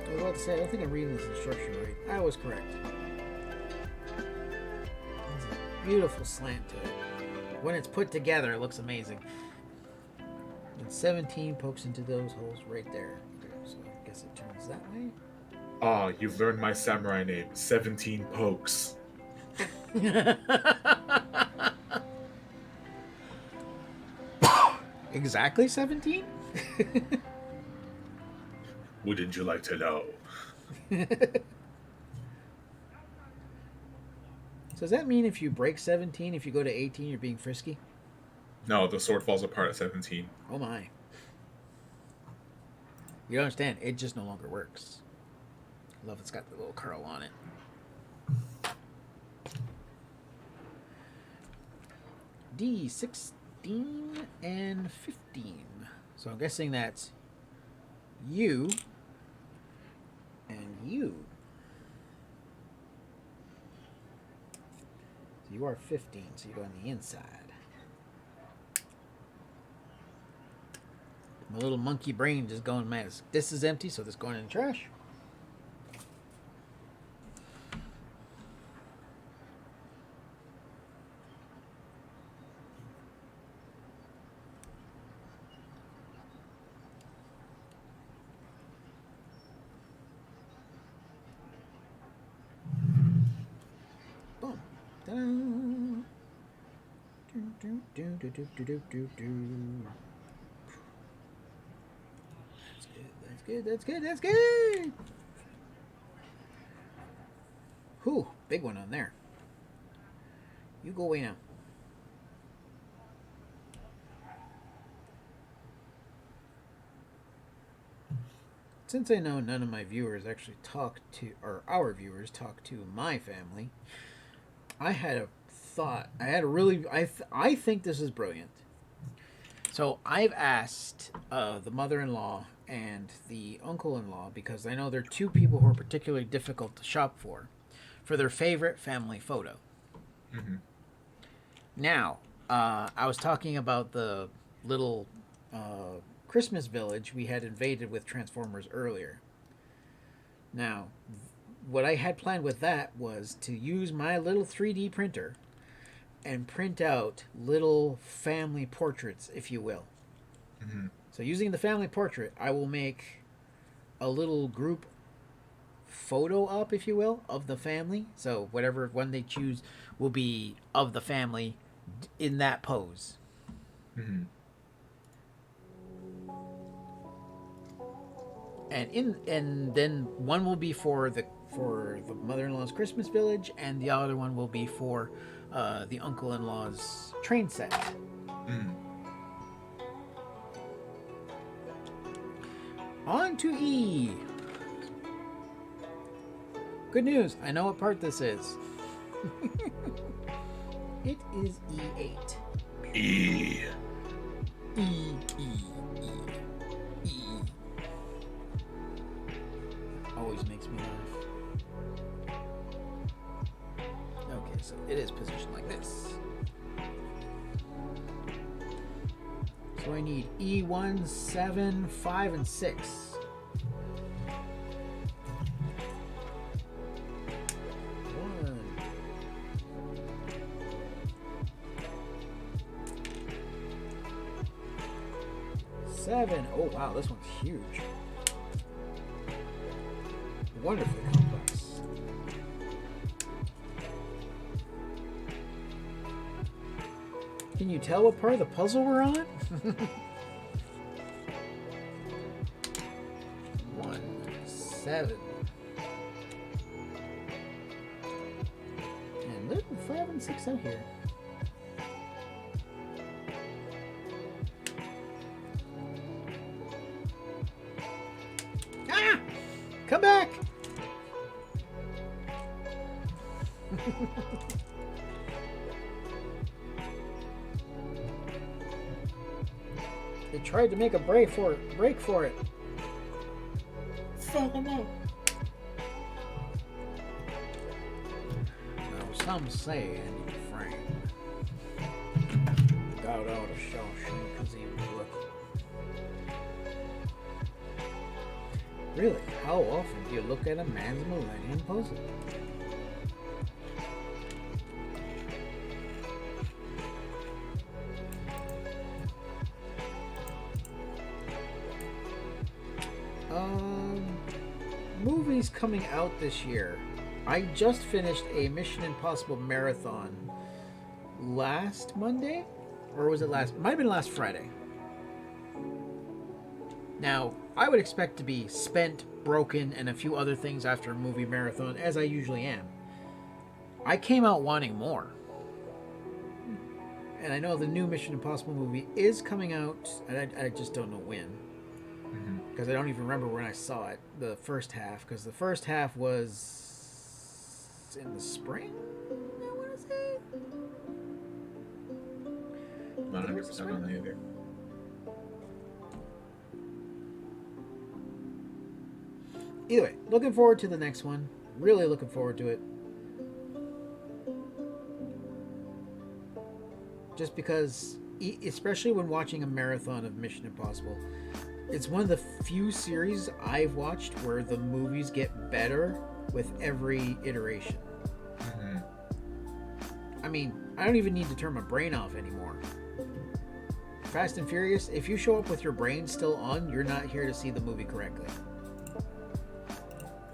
I was about to say, I don't think I'm reading this instruction right. I was correct. There's a beautiful slant to it. When it's put together, it looks amazing. And 17 pokes into those holes right there. Okay, so I guess it turns that way. Ah, you've learned my samurai name. 17 pokes. Exactly 17? Wouldn't you like to know? So does that mean if you break 17, if you go to 18, you're being frisky? No, the sword falls apart at 17. Oh my. You don't understand, it just no longer works. I love it's got the little curl on it. D16 and 15. So I'm guessing that's you and you. So you are 15, so you go on the inside. My little monkey brain just going mad. This is empty, so this going in the trash. Boom. Ta-da. Do, do, do, do, do, do, do, do. That's good. Whew, big one on there. You go away now. Since I know none of my viewers actually talk to, or our viewers talk to my family, I had a thought. I think this is brilliant. So I've asked the mother-in-law and the uncle-in-law, because I know they're two people who are particularly difficult to shop for their favorite family photo. Mm-hmm. Now, I was talking about the little Christmas village we had invaded with Transformers earlier. Now, what I had planned with that was to use my little 3D printer and print out little family portraits, if you will. Mm-hmm. So using the family portrait, I will make a little group photo up, if you will, of the family. So whatever one they choose will be of the family in that pose. Mm-hmm. And then one will be for the mother-in-law's Christmas village, and the other one will be for the uncle-in-law's train set. Mm. On to E. Good news. I know what part this is. It is E8. E. E. Always makes me laugh. Okay, so it is positioned like this. So I need E1, 7, 5, and 6. One. Seven. Oh wow, this one's huge. Wonderfully complex. Can you tell what part of the puzzle we're on? 1, 7. And look, 5 and 6 out here. Ah! Come back! They tried to make a break for it. Fuck them up. Now, some say Andy Frank got out of Shawshank because he was looking. Really, how often do you look at a man's Millennium Puzzle? Movies coming out this year. I just finished a Mission Impossible marathon last Monday, or was it last? Might have been last Friday. Now, I would expect to be spent, broken, and a few other things after a movie marathon, as I usually am. I came out wanting more. And I know the new Mission Impossible movie is coming out, and I just don't know when. Because I don't even remember when I saw it, the first half, because the first half was in the spring, I want to say? Not 100% on that either. Either way, looking forward to the next one. Really looking forward to it. Just because, especially when watching a marathon of Mission Impossible, it's one of the few series I've watched where the movies get better with every iteration. Mm-hmm. I mean, I don't even need to turn my brain off anymore. Fast and Furious, if you show up with your brain still on, you're not here to see the movie correctly.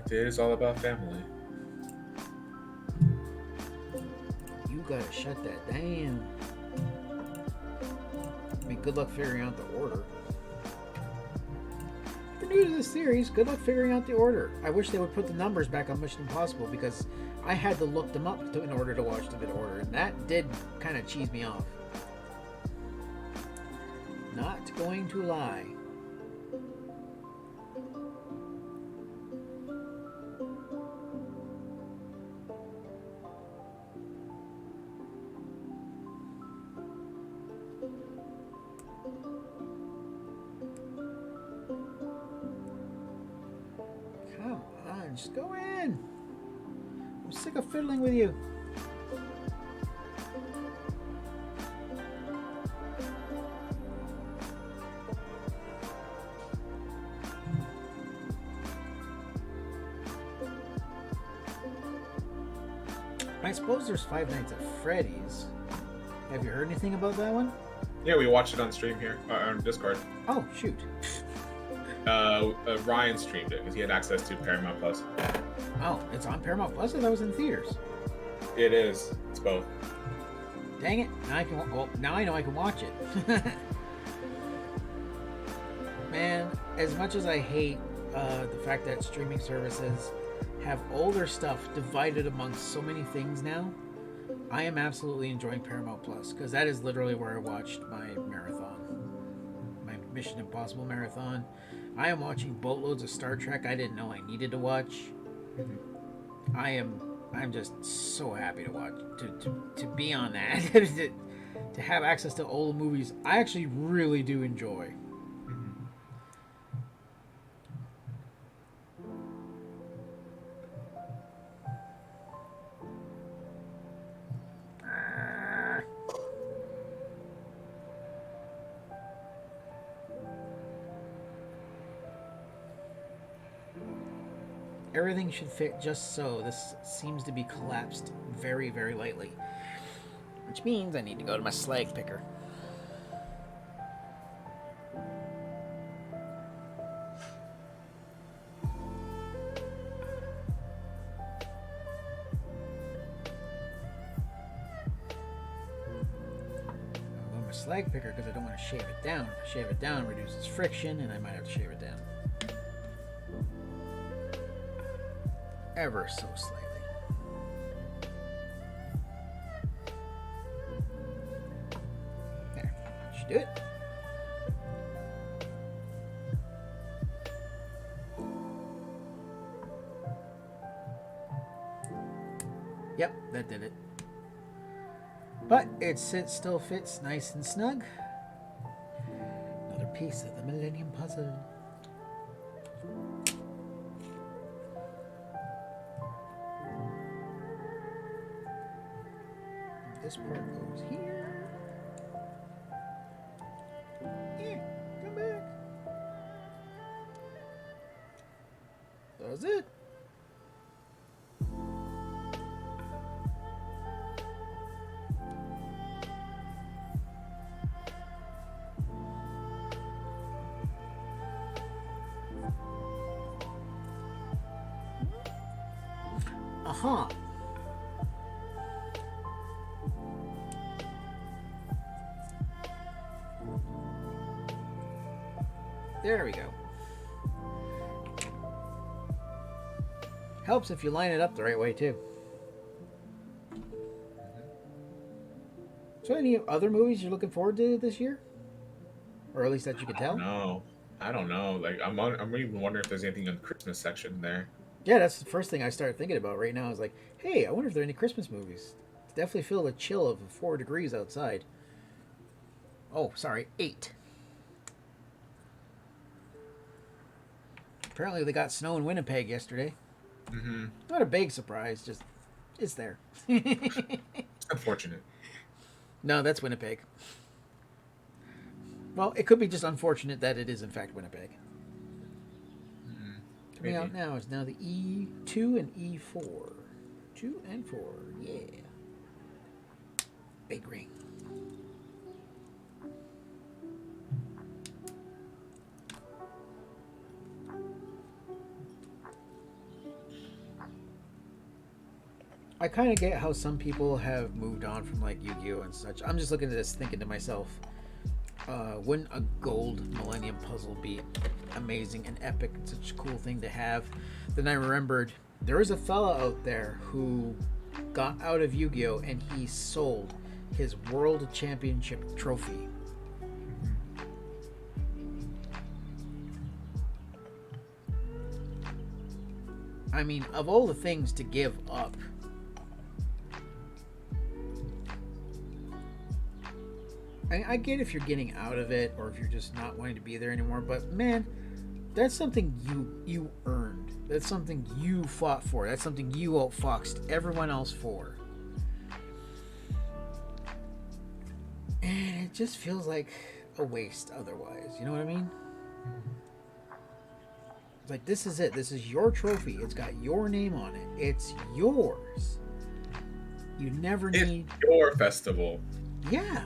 It is all about family. You gotta shut that down. I mean, good luck figuring out the order. If you're new to this series, good luck figuring out the order. I wish they would put the numbers back on Mission Impossible because I had to look them up in order to watch the order, and that did kind of cheese me off. Not going to lie. Come on, just go in. I'm sick of fiddling with you. I suppose there's Five Nights at Freddy's. Have you heard anything about that one? Yeah, we watched it on stream here, on Discord. Oh, shoot. Ryan streamed it because he had access to Paramount Plus. Oh, it's on Paramount Plus? I thought it was in theaters. It is. It's both. Dang it. Now I can. Well, now I know I can watch it. Man, as much as I hate the fact that streaming services have older stuff divided amongst so many things now, I am absolutely enjoying Paramount Plus because that is literally where I watched my marathon, my Mission Impossible marathon. I am watching boatloads of Star Trek I didn't know I needed to watch. Mm-hmm. I'm just so happy to watch to be on that to have access to old movies I actually really do enjoy. Everything should fit just so. This seems to be collapsed very, very lightly. Which means I need to go to my slag picker. slag picker because I don't want to shave it down. If I shave it down, it reduces friction, and I might have to shave it down. Ever so slightly. There. Should do it. Yep, that did it. But it still fits nice and snug. Another piece of the Millennium Puzzle. This part goes here. Yeah, come back. That's it. Uh-huh. There we go. Helps if you line it up the right way, too. So any other movies you're looking forward to this year? Or at least that you can tell? No, I don't know. Like, I'm even wondering if there's anything in the Christmas section there. Yeah, that's the first thing I started thinking about right now. I was like, hey, I wonder if there are any Christmas movies. Definitely feel the chill of 4 degrees outside. Oh, sorry, 8. Apparently they got snow in Winnipeg yesterday. Mm-hmm. Not a big surprise, just it's there. Unfortunate. No, that's Winnipeg. Well, it could be just unfortunate that it is in fact Winnipeg. Coming out now is now the E2 and E4. 2 and 4, yeah. Big ring. I kind of get how some people have moved on from like Yu-Gi-Oh and such. I'm just looking at this thinking to myself, wouldn't a gold Millennium Puzzle be amazing and epic and such a cool thing to have? Then I remembered there is a fella out there who got out of Yu-Gi-Oh and he sold his World Championship trophy. I mean, of all the things to give up, I get if you're getting out of it or if you're just not wanting to be there anymore, but man, that's something you earned. That's something you fought for. That's something you outfoxed everyone else for. And it just feels like a waste otherwise. You know what I mean? It's like, this is it. This is your trophy. It's got your name on it. It's yours. You never need... It's your festival. Yeah.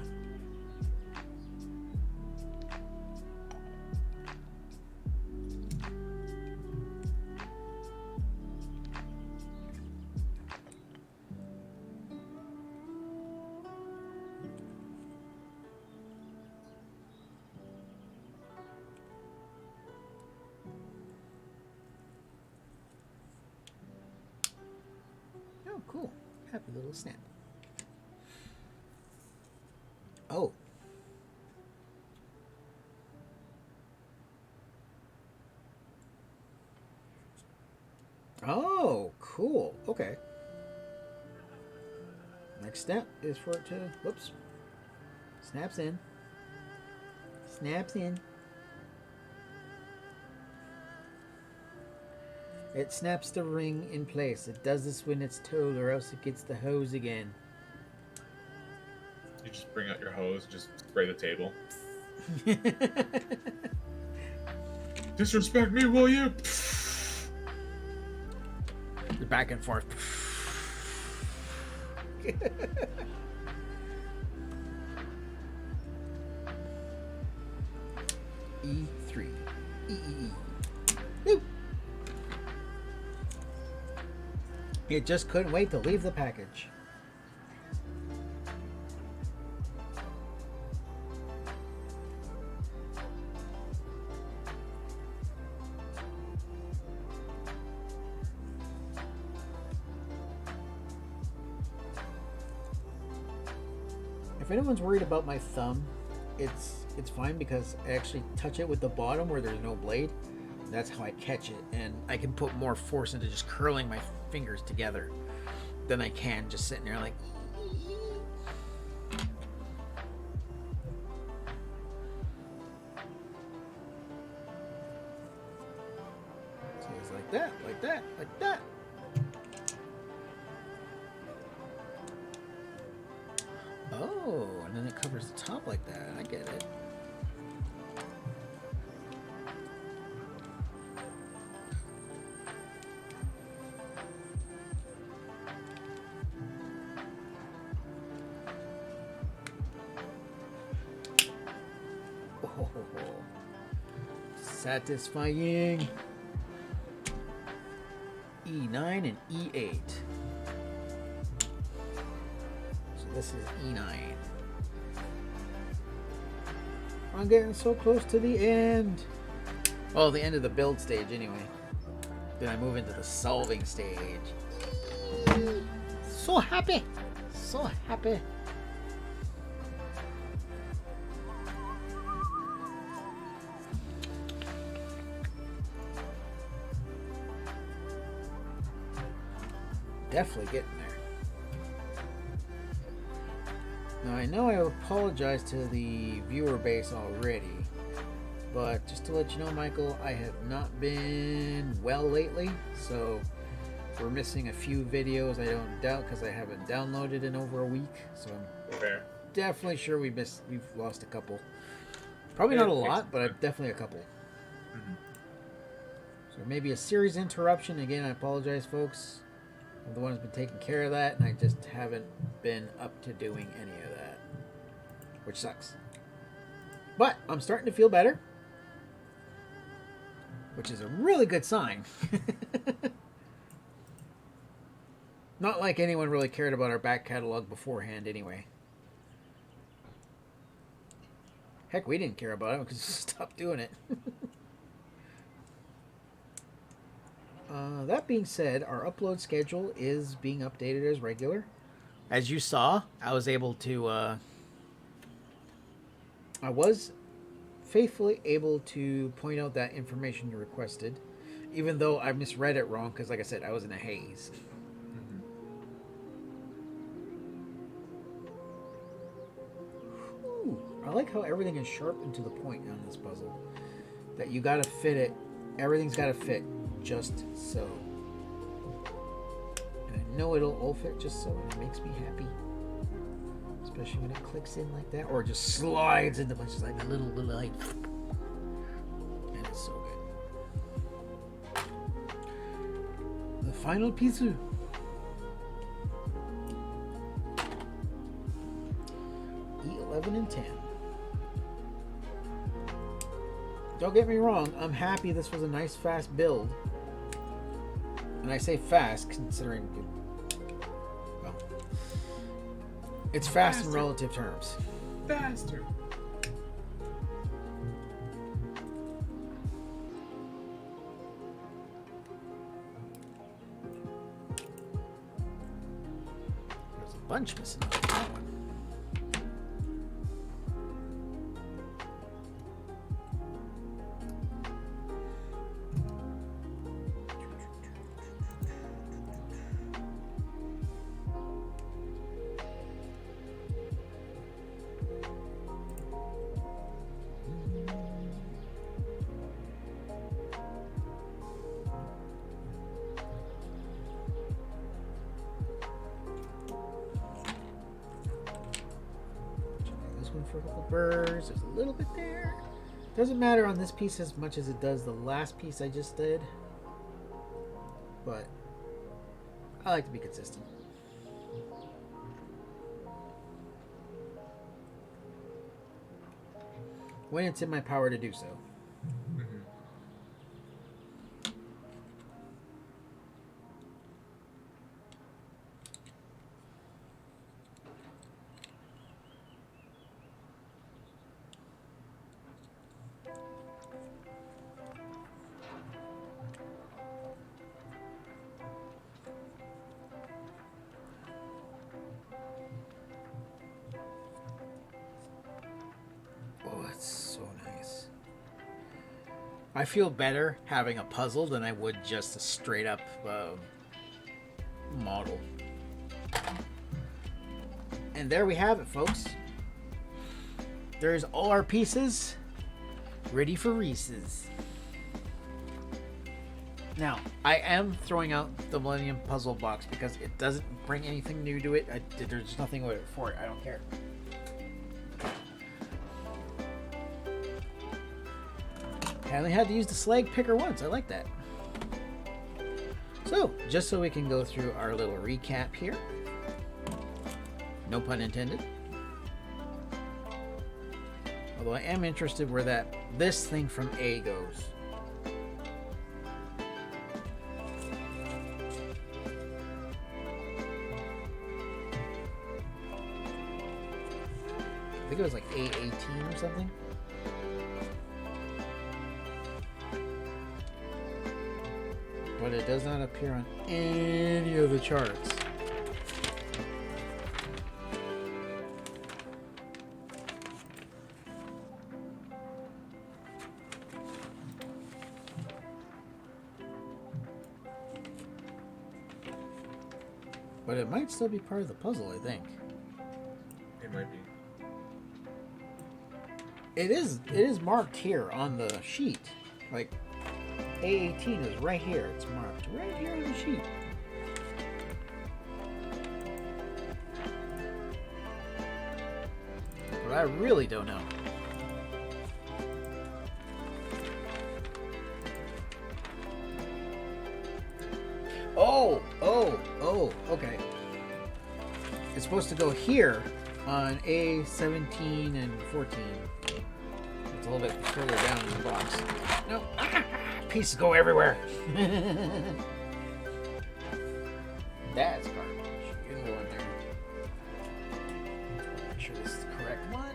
Oh, cool. Happy little snap. Oh. Oh, cool. Okay. Next step is for it to, whoops, snaps in. Snaps in. It snaps the ring in place. It does this when it's towed, or else it gets the hose again. You just bring out your hose, just spray the table. Disrespect me, will you? The back and forth. E3. E. Woo! It just couldn't wait to leave the package. if anyone's worried about my thumb, it's fine because I actually touch it with the bottom where there's no blade. That's how I catch it, and I can put more force into just curling my fingers together than I can just sitting there like. So it's like that, like that, like that. Oh, and then it covers the top like that. I get it. Oh, satisfying. E9 and E8. So this is E9. I'm getting so close to the end. Well, the end of the build stage anyway. Then I move into the solving stage. So happy. So happy. Definitely getting there. Now I know I apologize to the viewer base already, but just to let you know, Michael, I have not been well lately, so we're missing a few videos, I don't doubt, because I haven't downloaded in over a week. So I'm definitely sure we've lost a couple. Probably not a lot, but definitely a couple. Mm-hmm. So maybe a series interruption. Again, I apologize, folks. I'm the one who's been taking care of that, and I just haven't been up to doing any of that, which sucks. But I'm starting to feel better, which is a really good sign. Not like anyone really cared about our back catalog beforehand anyway. Heck, we didn't care about it because we stopped doing it. That being said, our upload schedule is being updated as regular. As you saw, I was able to... I was faithfully able to point out that information you requested, even though I misread it wrong, because like I said, I was in a haze. Ooh, I like how everything is sharp and to the point on this puzzle. That you gotta fit it, everything's gotta fit just so. And I know it'll all fit just so, and it makes me happy. Especially when it clicks in like that, or just slides into places like a little like. And it's so good. The final piece. E11 and 10. Don't get me wrong, I'm happy this was a nice fast build. And I say fast considering, well, it's fast in relative terms. Faster. There's a bunch missing on that one. For a couple burrs. There's a little bit there. Doesn't matter on this piece as much as it does the last piece I just did, but I like to be consistent. When it's in my power to do so. I feel better having a puzzle than I would just a straight up model. And there we have it, folks. There's all our pieces ready for Reese's. Now, I am throwing out the Millennium Puzzle box because it doesn't bring anything new to it. There's nothing with it for it. I don't care. I only had to use the slag picker once. I like that. So, just so we can go through our little recap here. No pun intended. Although I am interested where this thing from A goes. I think it was like A18 or something. But it does not appear on any of the charts. But it might still be part of the puzzle, I think. It might be. It is marked here on the sheet. Like A18 is right here. It's marked right here on the sheet. But I really don't know. Oh, okay. It's supposed to go here on A17 and 14. It's a little bit further down in the box. Nope. Pieces go everywhere. That's garbage. You can go in there. Make sure this is the correct one.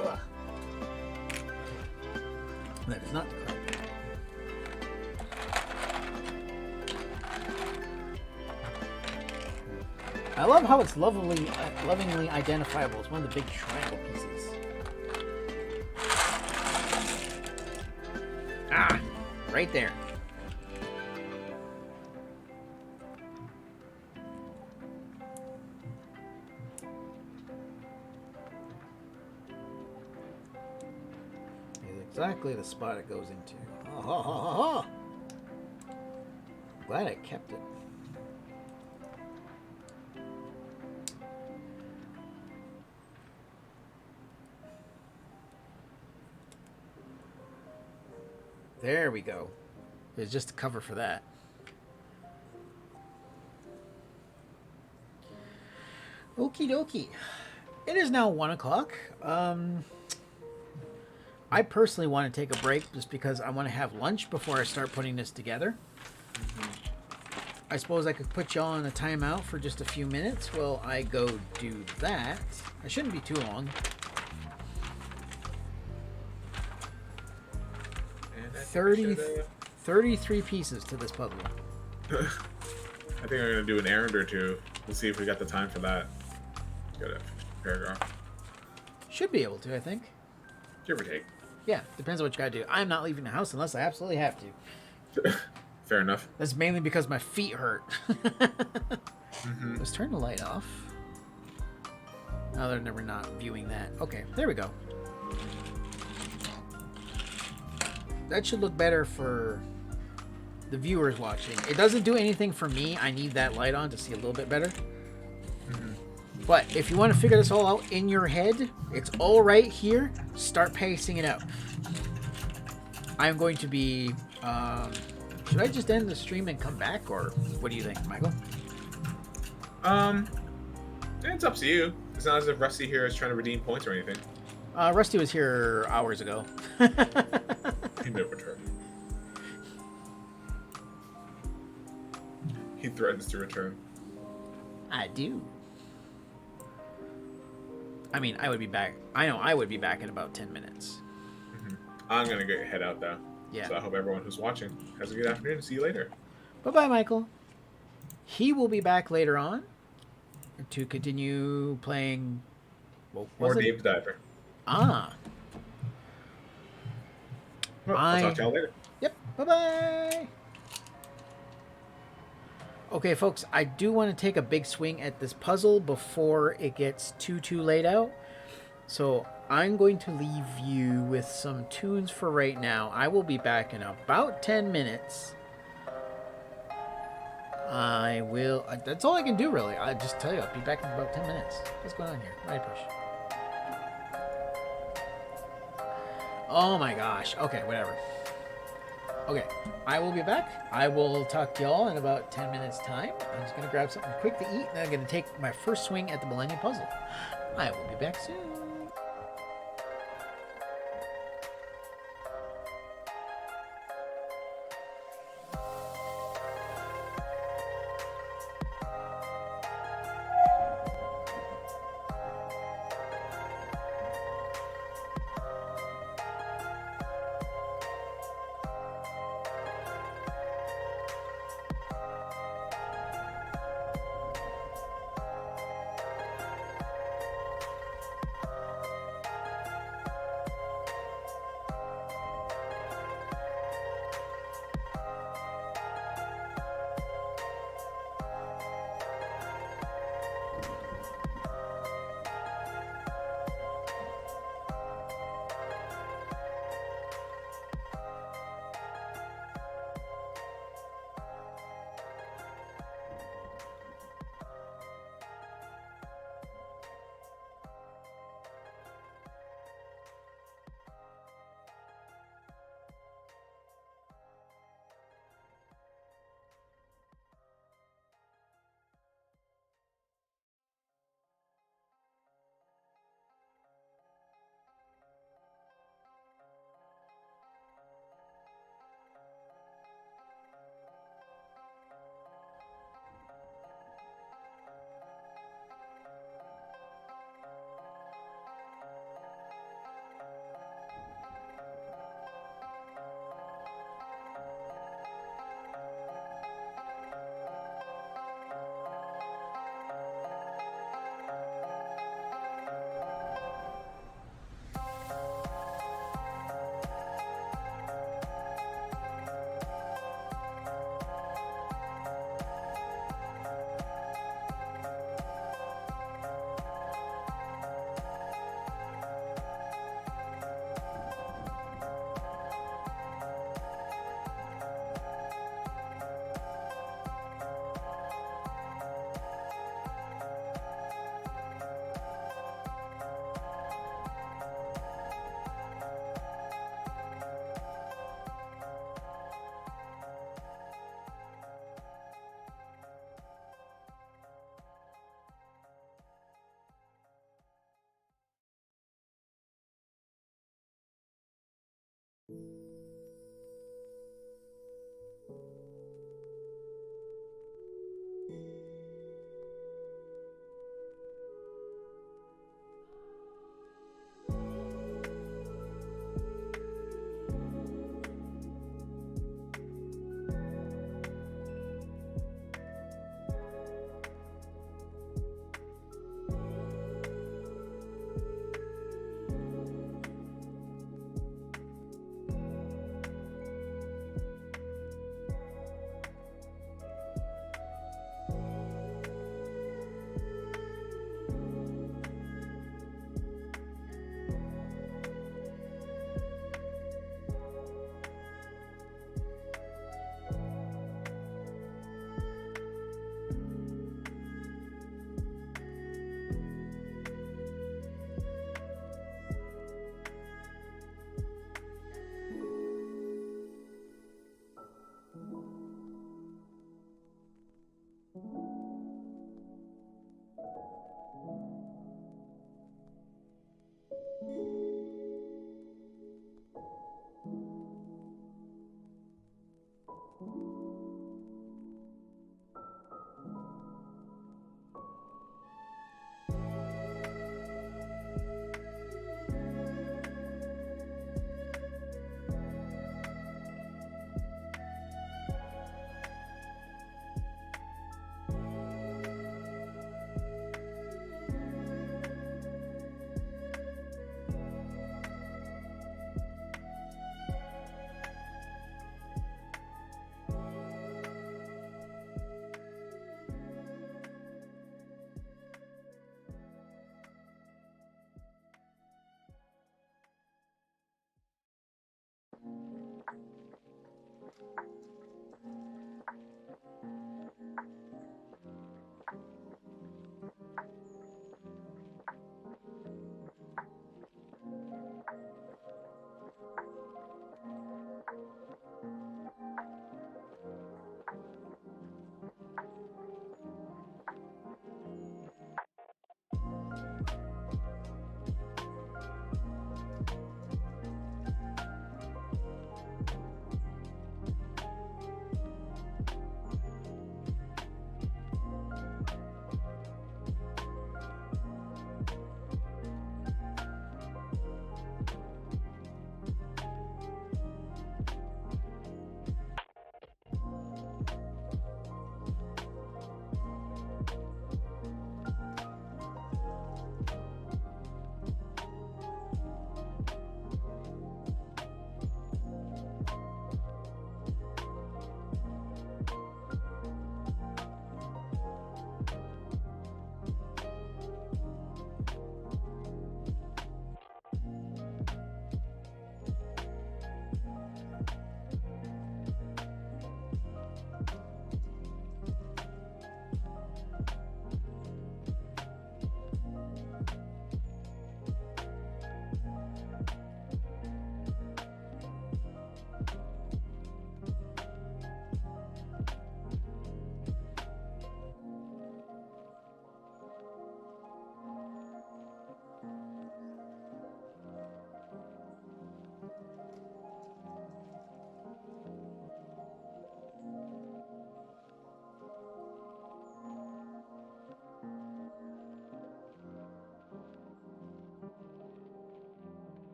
Ugh. That is not the correct one. I love how it's lovingly identifiable. It's one of the big triangle pieces. Ah, right there. It's exactly the spot it goes into. Oh, ha, ha, ha, ha. Glad I kept it. There we go. There's just a cover for that. Okie dokie. It is now 1 o'clock. I personally want to take a break just because I want to have lunch before I start putting this together. I suppose I could put y'all on a timeout for just a few minutes while I go do that. I shouldn't be too long. 33 pieces to this puzzle. I think I'm going to do an errand or two. We'll see if we got the time for that. Got a paragraph. Should be able to, I think. Give or take. Yeah, depends on what you gotta do. I'm not leaving the house unless I absolutely have to. Fair enough. That's mainly because my feet hurt. Let's turn the light off. Now they're never not viewing that. Okay, there we go. That should look better for the viewers watching. It doesn't do anything for me. I need that light on to see a little bit better. But if you want to figure this all out in your head, it's all right here. Start pacing it out. I'm going to be... should I just end the stream and come back, or what do you think, Michael? It's up to you. It's not as if Rusty here is trying to redeem points or anything. Rusty was here hours ago. He may return. He threatens to return. I do. I mean, I would be back. I know I would be back in about 10 minutes. I'm going to head out, though. Yeah. So I hope everyone who's watching has a good afternoon. See you later. Bye-bye, Michael. He will be back later on to continue playing... More Dave the Diver. Ah. Well, I'll talk to y'all later. Yep. Bye-bye. Okay, folks, I do want to take a big swing at this puzzle before it gets too late out. So I'm going to leave you with some tunes for right now. I will be back in about 10 minutes. I will... That's all I can do, really. I just tell you, I'll be back in about 10 minutes. What's going on here? Right push. Oh my gosh. Okay, whatever. Okay, I will be back. I will talk to y'all in about 10 minutes time. I'm just going to grab something quick to eat, and I'm going to take my first swing at the Millennium Puzzle. I will be back soon.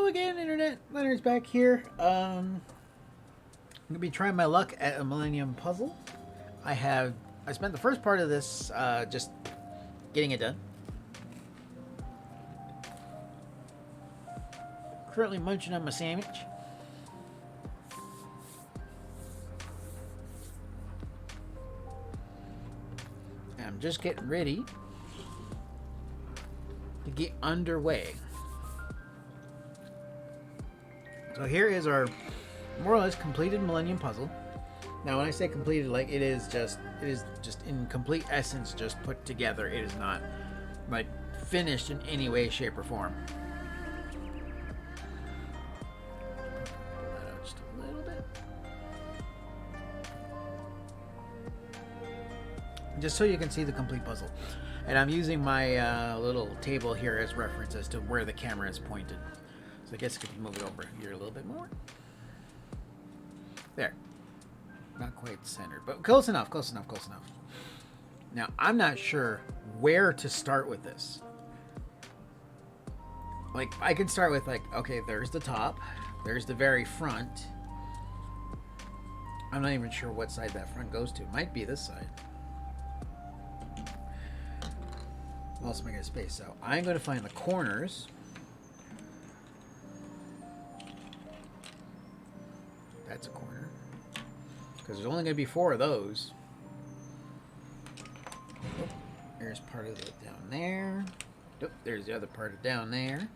again, Internet. Leonard's back here. I'm gonna be trying my luck at a Millennium Puzzle. I spent the first part of this just getting it done. Currently munching on my sandwich. I'm just getting ready to get underway. So here is our more or less completed Millennium Puzzle. Now when I say completed, like it is just in complete essence just put together. It is not like finished in any way, shape, or form. Pull that out just a little bit. Just so you can see the complete puzzle. And I'm using my little table here as reference as to where the camera is pointed. So I guess I could move it over here a little bit more. There. Not quite centered, but close enough, close enough, close enough. Now, I'm not sure where to start with this. Like, I can start with, like, okay, there's the top. There's the very front. I'm not even sure what side that front goes to. It might be this side. What else am I going to space out? I'm going to find the corners. That's a corner. Because there's only going to be 4 of those. Oh, there's part of it down there. Oh, there's the other part of down there.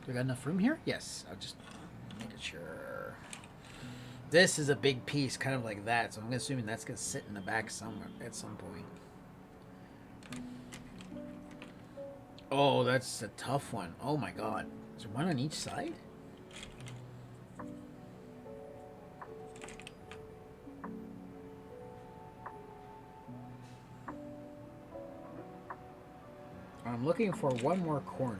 Do I got enough room here? Yes. I'll just make it sure. This is a big piece, kind of like that. So I'm assuming that's going to sit in the back somewhere at some point. Oh, that's a tough one. Oh my god. Is there one on each side? I'm looking for one more corner.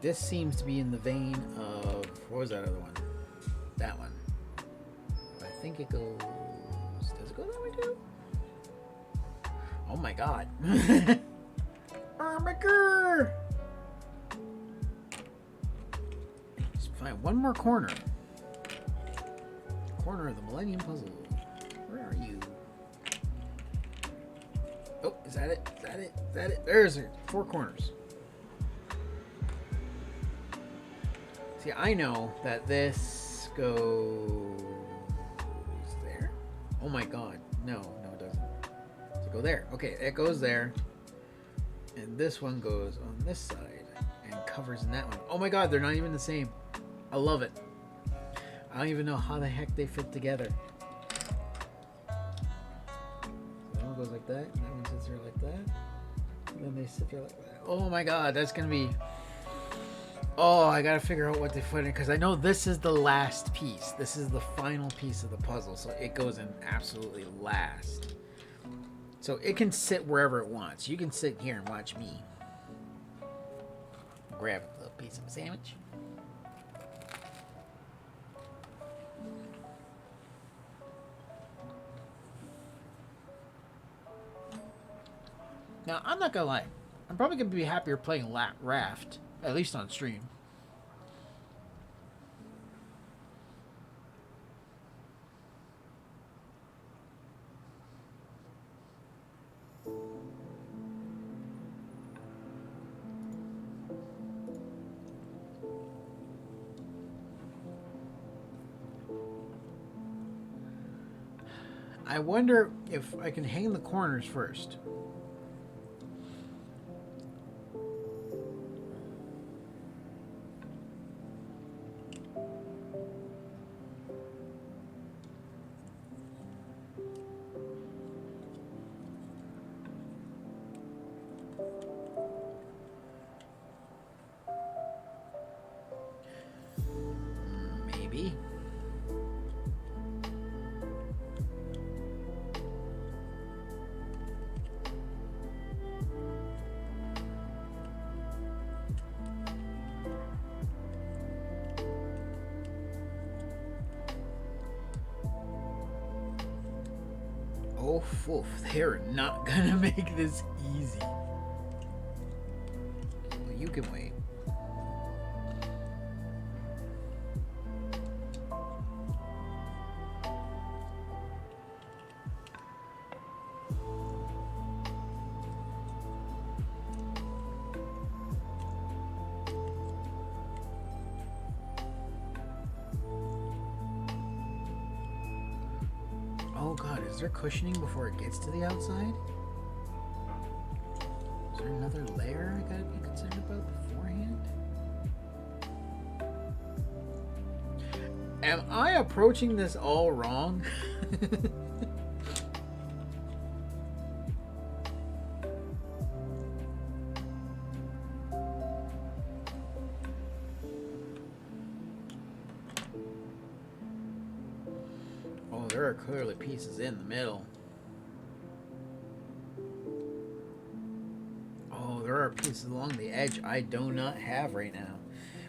This seems to be in the vein of... What was that other one? That one. I think it goes... Does it go that way too? Oh my god. Oh my god! Just find one more corner. Corner of the Millennium Puzzle. Where are you? Oh, is that it? Is that it? Is that it? There's it. 4 corners. See, I know that this goes there. Oh my god. No, it doesn't. Does it go there? Okay, it goes there. And this one goes on this side and covers in that one. Oh my god, they're not even the same. I love it. I don't even know how the heck they fit together. That one goes like that, and that one sits there like that. And then they sit there like that. Oh my god, that's gonna be... Oh, I gotta figure out what to put in, because I know this is the last piece. This is the final piece of the puzzle, so it goes in absolutely last. So it can sit wherever it wants. You can sit here and watch me grab a little piece of a sandwich. Now, I'm not gonna lie. I'm probably gonna be happier playing Raft. At least on stream. I wonder if I can hang the corners first. Maybe. oof. They're not gonna make this easy. Well, you can wait. Oh god, is there cushioning before it gets to the outside? Is there another layer I gotta be concerned about beforehand? Am I approaching this all wrong? Oh, there are clearly pieces in the middle. Oh, there are pieces along the edge I do not have right now.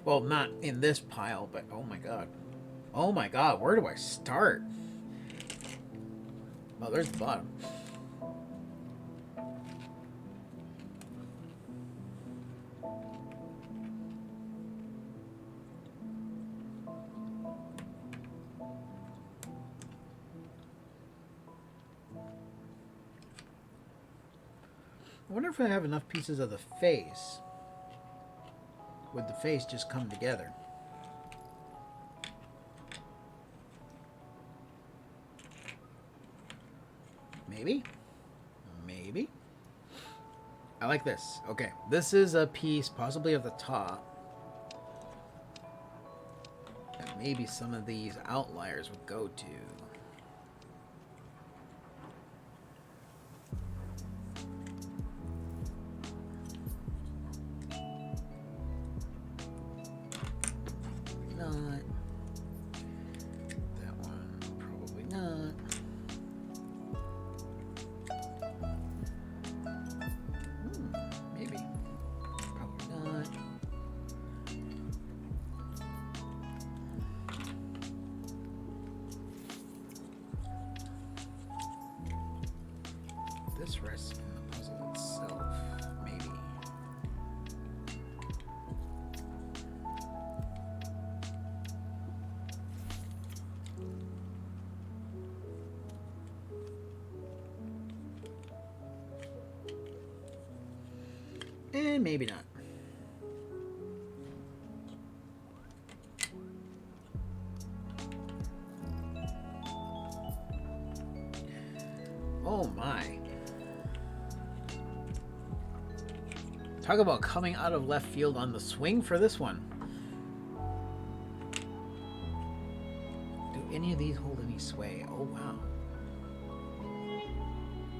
Well, not in this pile, but oh my god. Oh my god, where do I start? Oh, there's the bottom. I wonder if I have enough pieces of the face. Would the face just come together? Maybe? Maybe? I like this. Okay, this is a piece possibly of the top. And maybe some of these outliers would go to. Not. That one, probably not. Maybe. Probably not. This rests in the puzzle itself. Maybe. And maybe not. Oh my. Talk about coming out of left field on the swing for this one. Do any of these hold any sway? Oh wow.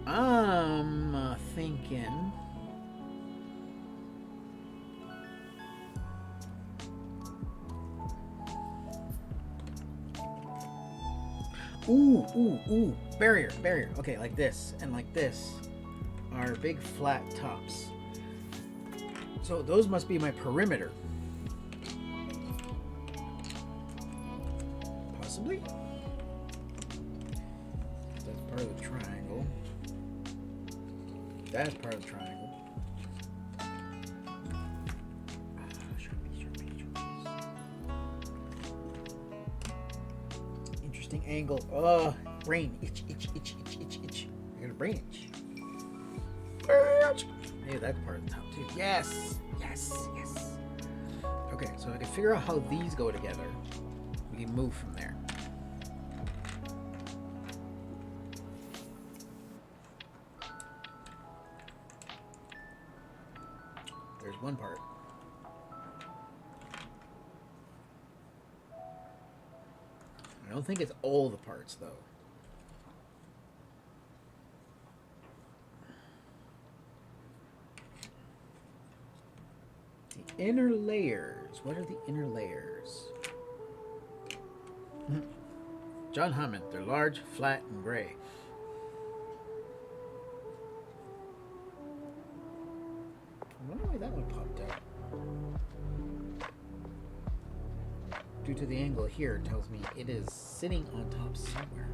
I'm thinking... Ooh. Barrier. Okay, like this and like this are big flat tops. So those must be my perimeter. Possibly? That's part of the triangle. That's part of the triangle. Interesting angle. Brain. Itch. I got a brain itch. Hey, that's part of the top too. Yes. Okay, so I can figure out how these go together. We can move from there. There's one part. I don't think it's all the parts, though. The inner layers. What are the inner layers? John Hammond. They're large, flat, and gray. I wonder why that one popped out. Due to the angle here, it tells me it is sitting on top somewhere.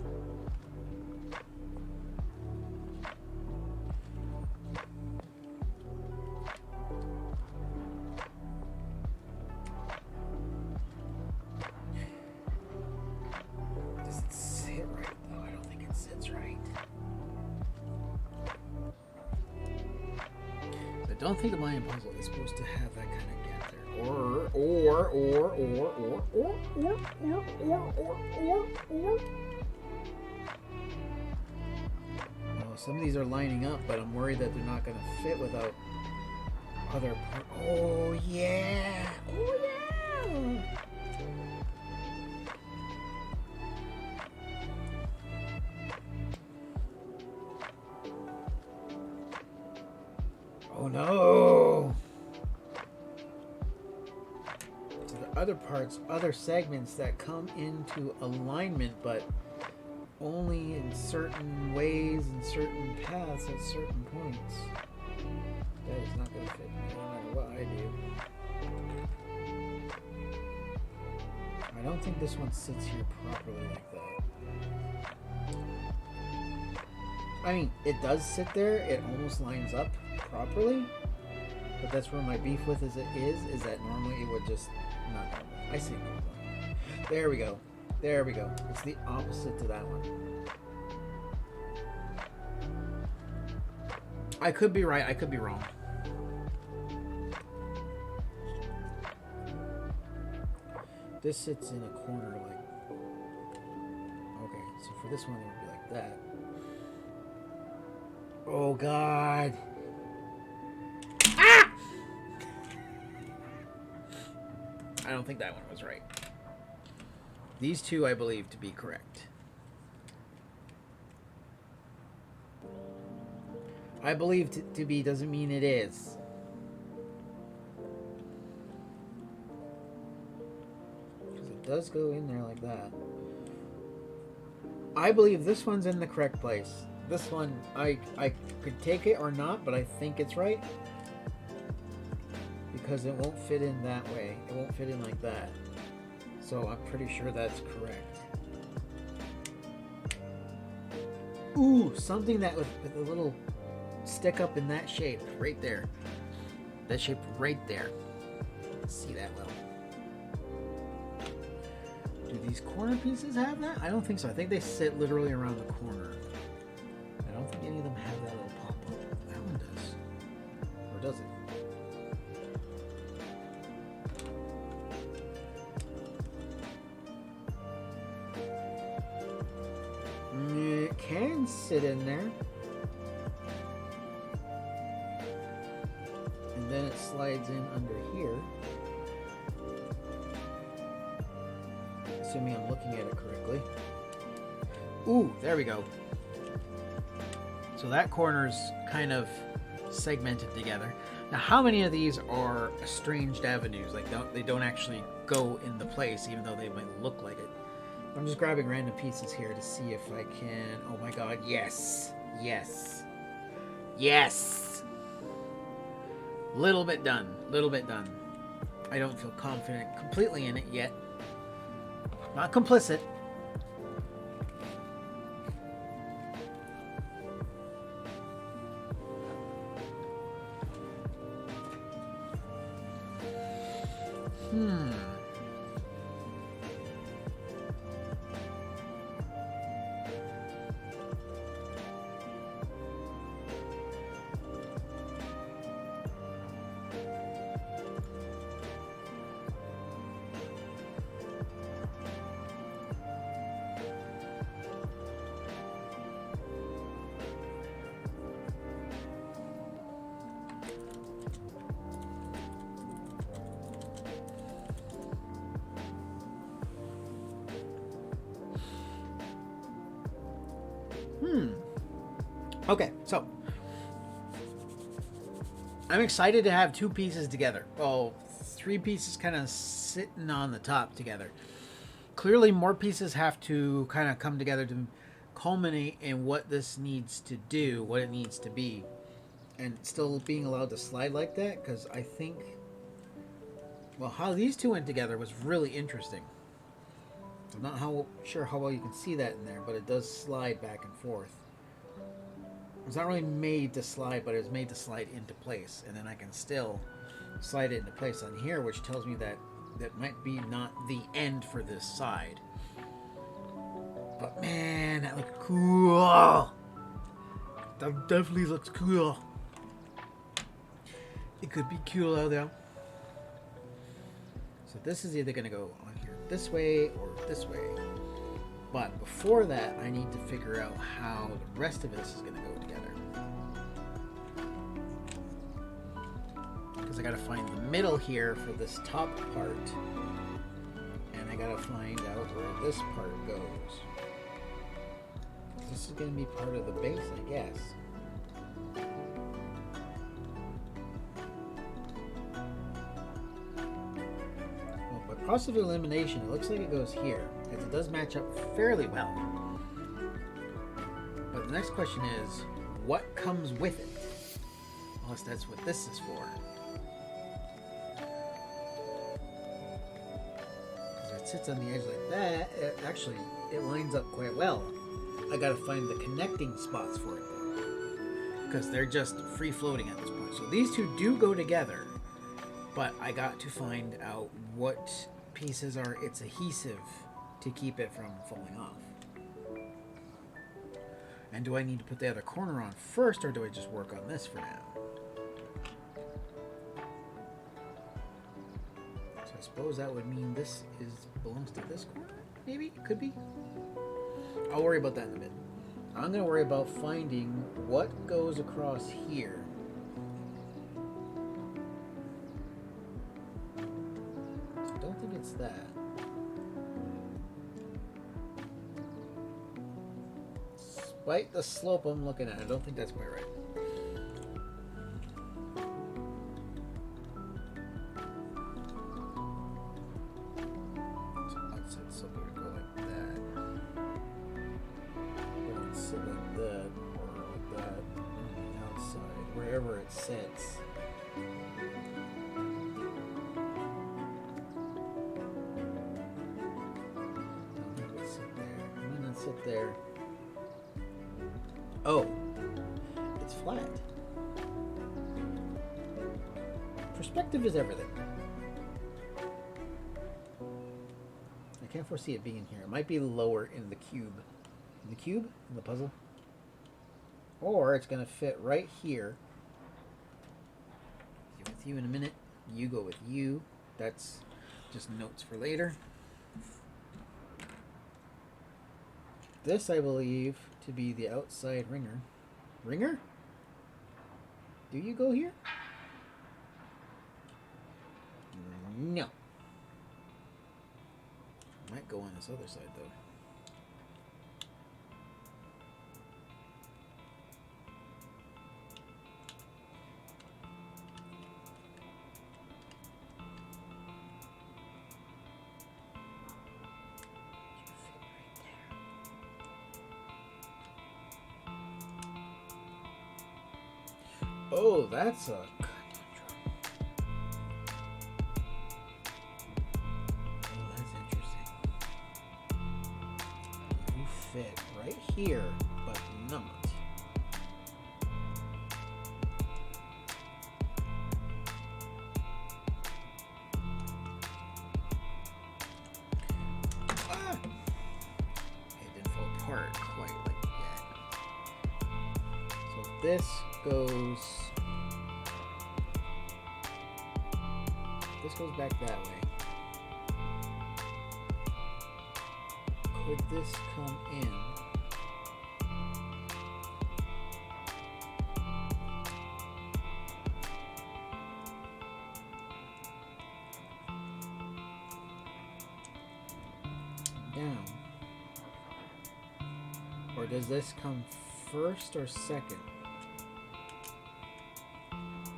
don't think the Mayan puzzle is supposed to have that kind of gap there. Or. Oh, some of these are lining up, but I'm worried that they're not going to fit without other part. Oh, yeah. Oh, yeah. Oh no! So there are other parts, other segments that come into alignment, but only in certain ways and certain paths at certain points. That is not going to fit no matter what I do. I don't think this one sits here properly like that. I mean, it does sit there. It almost lines up properly, but that's where my beef with is that normally it would just not normal. I say normal. There we go. There we go. It's the opposite to that one. I could be right. I could be wrong. This sits in a corner like... Okay, so for this one it would be like that. Oh, God. Ah! I don't think that one was right. These two I believe to be correct. I believe to be doesn't mean it is. Because it does go in there like that. I believe this one's in the correct place. This one, I could take it or not, but I think it's right. Because it won't fit in that way. It won't fit in like that. So I'm pretty sure that's correct. Ooh, something that with a little stick up in that shape right there. That shape right there. See that well. Do these corner pieces have that? I don't think so. I think they sit literally around the corner. I don't think any of them have that little pop-up. That one does. Or does it? It can sit in there. And then it slides in under here. Assuming I'm looking at it correctly. Ooh, there we go. So that corner's kind of segmented together. Now, how many of these are estranged avenues? Like, they don't actually go in the place, even though they might look like it. I'm just grabbing random pieces here to see if I can... Oh my god, yes! Yes! Yes! Little bit done. Little bit done. I don't feel confident completely in it yet. Not complicit. Okay, so I'm excited to have two pieces together. Well, three pieces kind of sitting on the top together. Clearly, more pieces have to kind of come together to culminate in what this needs to do, what it needs to be, and still being allowed to slide like that. Because I think, well, how these two went together was really interesting. I'm not sure how well you can see that in there, but it does slide back and forth. It's not really made to slide, but it was made to slide into place. And then I can still slide it into place on here, which tells me that that might be not the end for this side. But man, that looks cool. That definitely looks cool. It could be cool out there. So this is either going to go on here this way or this way. But before that, I need to figure out how the rest of this is going to go together. Because I got to find the middle here for this top part. And I got to find out where this part goes. This is going to be part of the base, I guess. Process of elimination, it looks like it goes here, as it does match up fairly well. But the next question is, what comes with it? Unless that's what this is for. Because it sits on the edge like that, it lines up quite well. I gotta find the connecting spots for it though. Because they're just free floating at this point. So these two do go together, but I got to find out what pieces are its adhesive to keep it from falling off. And do I need to put the other corner on first, or do I just work on this for now? So I suppose that would mean this belongs to this corner? Maybe? Could be? I'll worry about that in a bit. I'm going to worry about finding what goes across here. That. Despite the slope I'm looking at, I don't think that's quite right. So outside slope would go like that. Or it'd sit like that, or like that on the outside, wherever it sits. Sit there. Oh, it's flat. Perspective is everything. I can't foresee it being here. It might be lower in the cube. In the cube? In the puzzle? Or it's going to fit right here. I'll with you in a minute. You go with you. That's just notes for later. This, I believe, to be the outside ringer. Ringer? Do you go here? No. Might go on this other side, though. Oh, that's a conundrum. Oh, that's interesting. You fit right here, but not. Ah! It didn't fall apart quite like that. So this goes back that way. Could this come in? Down. Or does this come first or second?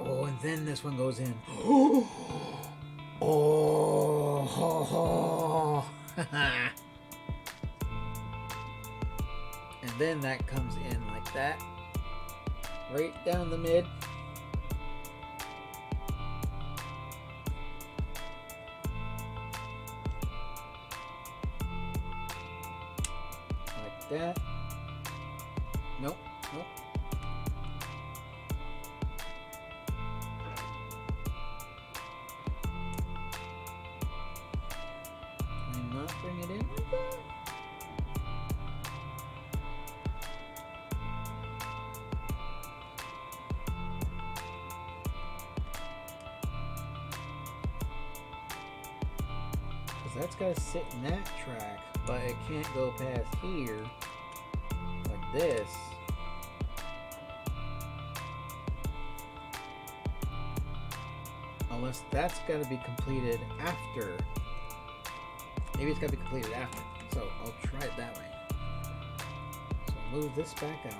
Oh, and then this one goes in. Oh, and then that comes in like that, right down the mid. Like that. Nope, nope. Bring it in like that. So that's got to sit in that track, but it can't go past here like this. Unless that's got to be completed after. Maybe it's got to be completed after. So I'll try it that way. So I'll move this back out.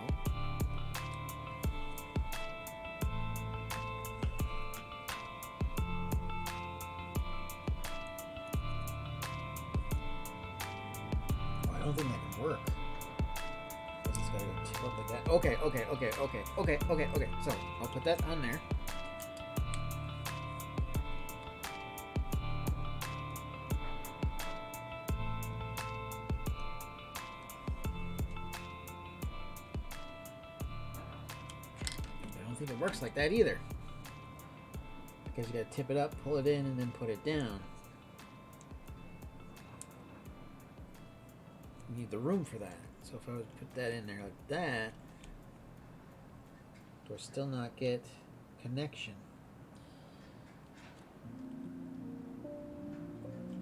Oh, I don't think that can work. It's just got to go tip up like that. Okay. So I'll put that on there. I don't think it works like that either. Because you gotta tip it up, pull it in, and then put it down. You need the room for that. So if I would put that in there like that, do I still not get connection?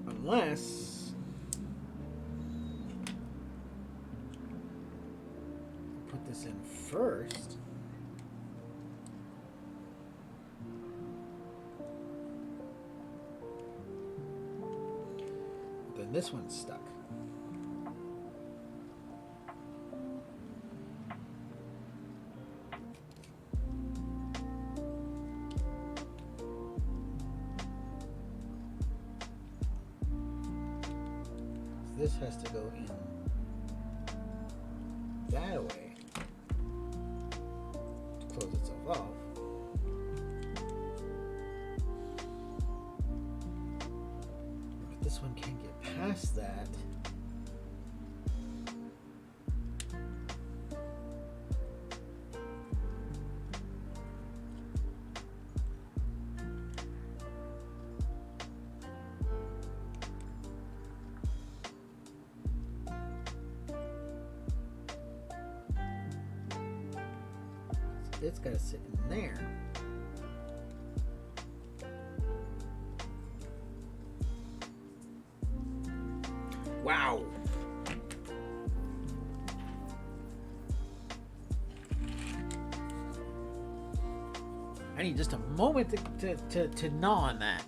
Unless I put this in first. Then this one's stuck. So this has to go in that way to close itself off. But this one can't get past that. It's got to sit in there. Wow. I need just a moment to gnaw on that.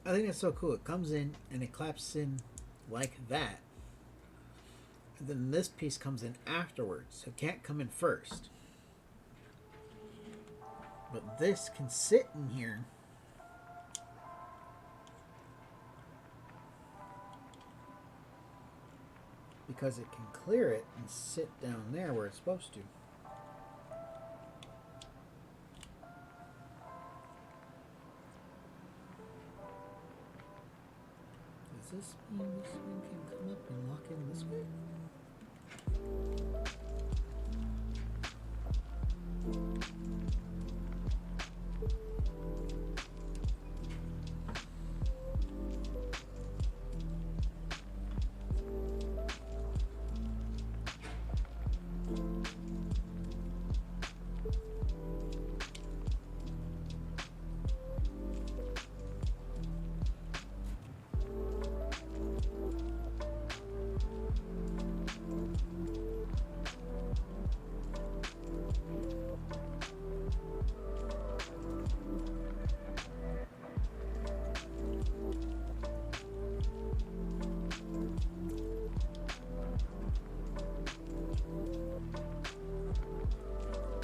I think that's so cool. It comes in and it claps in like that. And then this piece comes in afterwards. So it can't come in first. But this can sit in here. Because it can clear it and sit down there where it's supposed to. Does this mean this one can come up and lock in this way?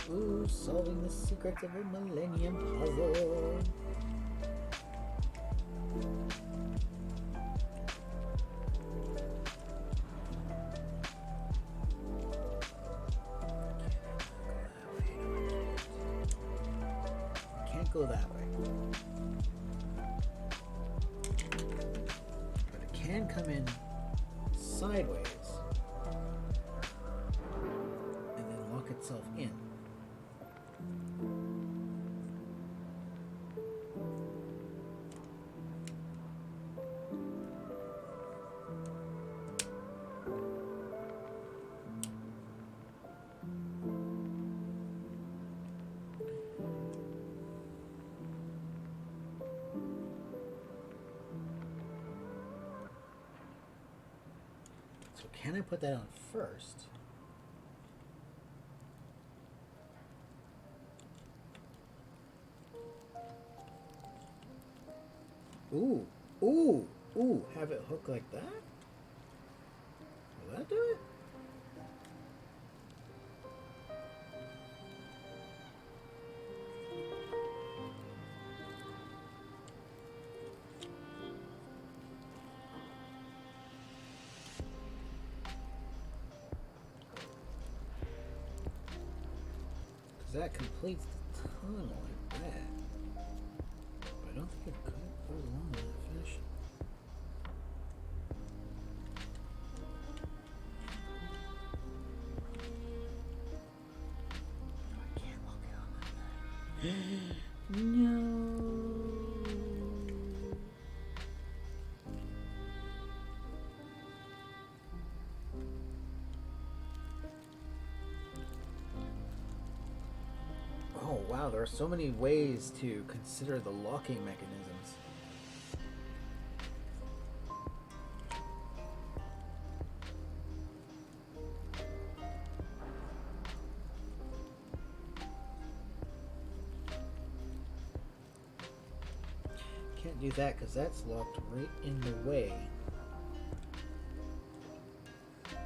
Ooh, solving the secrets of a millennium puzzle. Can't go that way. But it can come in sideways and then lock itself in. So can I put that on first? Ooh, ooh, ooh, have it hook like that? Will that do it? Because that completes the tunnel like that. But I don't think it goes along in that fashion. I can't lock it on like that. No. Oh wow, there are so many ways to consider the locking mechanisms. Can't do that because that's locked right in the way. Can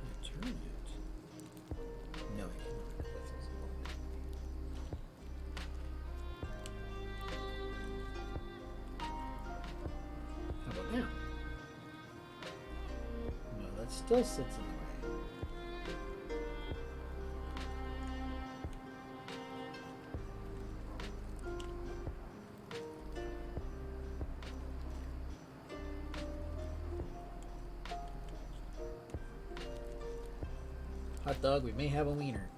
I turn it? No, I cannot. That's also locked. How about now? No, that still sits in the way. Hot dog, we may have a wiener.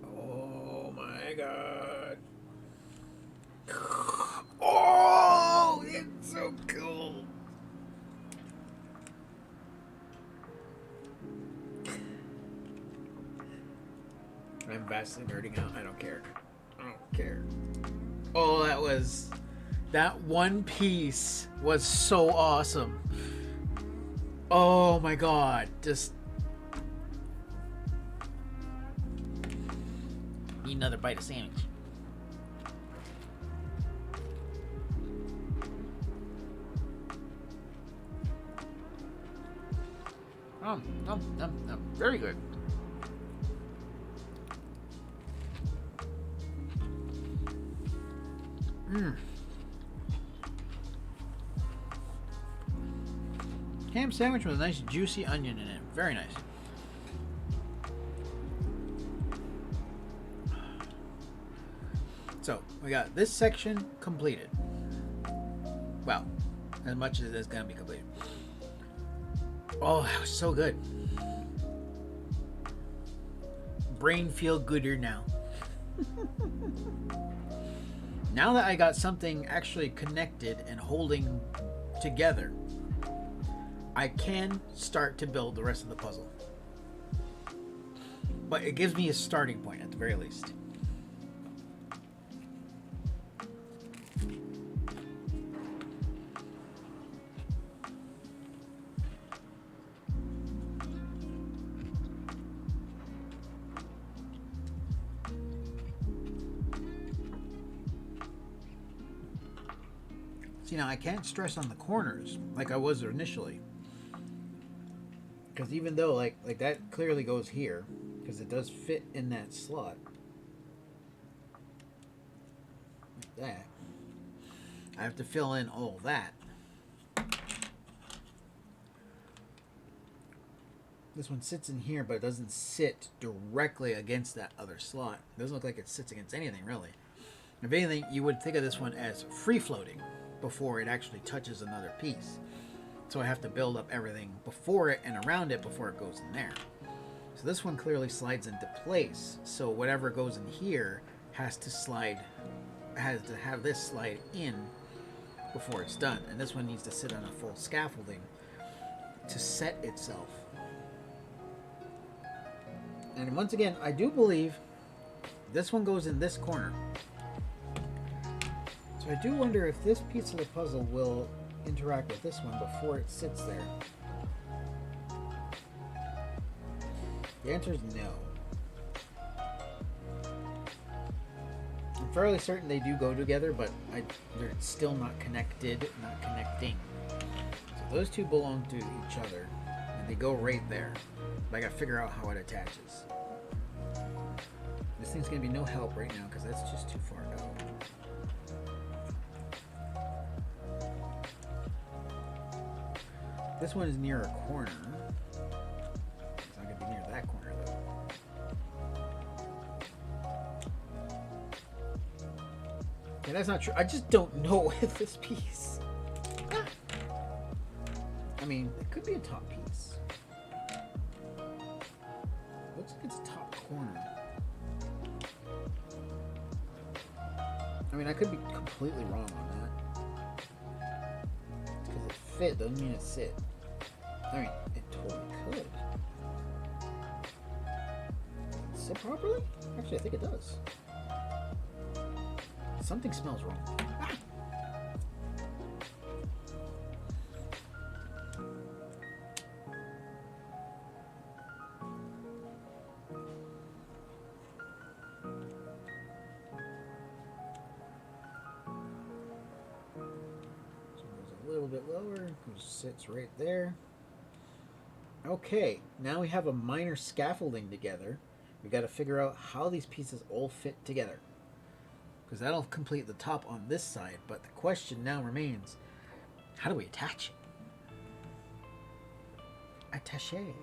Oh my god. Oh, it's so cool. I'm vastly nerding out. I don't care. I don't care. Oh, that one piece was so awesome. Oh my god. Just need another bite of sandwich. Very good. Ham sandwich with a nice juicy onion in it. Very nice. So, we got this section completed. Well, as much as it is going to be completed. Oh, that was so good. Brain feel gooder now. Now that I got something actually connected and holding together, I can start to build the rest of the puzzle. But it gives me a starting point at the very least. See, now I can't stress on the corners like I was initially. Because even though like that clearly goes here, because it does fit in that slot. Like that. I have to fill in all that. This one sits in here, but it doesn't sit directly against that other slot. It doesn't look like it sits against anything, really. If anything, you would think of this one as free-floating before it actually touches another piece. So I have to build up everything before it and around it before it goes in there. So this one clearly slides into place. So whatever goes in here has to have this slide in before it's done. And this one needs to sit on a full scaffolding to set itself. And once again, I do believe this one goes in this corner. So I do wonder if this piece of the puzzle will interact with this one before it sits there. The answer is no. I'm fairly certain they do go together, but they're still not connected, not connecting. So those two belong to each other, and they go right there. But I gotta figure out how it attaches. This thing's gonna be no help right now because that's just too far out. This one is near a corner. It's not gonna be near that corner though. Okay, that's not true. I just don't know with this piece. I mean, it could be a top piece. Looks like it's a top corner. I mean, I could be completely wrong on that. Because it fit doesn't mean it sit. I mean, it totally could. Does it sit properly? Actually, I think it does. Something smells wrong. Ah! A little bit lower, just sits right there. Okay, now we have a minor scaffolding together. We got to figure out how these pieces all fit together, because that'll complete the top on this side. But the question now remains, how do we attach it? Attaché.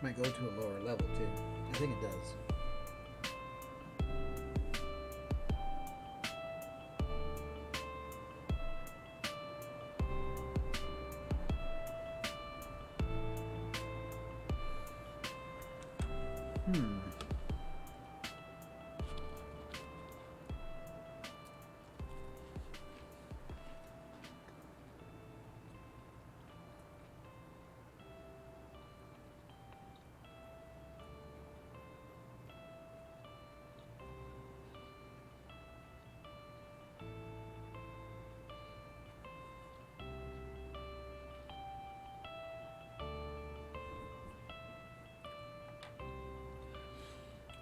Might go to a lower level too. I think it does.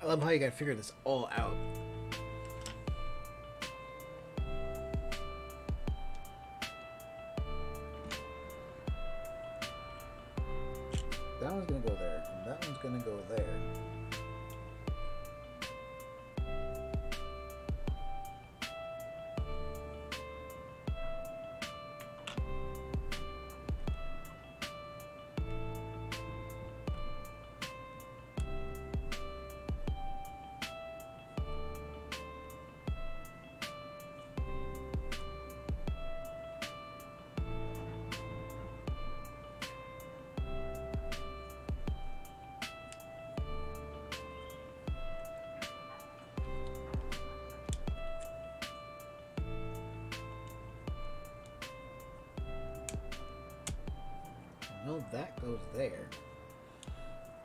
I love how you gotta figure this all out. That one's gonna go there, and that one's gonna go there. No, that goes there.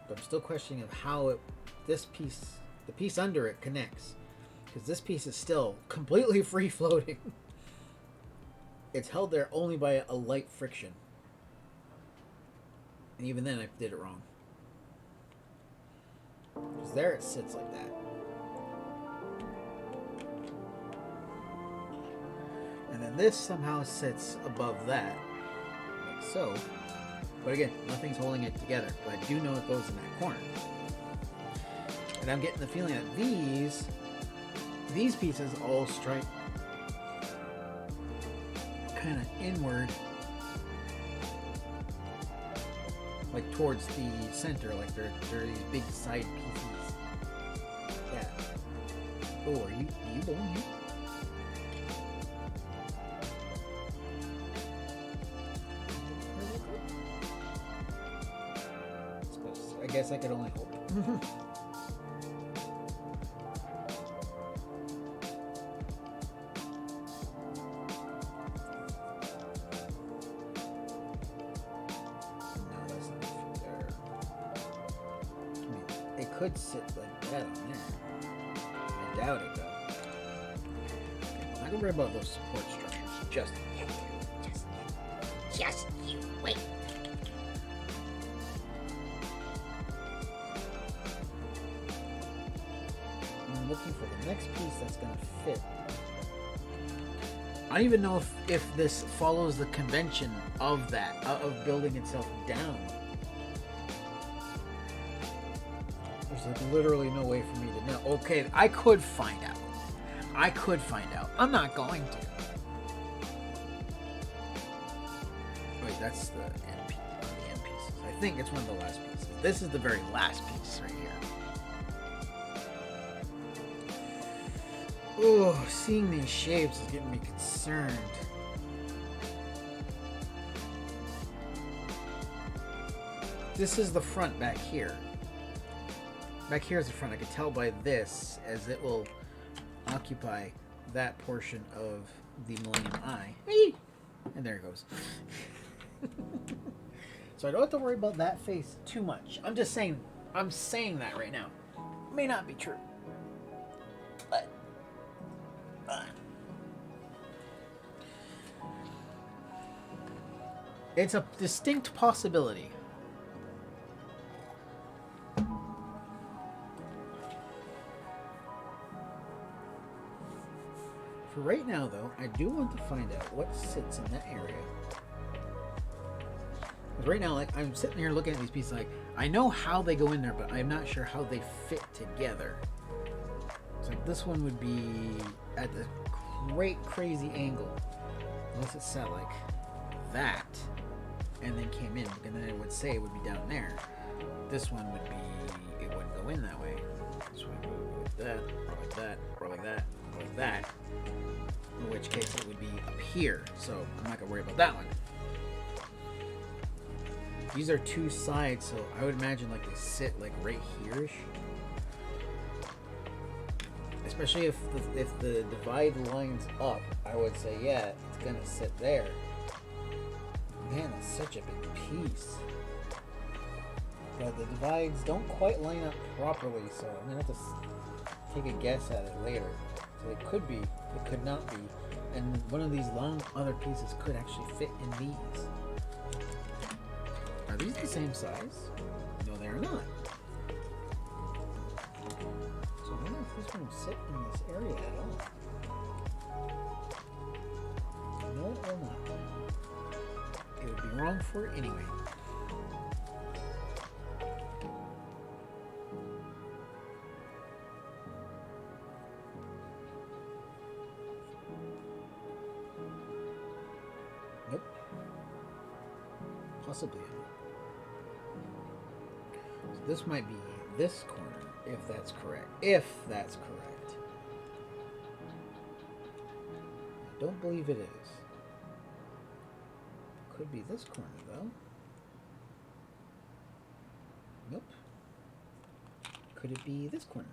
But I'm still questioning of how it, this piece, the piece under it connects. Because this piece is still completely free floating. It's held there only by a light friction. And even then I did it wrong. Because there it sits like that. And then this somehow sits above that. Like so. But again, nothing's holding it together. But I do know it goes in that corner. And I'm getting the feeling that these pieces all strike kind of inward, like towards the center, like they're these big side pieces. Yeah. Oh, are you going here? I guess I could only hope. Could sit like that on there. I doubt it though. I'm not gonna worry about those support structures. Just you wait. I'm looking for the next piece that's gonna fit. I don't even know if this follows the convention of that, of building itself down. There's like literally no way for me to know. Okay, I could find out. I'm not going to. Wait, that's the end piece. One of the end pieces. I think it's one of the last pieces. This is the very last piece right here. Oh, seeing these shapes is getting me concerned. This is the front back here. Back here is the front. I can tell by this, as it will occupy that portion of the Millennium Eye. And there it goes. So I don't have to worry about that face too much. I'm just saying, I'm saying that right now. May not be true. But it's a distinct possibility. For right now, though, I do want to find out what sits in that area. Because right now, like, I'm sitting here looking at these pieces, like, I know how they go in there, but I'm not sure how they fit together. So this one would be at the great crazy angle. Unless it's set like that, and then came in, and then it would say it would be down there. This one would be, it wouldn't go in that way. This one would go like that, or like that, or like that, or like that. In which case it would be up here, so I'm not gonna worry about that one. These are two sides, so I would imagine like they sit like right here-ish. Especially if the divide lines up, I would say yeah, it's gonna sit there. Man, that's such a big piece. But the divides don't quite line up properly, so I'm gonna have to take a guess at it later. So it could be, it could not be, and one of these long other pieces could actually fit in these. Are these the same size? No, they are not. So I wonder if this one will sit in this area at all. No, it will not. It would be wrong for it anyway. Nope. Possibly. So this might be this corner, if that's correct. If that's correct. I don't believe it is. Could be this corner, though. Nope. Could it be this corner?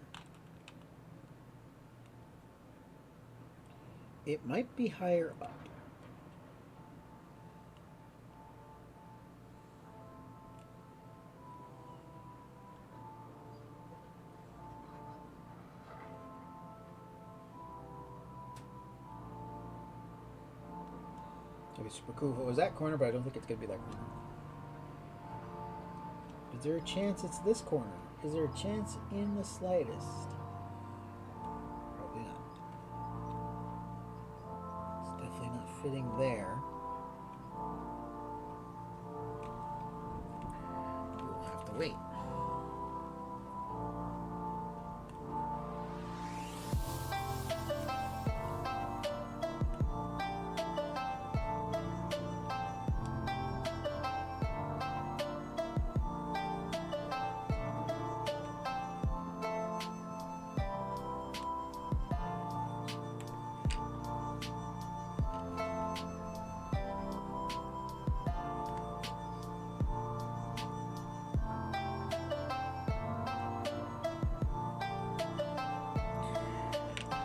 It might be higher up. It'd be super cool if it was that corner, but I don't think it's gonna be that corner. Is there a chance it's this corner? Is there a chance in the slightest? Probably not. It's definitely not fitting there. We'll have to wait.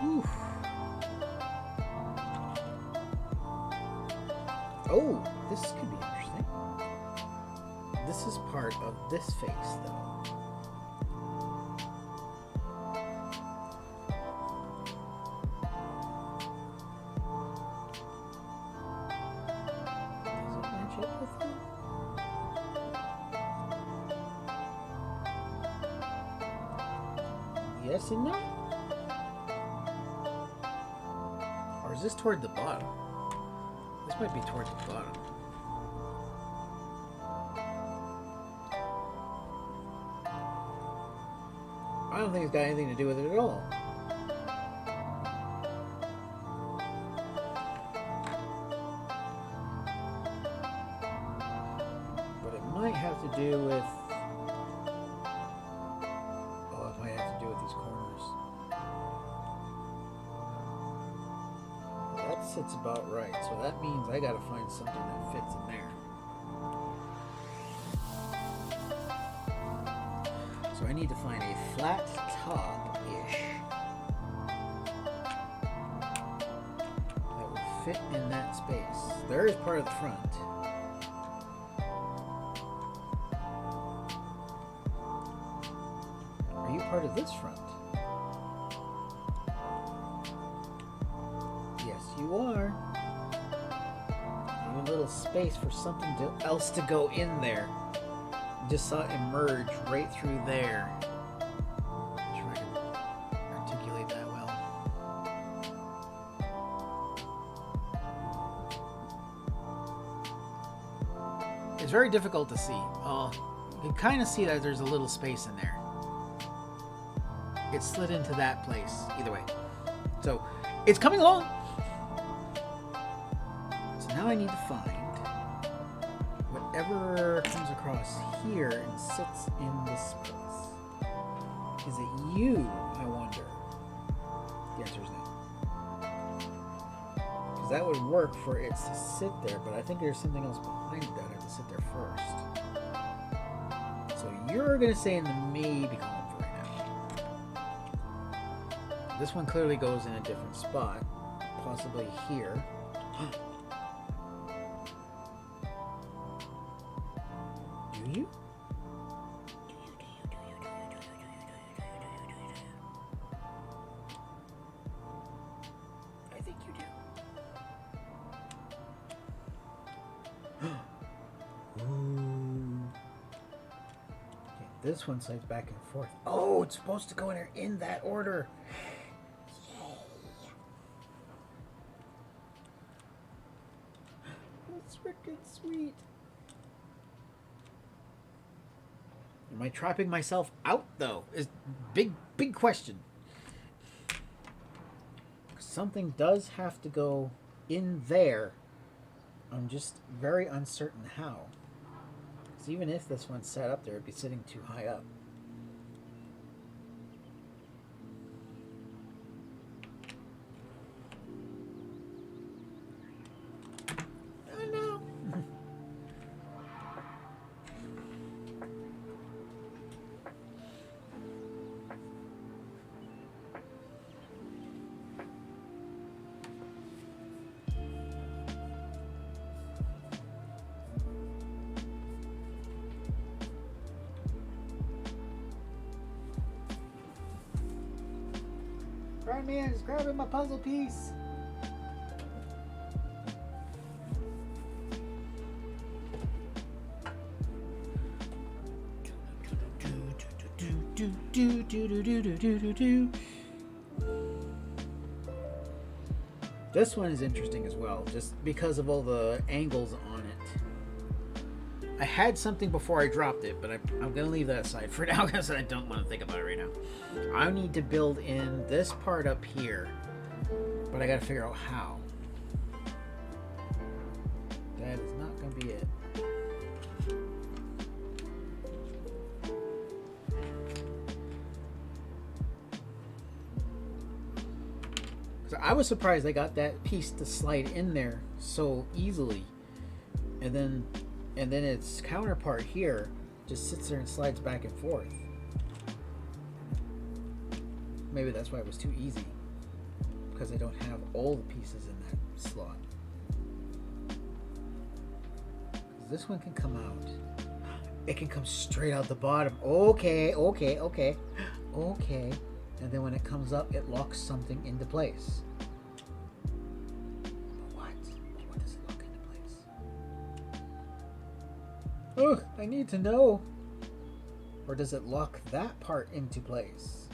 Oof. Oh, this could be interesting. This is part of this face, though. Does it match up with that? Yes and no? Or is this toward the bottom? This might be towards the bottom. I don't think it's got anything to do with it at all. But it might have to do with... Oh, it might have to do with these corners. That sits about right, so that means I gotta find something that fits in there. So I need to find a flat top-ish that will fit in that space. There is part of the front. Are you part of this front? Yes, you are. Leave a little space for something else to go in there. Just saw it emerge right through there. I'm sure I can articulate that well. It's very difficult to see. You can kind of see that there's a little space in there. It slid into that place, either way. So, it's coming along. So now I need to find whatever comes across here and sits in this space. Is it you, I wonder? The answer is no. Because that would work for it to sit there, but I think there's something else behind it that I have to sit there first. So you're going to stay in the maybe column for right now. This one clearly goes in a different spot, possibly here. Do you? I think you do. Ooh. Okay, this one slides back and forth. Oh, it's supposed to go in there in that order. That's freaking sweet. Am I trapping myself out, though? Is big question. Something does have to go in there. I'm just very uncertain how. Because even if this one's set up there, it'd be sitting too high up. Oh no! Right, man, just grabbing my puzzle piece. do do do do do do do do do. This one is interesting as well, just because of all the angles on it. I had something before I dropped it, but I'm gonna leave that aside for now because I don't want to think about it right now. I need to build in this part up here, but I gotta figure out how. That is not gonna be it. So I was surprised I got that piece to slide in there so easily, and then its counterpart here just sits there and slides back and forth. Maybe that's why it was too easy, because I don't have all the pieces in that slot. This one can come out. It can come straight out the bottom. Okay. And then when it comes up, it locks something into place. What? What does it lock into place? Oh, I need to know. Or does it lock that part into place?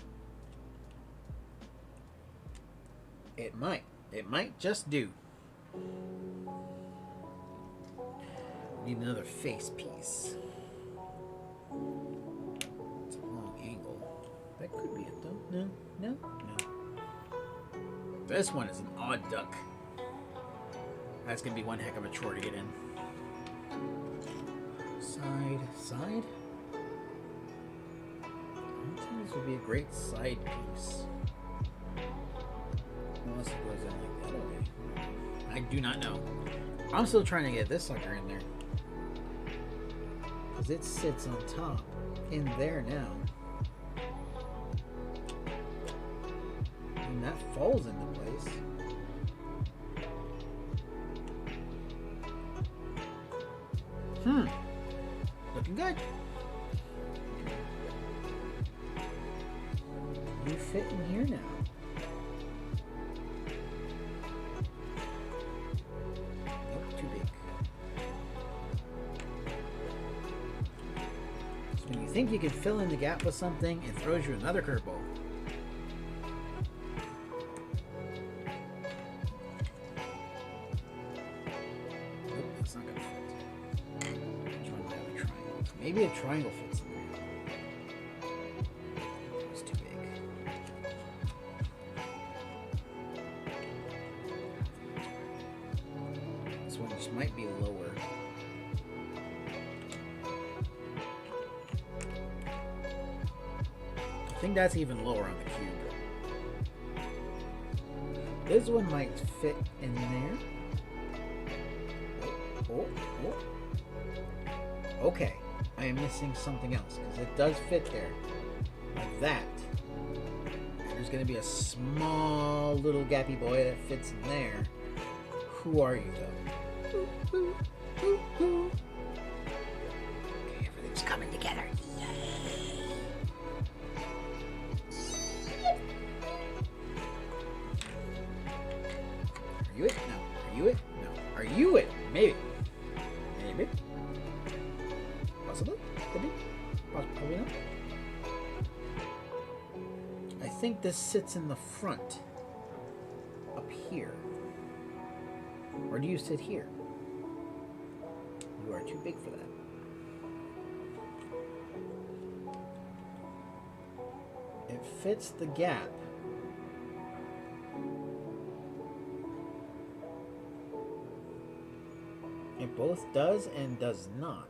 It might. It might just do. Need another face piece. It's a long angle. That could be it though. No. This one is an odd duck. That's gonna be one heck of a chore to get in. Side. I think this would be a great side piece. Unless it goes in like that. Okay. I do not know. I'm still trying to get this sucker in there. Because it sits on top in there now. And that falls into place. Looking good. You fit in here now. Nope, too big. So when you think you can fill in the gap with something, it throws you another curveball. Nope, that's not gonna fit. Maybe a triangle fits in there. It's too big. This one just might be lower. I think that's even lower on the cube. This one might fit in there. Oh. Okay. I am missing something else because it does fit there like that. And there's going to be a small little gappy boy that fits in there. Who are you though? Okay, everything's coming together. Are you it? No. Are you it? No. Are you it? Maybe. Possibly? Could be? Probably not. I think this sits in the front. Up here. Or do you sit here? You are too big for that. It fits the gap. It both does and does not.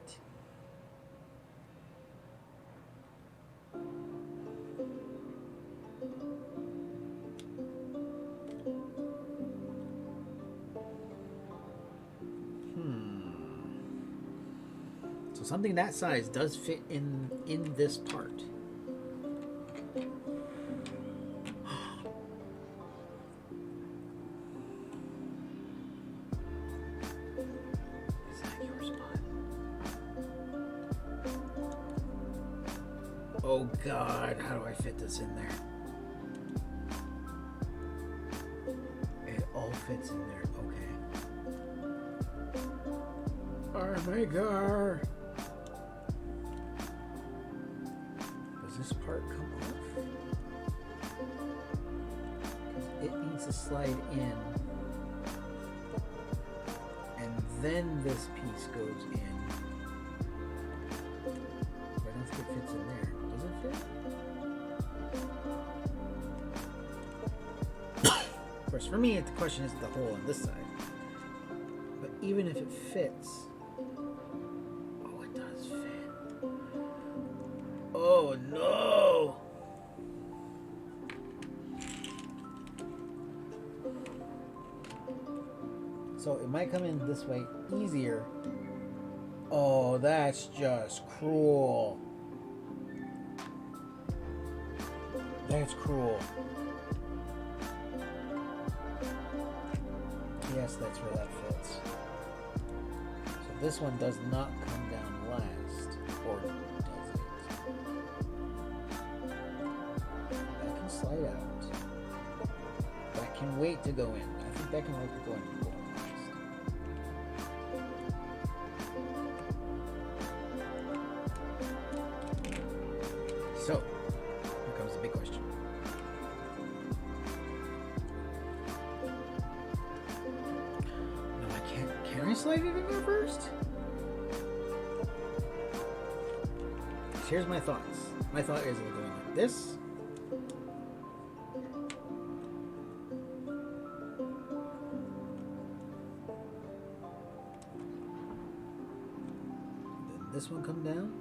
So something that size does fit in this part. Is that your spot? Oh God, how do I fit this in there? It all fits in there. Okay. Armagar. Does this part come off? It needs to slide in. And then this piece goes in. I don't think it fits in there. Does it fit? Of course, for me, the question is the hole on this side. But even if it fits... Oh, it does fit. Oh, no! So it might come in this way easier. Oh, that's just cruel. That's cruel. Yes, that's where that fits. So this one does not come down last. Or does it? That can slide out. That can wait to go in. I think that can wait to go in. So, here comes the big question. No, I can't. Can I slide it in there first? Here's my thoughts. My thought is we're going like this. Then this one come down.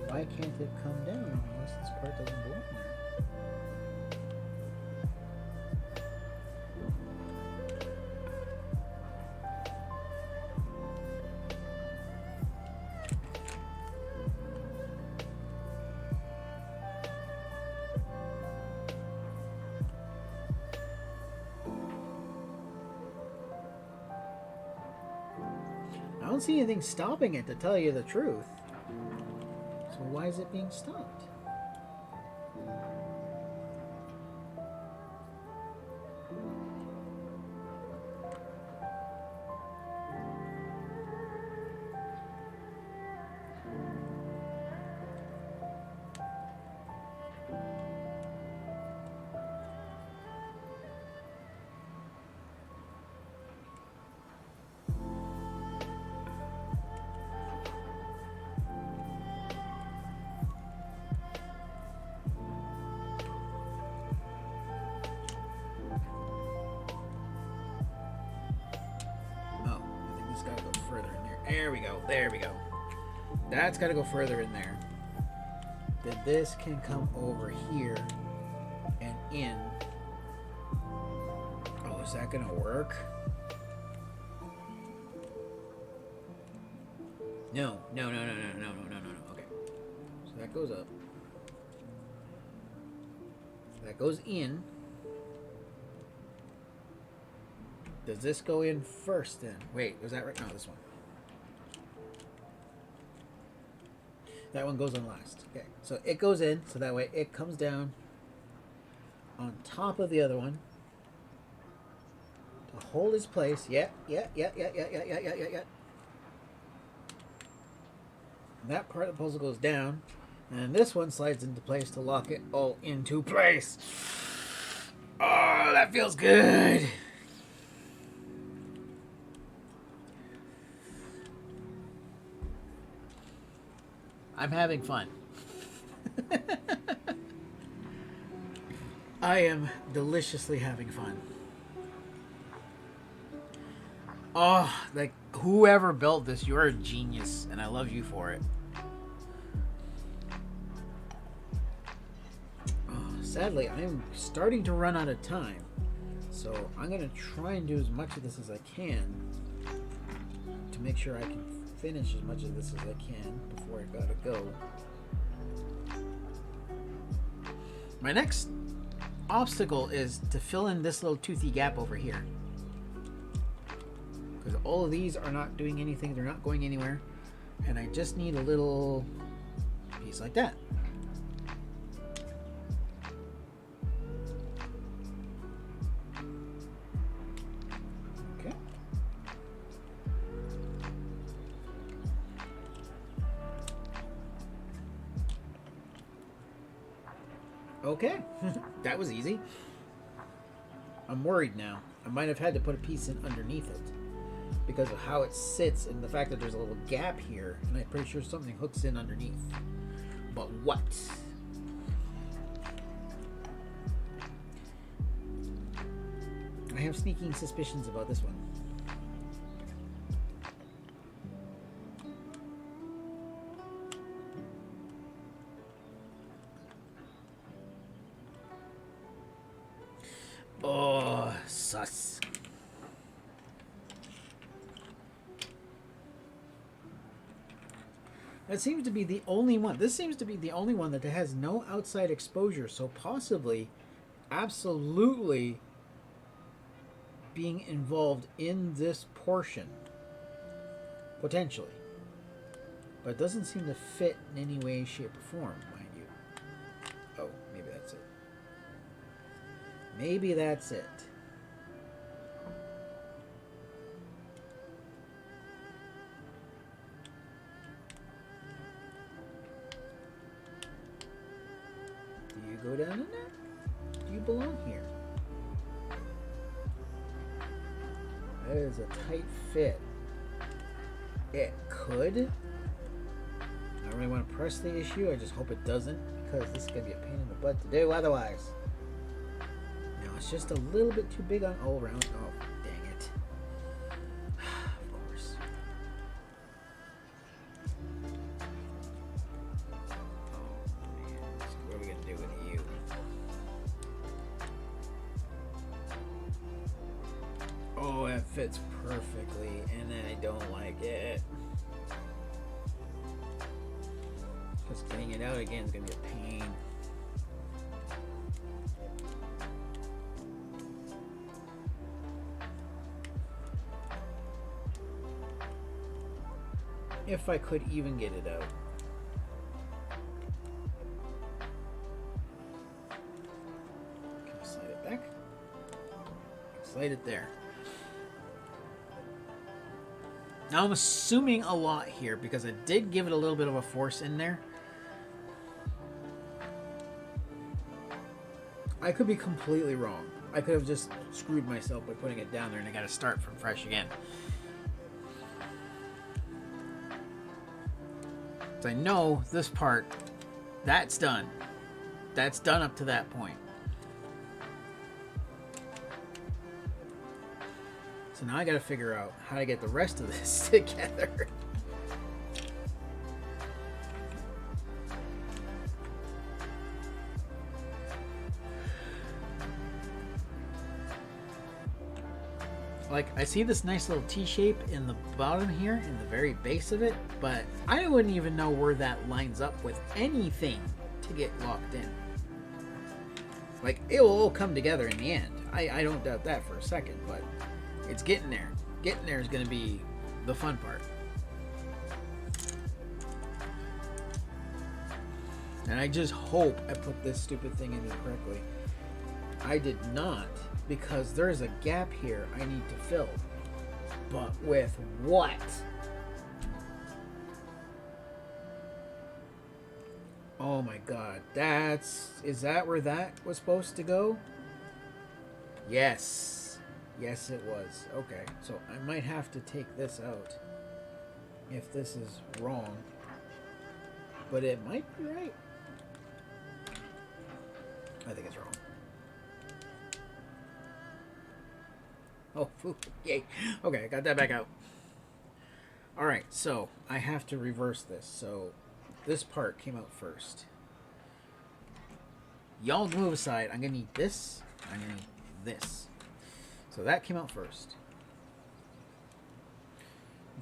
Why can't it come down unless this part doesn't belong there? I don't see anything stopping it, to tell you the truth. So why is it being stopped? There we go. There we go. That's got to go further in there. Then this can come over here and in. Oh, is that going to work? No. No. Okay. So that goes up. So that goes in. Does this go in first then? Wait, was that right? No, this one. That one goes in last. Okay, so it goes in, so that way it comes down on top of the other one to hold its place. Yeah. And that part of the puzzle goes down, and this one slides into place to lock it all into place. Oh, that feels good. I'm having fun. I am deliciously having fun. Oh, like, whoever built this, you're a genius, and I love you for it. Oh, sadly, I'm starting to run out of time. So I'm going to try and do as much of this as I can to make sure I can finish as much of this as I can before I gotta go. My next obstacle is to fill in this little toothy gap over here. Because all of these are not doing anything, they're not going anywhere. And I just need a little piece like that. Okay. Okay, that was easy. I'm worried now. I might have had to put a piece in underneath it because of how it sits and the fact that there's a little gap here, and I'm pretty sure something hooks in underneath. But what? I have sneaking suspicions about this one. Oh, sus. That seems to be the only one. This seems to be the only one that has no outside exposure, so possibly, absolutely being involved in this portion. Potentially. But it doesn't seem to fit in any way, shape, or form, mind you. Oh, maybe that's it. Maybe that's it. Do you go down in there? Do you belong here? That is a tight fit. It could. I don't really want to press the issue. I just hope it doesn't, because this is going to be a pain in the butt to do otherwise. Now it's just a little bit too big on all around. Oh, dang it. Of course. Oh, man. What are we going to do with you? Oh, it fits perfectly, and then I don't like it. Just getting it out again is going to be a pain. If I could even get it out. Can I slide it back? Slide it there. Now I'm assuming a lot here because I did give it a little bit of a force in there. I could be completely wrong. I could have just screwed myself by putting it down there and I gotta start from fresh again. So I know this part, that's done. That's done up to that point. So now I gotta figure out how to get the rest of this together. Like, I see this nice little T-shape in the bottom here, in the very base of it, but I wouldn't even know where that lines up with anything to get locked in. Like, it will all come together in the end. I don't doubt that for a second, but it's getting there. Getting there is going to be the fun part. And I just hope I put this stupid thing in here correctly. I did not, because there's a gap here I need to fill. But with what? Oh my god, is that where that was supposed to go? Yes. Yes, it was. Okay, so I might have to take this out if this is wrong. But it might be right. I think it's wrong. Oh, yay. Okay, I got that back out. Alright, so I have to reverse this. So this part came out first. Y'all move aside. I'm going to need this. I'm going to need this. So that came out first.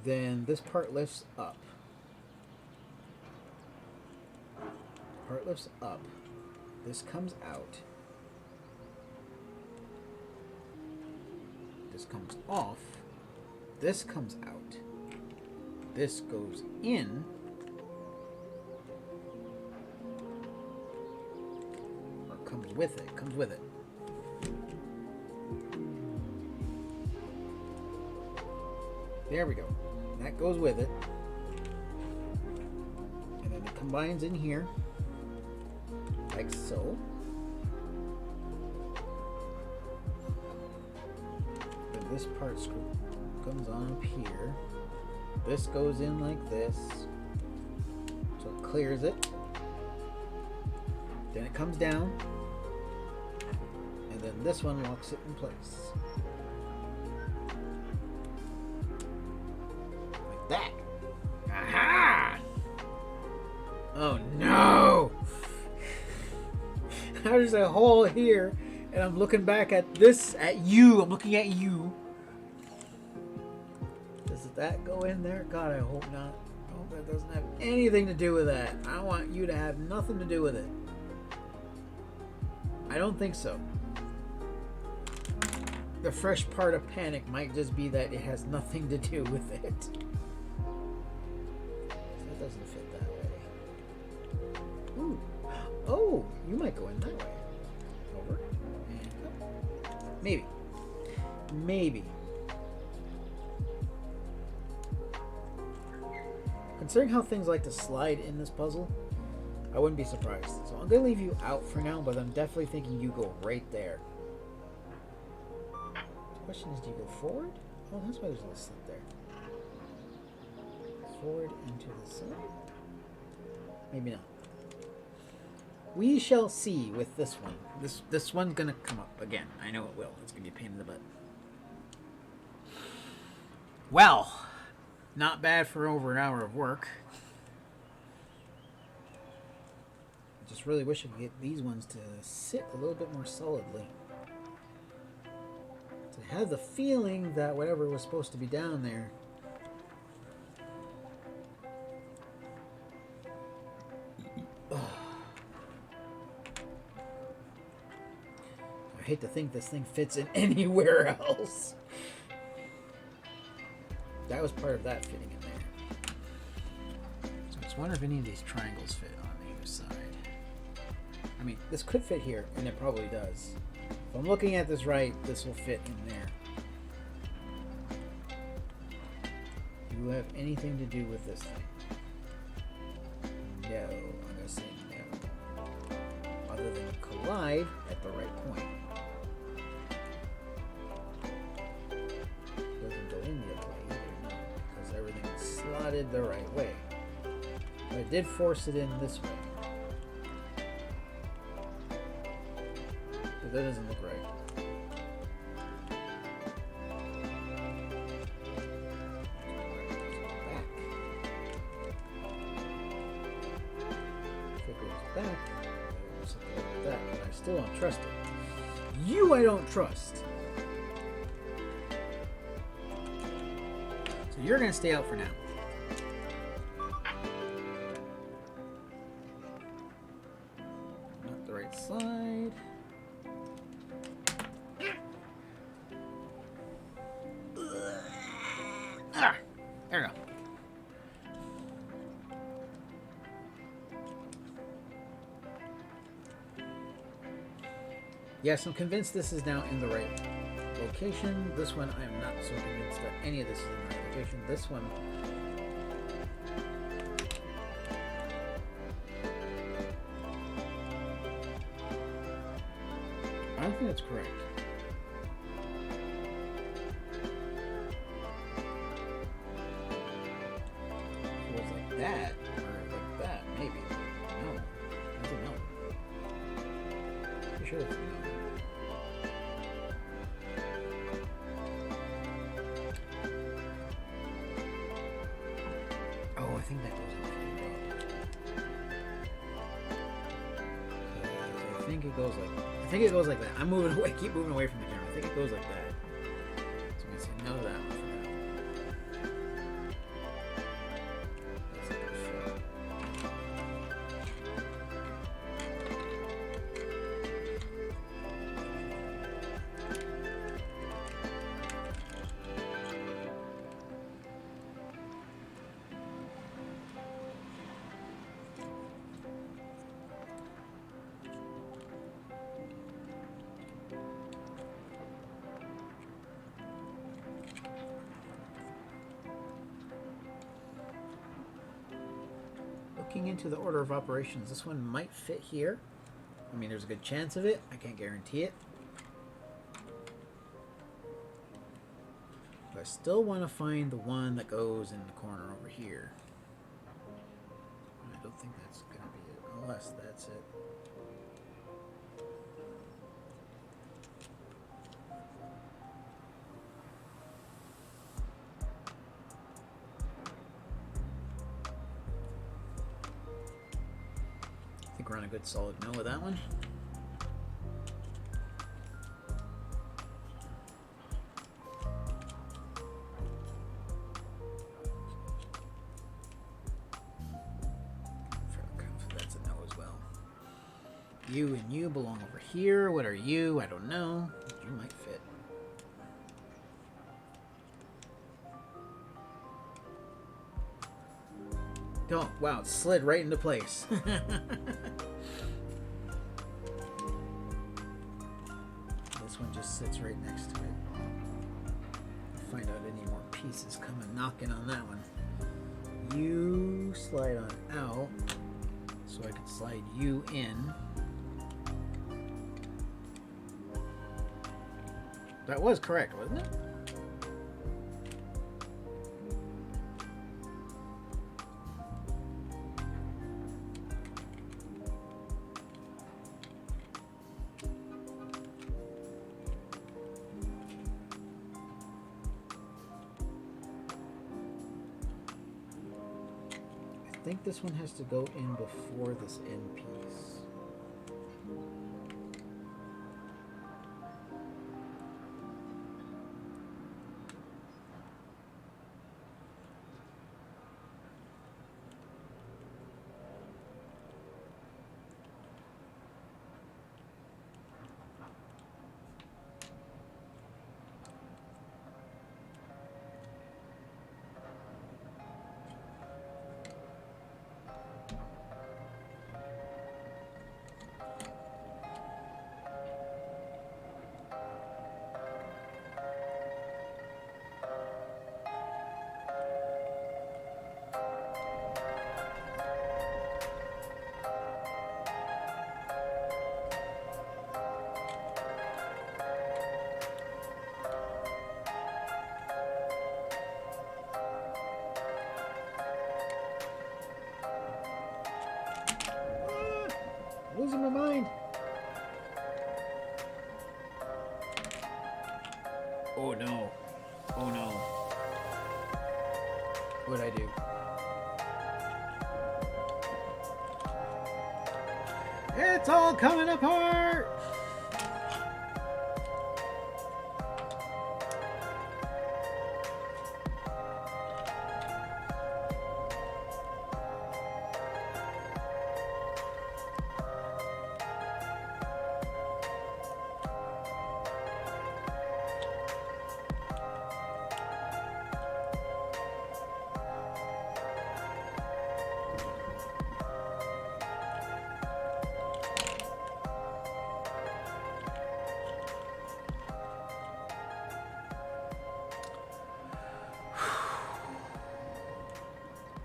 Then this part lifts up. Part lifts up. This comes out. This comes off. This comes out. This goes in. Or comes with it. Comes with it. There we go. That goes with it. And then it combines in here. Like so. Then this part comes on up here. This goes in like this. So it clears it. Then it comes down. And then this one locks it in place. Like that. Aha! Oh no! There's a hole here, and I'm looking back at this, at you. I'm looking at you. Does that go in there? God, I hope not. I hope that doesn't have anything to do with that. I want you to have nothing to do with it. I don't think so. The fresh part of panic might just be that it has nothing to do with it. That doesn't fit that way. Ooh. Oh, you might go in that way. Over. And up. Maybe. Maybe. Considering how things like to slide in this puzzle, I wouldn't be surprised. So I'm going to leave you out for now, but I'm definitely thinking you go right there. The question is, do you go forward? Oh, that's why there's a little slit there. Forward and to the side? Maybe not. We shall see with this one. This one's gonna come up again. I know it will. It's gonna be a pain in the butt. Well, not bad for over an hour of work. I just really wish I could get these ones to sit a little bit more solidly. To have the feeling that whatever was supposed to be down there. I hate to think this thing fits in anywhere else. That was part of that fitting in there. So I just wonder if any of these triangles fit on either side. I mean, this could fit here, and it probably does. If I'm looking at this right, this will fit in there. Do you have anything to do with this thing? No. I'm going to say no. Other than collide at the right point. Doesn't go in the other way either, no, because everything is slotted the right way. But I did force it in this way. But that doesn't look right. Back, something like that, but I still don't trust it. You I don't trust. So you're gonna stay out for now. Not the right side. Ah, there we go. Yes, I'm convinced this is now in the right location. This one, I am not so convinced that any of this is in the right location. This one, I don't think that's correct. If it was like that, or like that, maybe. No. I don't know. Pretty sure it's no. think that goes in like I think it goes like that. I'm moving away, keep moving away from the camera. I think it goes like that. So we can say no to that one for now. That's a good shot. Looking into the order of operations, this one might fit here. I mean, there's a good chance of it. I can't guarantee it. But I still want to find the one that goes in the corner over here. I don't think that's going to be it, unless that's it. I think we're on a good solid no with that one. That's a no as well. You and you belong over here. What are you? I don't know. You might fit. Oh, wow, it slid right into place. This one just sits right next to it. Find out any more pieces coming knocking on that one. You slide on out, so I can slide you in. That was correct, wasn't it? I think this one has to go in before this end piece. Losing my mind. Oh no. Oh no. What'd I do? It's all coming apart!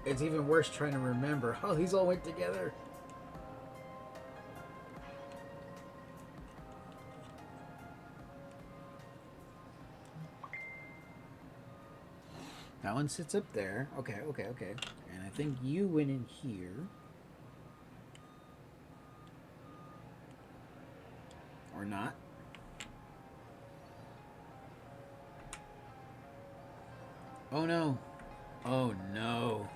It's even worse trying to remember how these all went together. That one sits up there. Okay. And I think you went in here. Or not. Oh no. Oh no.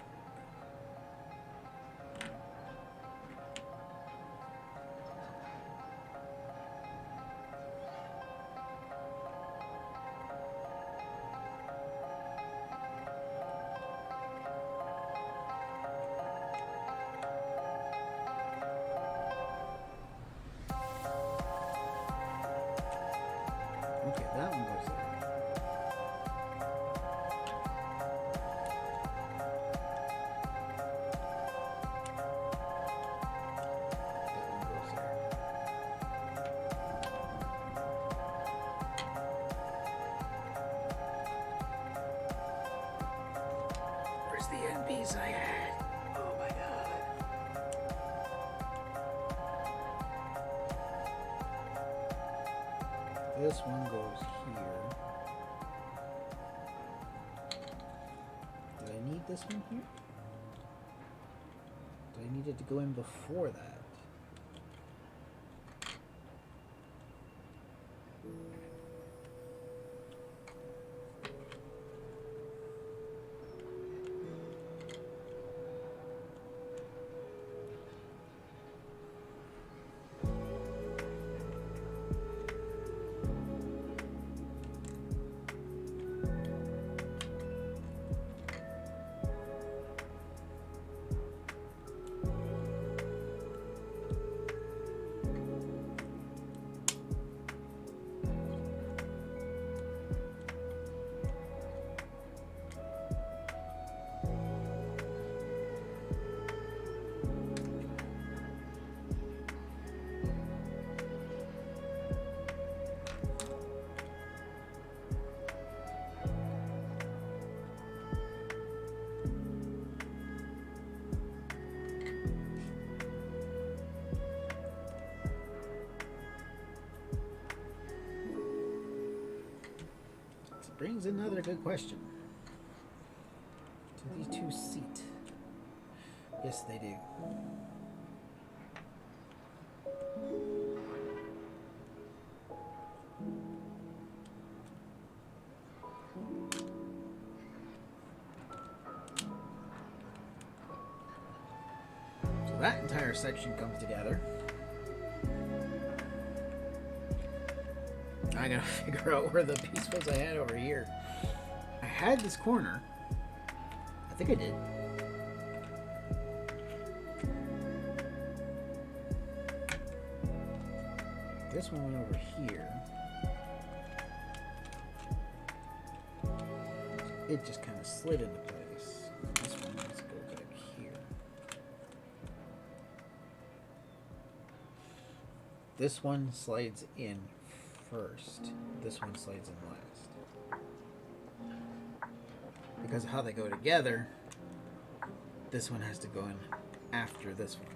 piece I had. Oh my god. This one goes here. Did I need this one here? Did I need it to go in before that? Brings another good question. Do these two seat? Yes, they do. So that entire section comes together. I gotta figure out where the piece was I had over here. I had this corner. I think I did. This one went over here. It just kind of slid into place. This one, let's go back here. This one slides in first. This one slides in last. Because of how they go together, this one has to go in after this one.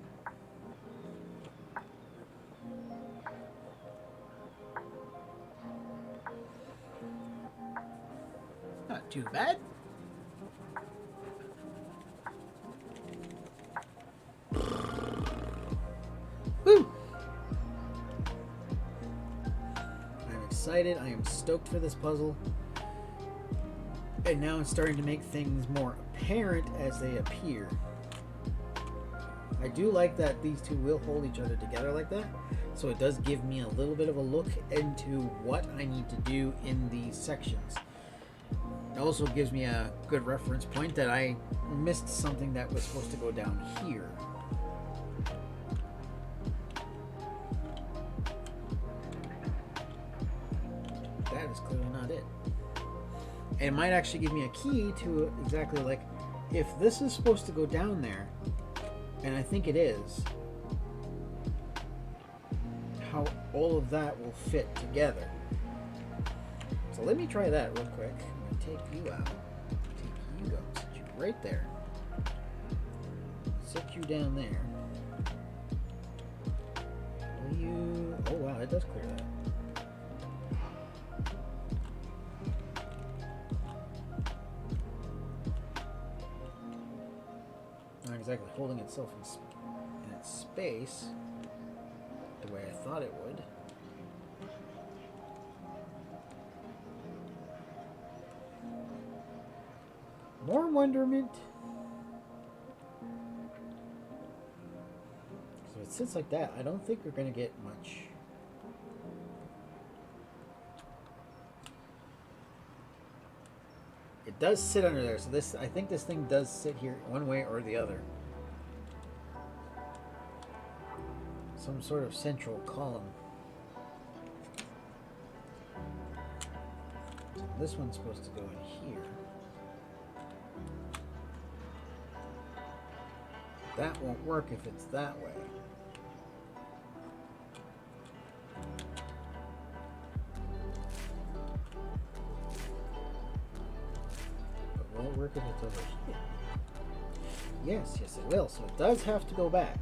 Not too bad. Woo! I'm excited. I am stoked for this puzzle. And now it's starting to make things more apparent as they appear. I do like that these two will hold each other together like that. So it does give me a little bit of a look into what I need to do in these sections. It also gives me a good reference point that I missed something that was supposed to go down here. That is clearly not it. It might actually give me a key to exactly like, if this is supposed to go down there, and I think it is, how all of that will fit together. So let me try that real quick. I'm going to take you out. Take you out. Sit you right there. Sit you down there. Will you... Oh wow, it does clear that. Not exactly holding itself in its space the way I thought it would. More wonderment. So it sits like that. I don't think we're going to get much. It does sit under there. So this, I think this thing does sit here one way or the other. Some sort of central column. So this one's supposed to go in here. That won't work if it's that way. But will it work if it's over here? Yes, it will. So it does have to go back.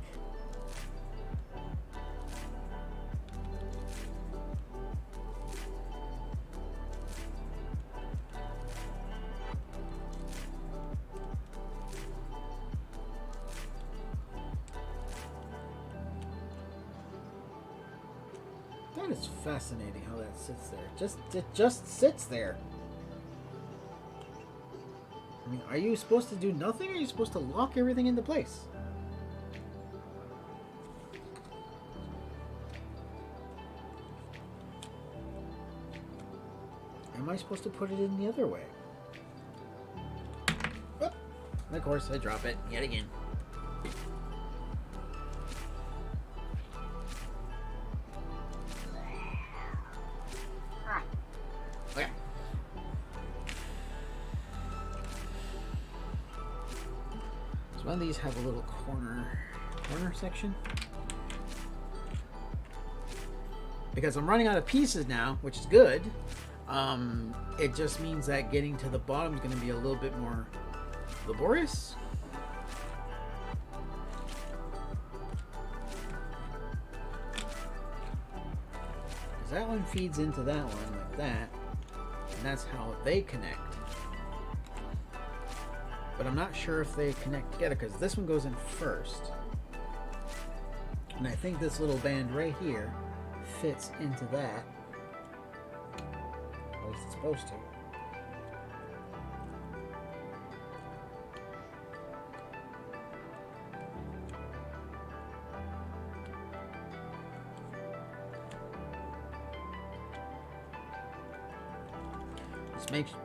That is fascinating how that sits there. It just sits there. I mean, are you supposed to do nothing, or are you supposed to lock everything into place? Am I supposed to put it in the other way? Oh, and of course, I drop it yet again. Okay. So one of these have a little corner section. Because I'm running out of pieces now, which is good. It just means that getting to the bottom is going to be a little bit more laborious. Because that one feeds into that one like that, and that's how they connect. But I'm not sure if they connect together, because this one goes in first. And I think this little band right here fits into that. At least it's supposed to.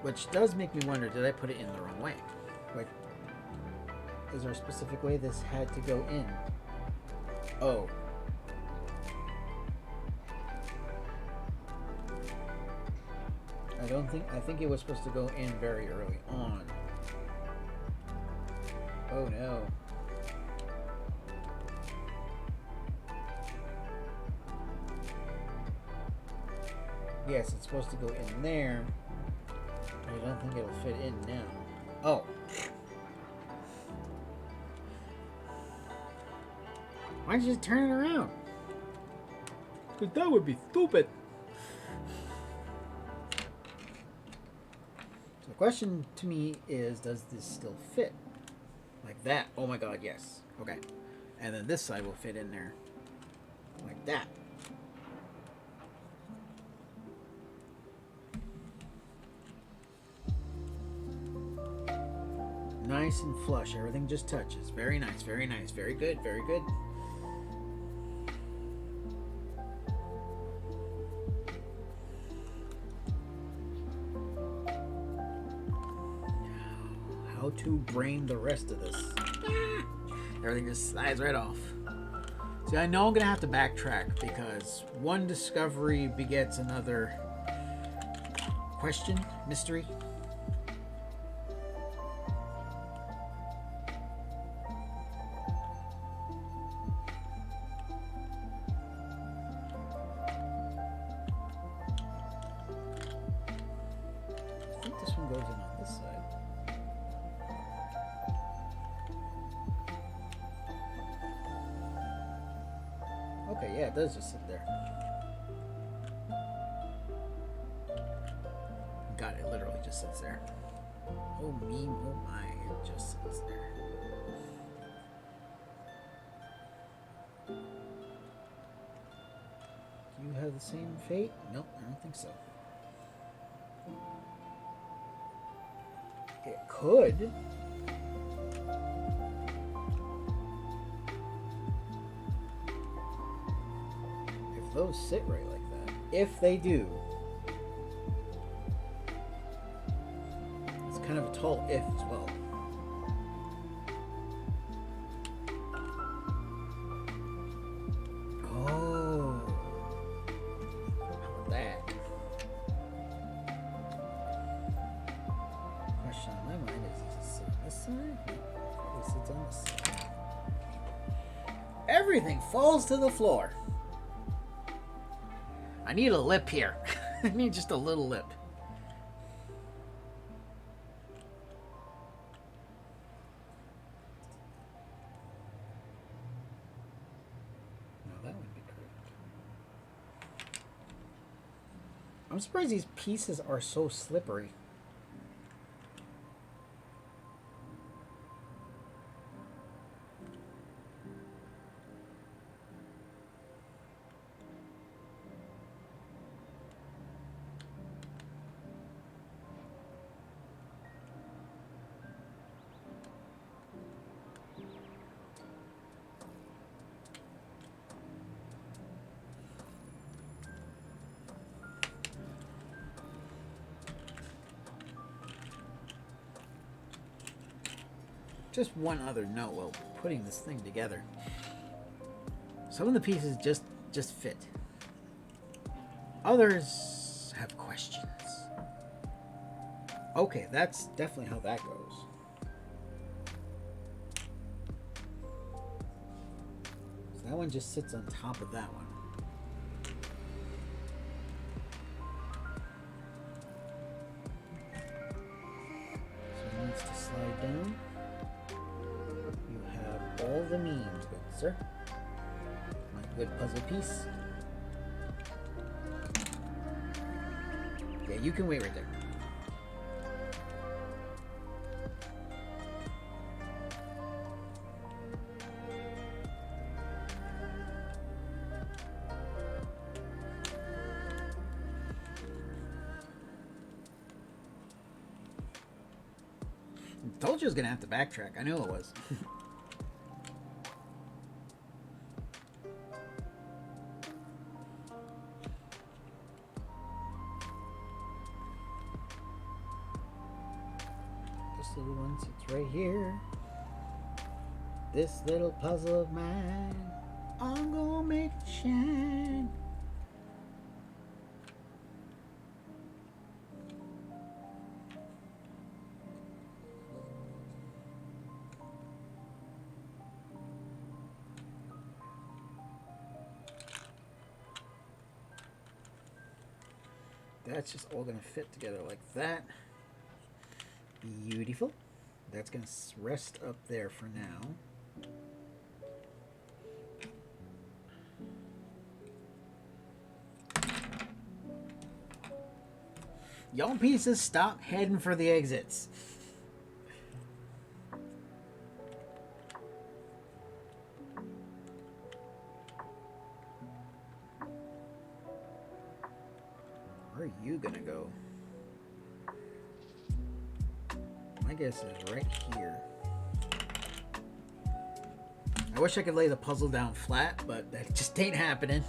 Which does make me wonder, did I put it in the wrong way? Like, is there a specific way this had to go in? Oh. I think it was supposed to go in very early on. Oh no. Yes, it's supposed to go in there. I don't think it'll fit in now. Oh. Why don't you just turn it around? Because that would be stupid. So the question to me is, does this still fit? Like that? Oh my god, yes. Okay. And then this side will fit in there. Like that. Nice and flush. Everything just touches. Very nice, very nice. Very good, very good. How to brain the rest of this. Everything just slides right off. See, I know I'm going to have to backtrack because one discovery begets another question, mystery. I think this one goes in on this side. Okay, yeah, it does just sit there. God, it literally just sits there. Oh me, oh my, it just sits there. Do you have the same fate? Nope, I don't think so. It could. If those sit right like that. If they do. It's kind of a tall if as well. Oh. How about that? Question in my mind is, does it sit on this side? It sits on this side. Everything falls to the floor. I need a lip here. I need just a little lip. I'm surprised these pieces are so slippery. Just one other note while putting this thing together. Some of the pieces just fit. Others have questions. Okay, that's definitely how that goes. So that one just sits on top of that one. So it needs to slide down. You have all the means, good sir. My good puzzle piece. Yeah, you can wait right there. I told you I was gonna have to backtrack. I knew it was. This little one sits right here. This little puzzle of mine, I'm gonna make it shine. That's just all gonna fit together like that. Beautiful. That's gonna rest up there for now. Y'all pieces, stop heading for the exits. Where are you gonna go? My guess is right here. I wish I could lay the puzzle down flat, but that just ain't happening.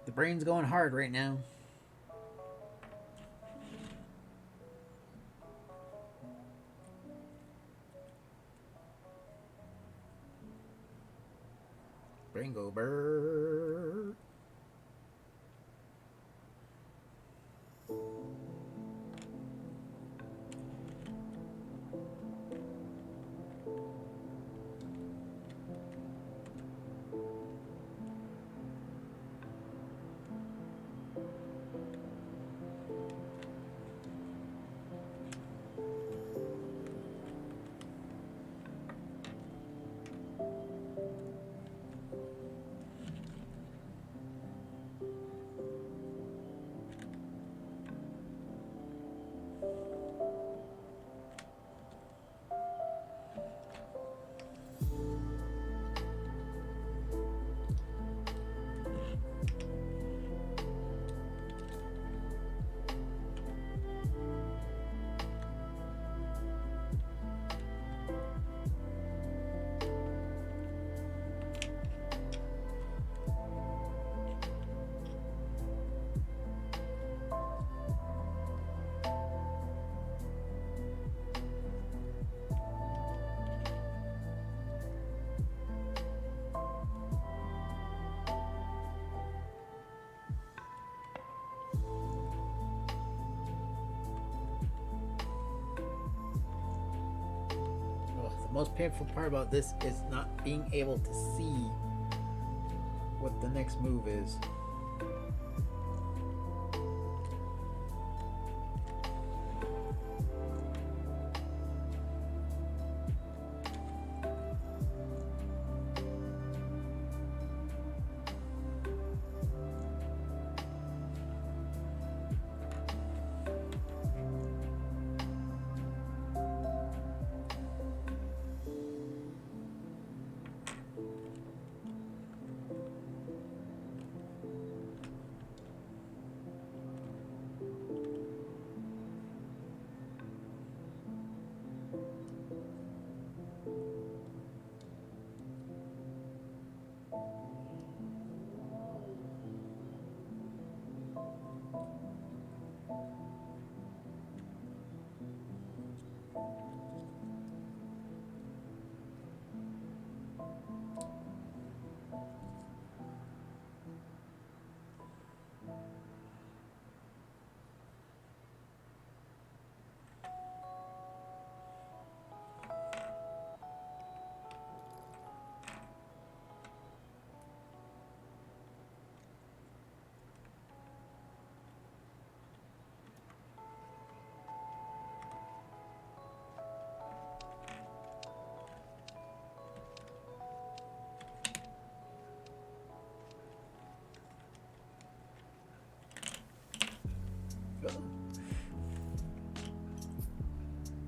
The brain's going hard right now. Brain go brrrr. most painful part about this is not being able to see what the next move is.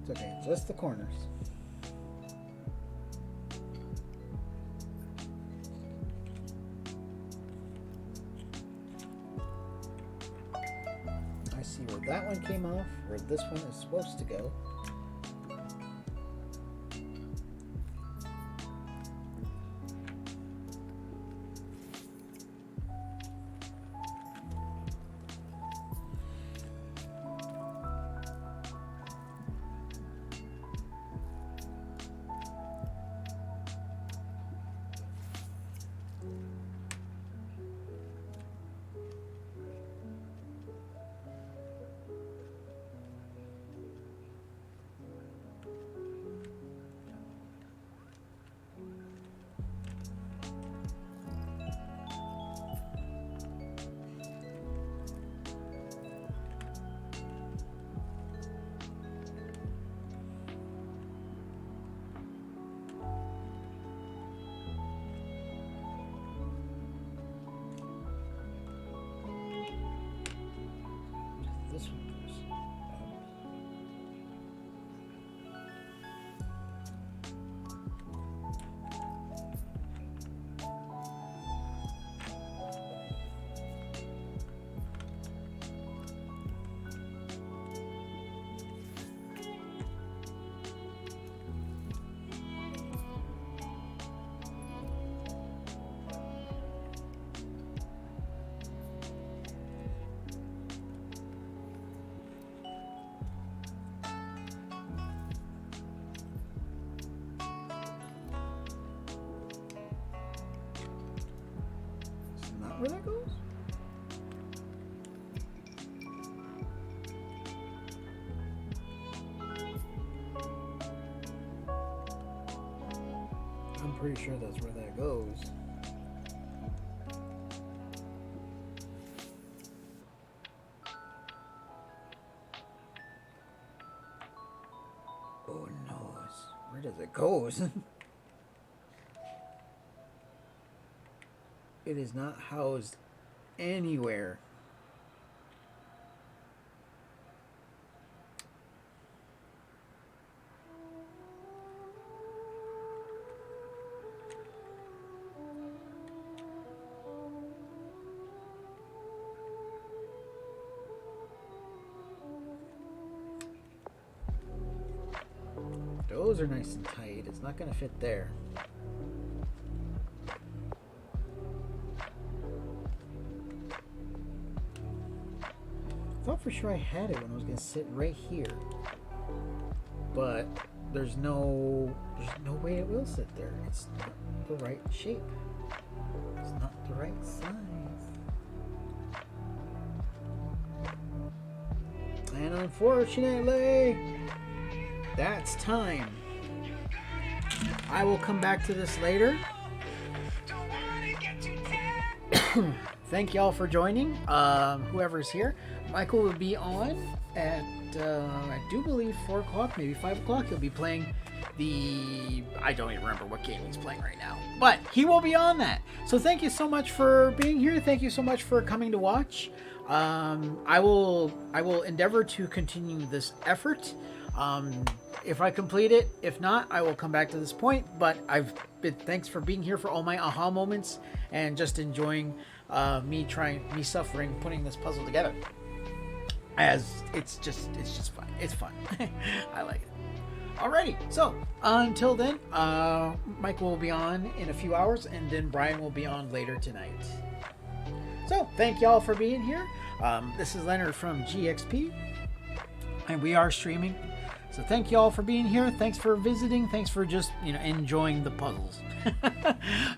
It's okay, just the corners. I see where that one came off, where this one is supposed to go. This one goes where that goes? I'm pretty sure that's where that goes. Oh no, where does it go? It is not housed anywhere. Those are nice and tight. It's not going to fit there. I thought for sure I had it when I was gonna sit right here, but there's no way it will sit there. It's not the right shape. It's not the right size. And unfortunately, that's time. I will come back to this later. Thank y'all for joining. Whoever's here, Michael will be on at I do believe 4 o'clock, maybe 5 o'clock. He'll be playing I don't even remember what game he's playing right now, but he will be on that. So thank you so much for being here. Thank you so much for coming to watch. I will endeavor to continue this effort. If I complete it, if not, I will come back to this point. But thanks for being here for all my aha moments and just enjoying me suffering putting this puzzle together. As it's just fun. It's fun. I like it. Alrighty, so until then, Michael will be on in a few hours, and then Brian will be on later tonight. So thank y'all for being here. This is Leonard from GXP, and we are streaming. So thank y'all for being here. Thanks for visiting. Thanks for just enjoying the puzzles.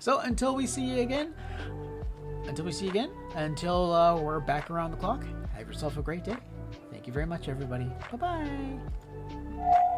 So until we see you again, until we're back around the clock, have yourself a great day. Thank you very much, everybody. Bye-bye.